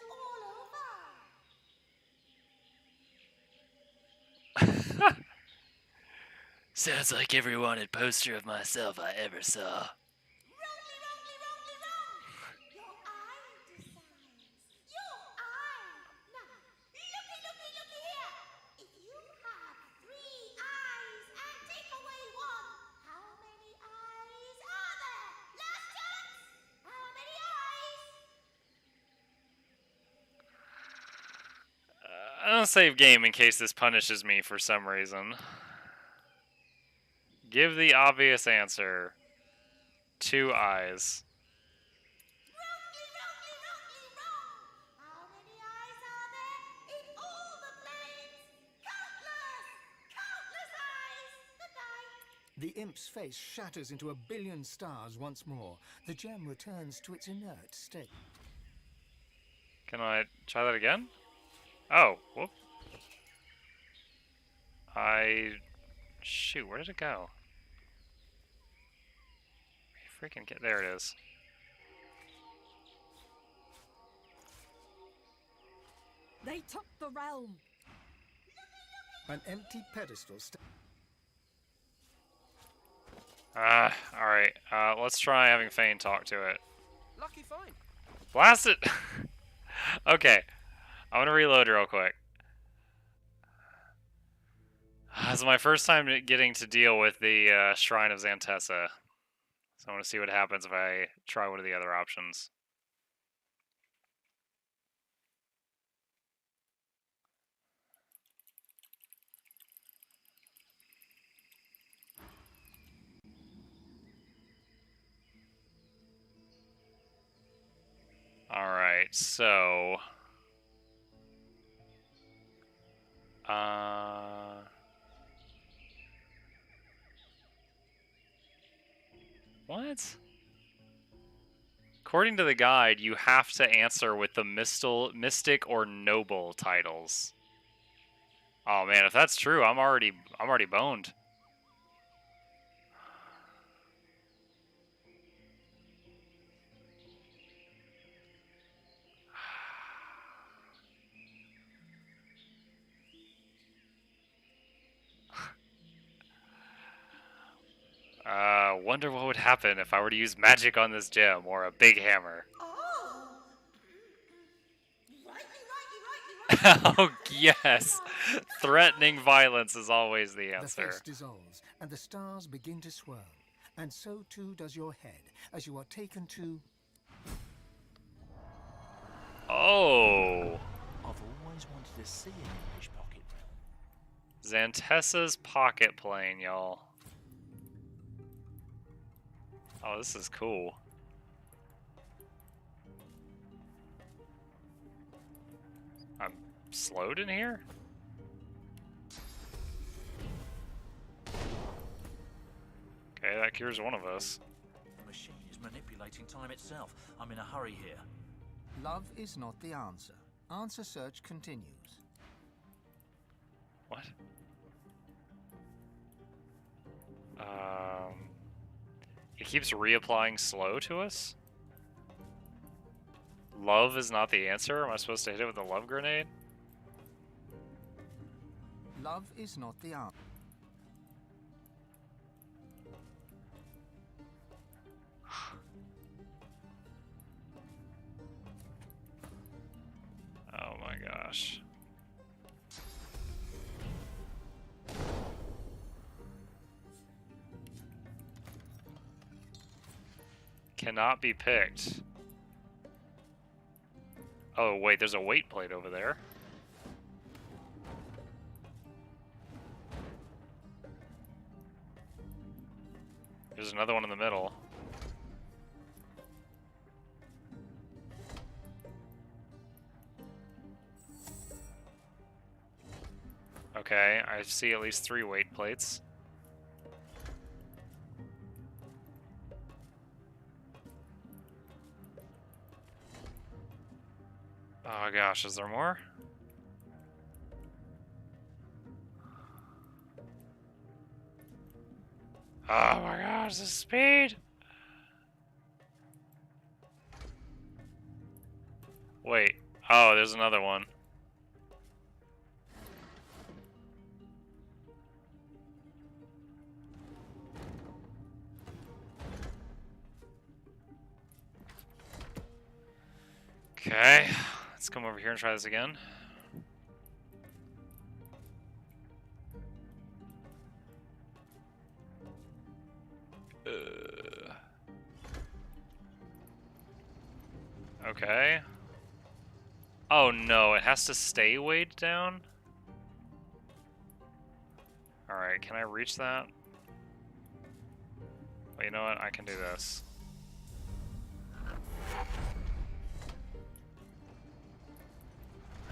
all over? Sounds like every wanted poster of myself I ever saw. I'll save game in case this punishes me for some reason. Give the obvious answer. 2 eyes. The imp's face shatters into a billion stars once more. The gem returns to its inert state. Can I try that again? Oh, whoop. Shoot, where did it go? Freaking get there it is. They took the realm. An empty pedestal Alright. Let's try having Fane talk to it. Lucky find. Blast it! Okay. I'm gonna reload real quick. This is my first time getting to deal with the Shrine of Xantessa. So I want to see what happens if I try one of the other options. Alright, so... What? According to the guide, you have to answer with the mystic or noble titles. Oh man, if that's true, I'm already boned. Wonder what would happen if I were to use magic on this gem or a big hammer. Oh, yes. Threatening violence is always the answer. The face dissolves, and the stars begin to swirl. And so too does your head, as you are taken to... Oh. I've always wanted to see an English pocket realm. Xantessa's pocket plane, y'all. Oh, this is cool. I'm slowed in here? Okay, that cures one of us. The machine is manipulating time itself. I'm in a hurry here. Love is not the answer. Answer search continues. What? It keeps reapplying slow to us? Love is not the answer? Am I supposed to hit it with a love grenade? Love is not the answer. Oh my gosh. Cannot be picked. Oh wait, there's a weight plate over there. There's another one in the middle. Okay, I see at least 3 weight plates. Oh gosh, is there more? Oh my gosh, the speed! Wait. Oh, there's another one. Okay, let's come over here and try this again. Okay. Oh no, it has to stay weighed down? Alright, can I reach that? Well, you know what? I can do this.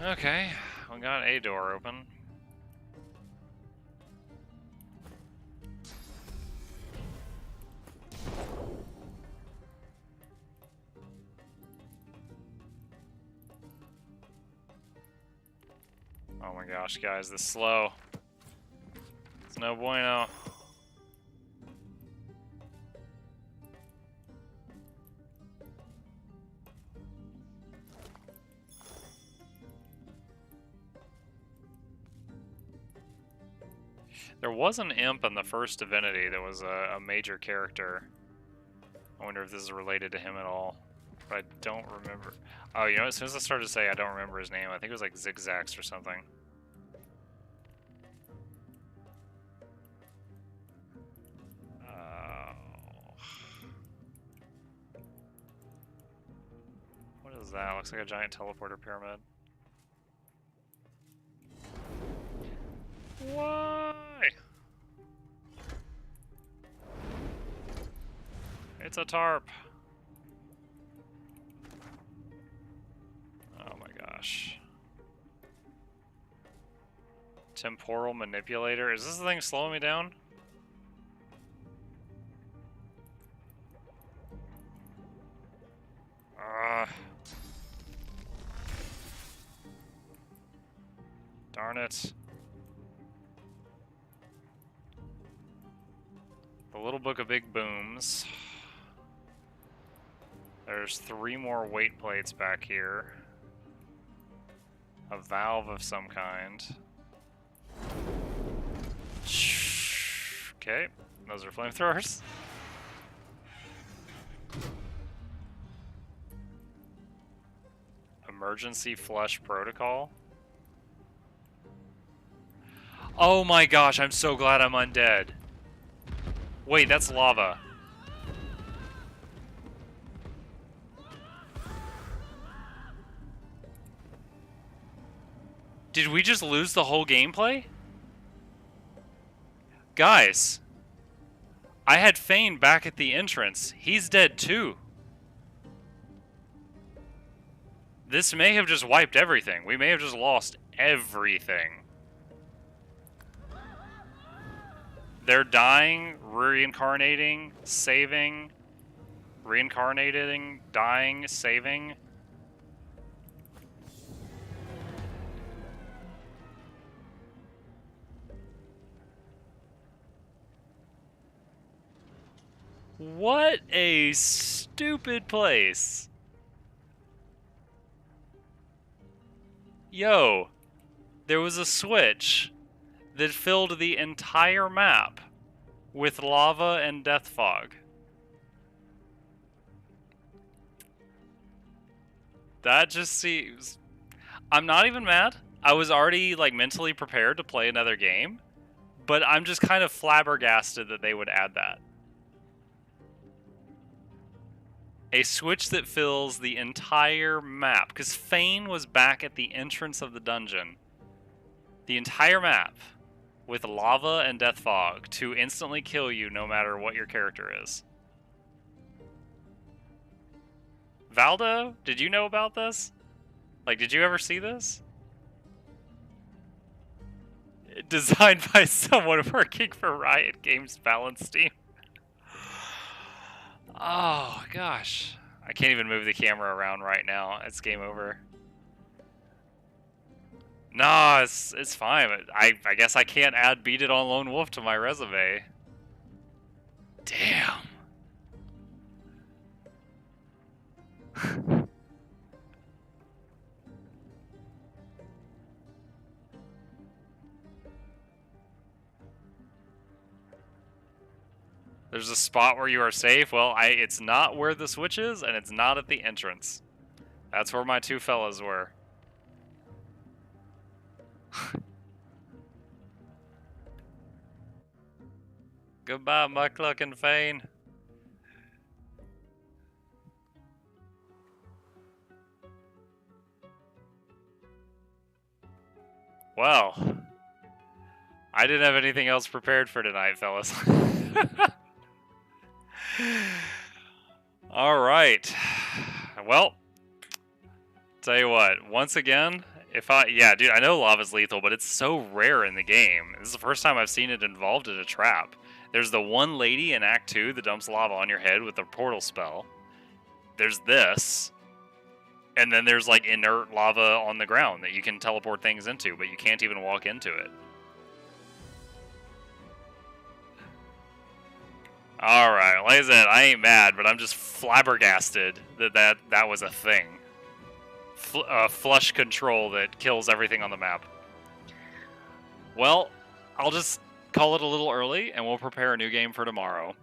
Okay, we got a door open. Oh my gosh, guys, this is slow. It's no bueno. There was an imp in the first Divinity that was a major character. I wonder if this is related to him at all. But I don't remember. Oh, you know, as soon as I started to say I don't remember his name, I think it was like Zigzags or something. What is that? Looks like a giant teleporter pyramid. Why? It's a tarp. Oh my gosh. Temporal manipulator. Is this thing slowing me down? Darn it. The Little Book of Big Booms. There's 3 more weight plates back here. A valve of some kind. Okay, those are flamethrowers. Emergency flush protocol. Oh my gosh, I'm so glad I'm undead. Wait, that's lava. Did we just lose the whole gameplay? Guys, I had Fane back at the entrance. He's dead too. This may have just wiped everything. We may have just lost everything. They're dying, reincarnating, saving, reincarnating, dying, saving. What a stupid place. Yo, there was a switch that filled the entire map with lava and death fog. That just seems... I'm not even mad. I was already like mentally prepared to play another game, but I'm just kind of flabbergasted that they would add that. A switch that fills the entire map, because Fane was back at the entrance of the dungeon. The entire map with lava and death fog to instantly kill you no matter what your character is. Valdo, did you know about this? Like, did you ever see this? Designed by someone working for Riot Games Balance Team. Oh, gosh. I can't even move the camera around right now. It's game over. No, it's fine. I guess I can't add Beat It on Lone Wolf to my resume. Damn. There's a spot where you are safe. Well, it's not where the switch is, and it's not at the entrance. That's where my 2 fellas were. Goodbye, Muckluck and Fane. Well, I didn't have anything else prepared for tonight, fellas. All right. Well, tell you what. Once again, yeah, dude, I know lava's lethal, but it's so rare in the game. This is the first time I've seen it involved in a trap. There's the one lady in Act 2 that dumps lava on your head with the portal spell. There's this. And then there's like inert lava on the ground that you can teleport things into, but you can't even walk into it. Alright, like I said, I ain't mad, but I'm just flabbergasted that was a thing. Flush control that kills everything on the map. Well, I'll just call it a little early, and we'll prepare a new game for tomorrow.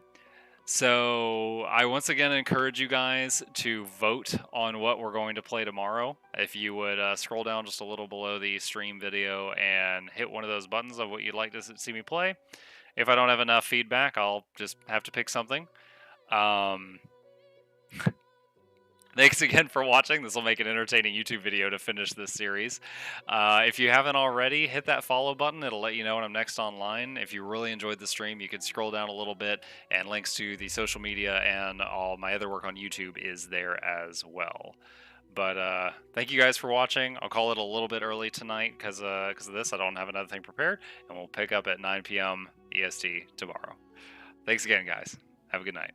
So I once again encourage you guys to vote on what we're going to play tomorrow. If you would scroll down just a little below the stream video and hit one of those buttons of what you'd like to see me play. If I don't have enough feedback, I'll just have to pick something. Thanks again for watching. This will make an entertaining YouTube video to finish this series. If you haven't already, hit that follow button. It'll let you know when I'm next online. If you really enjoyed the stream, you can scroll down a little bit, and links to the social media and all my other work on YouTube is there as well. But thank you guys for watching. I'll call it a little bit early tonight because of this. I don't have another thing prepared, and we'll pick up at 9 p.m. EST tomorrow. Thanks again, guys. Have a good night.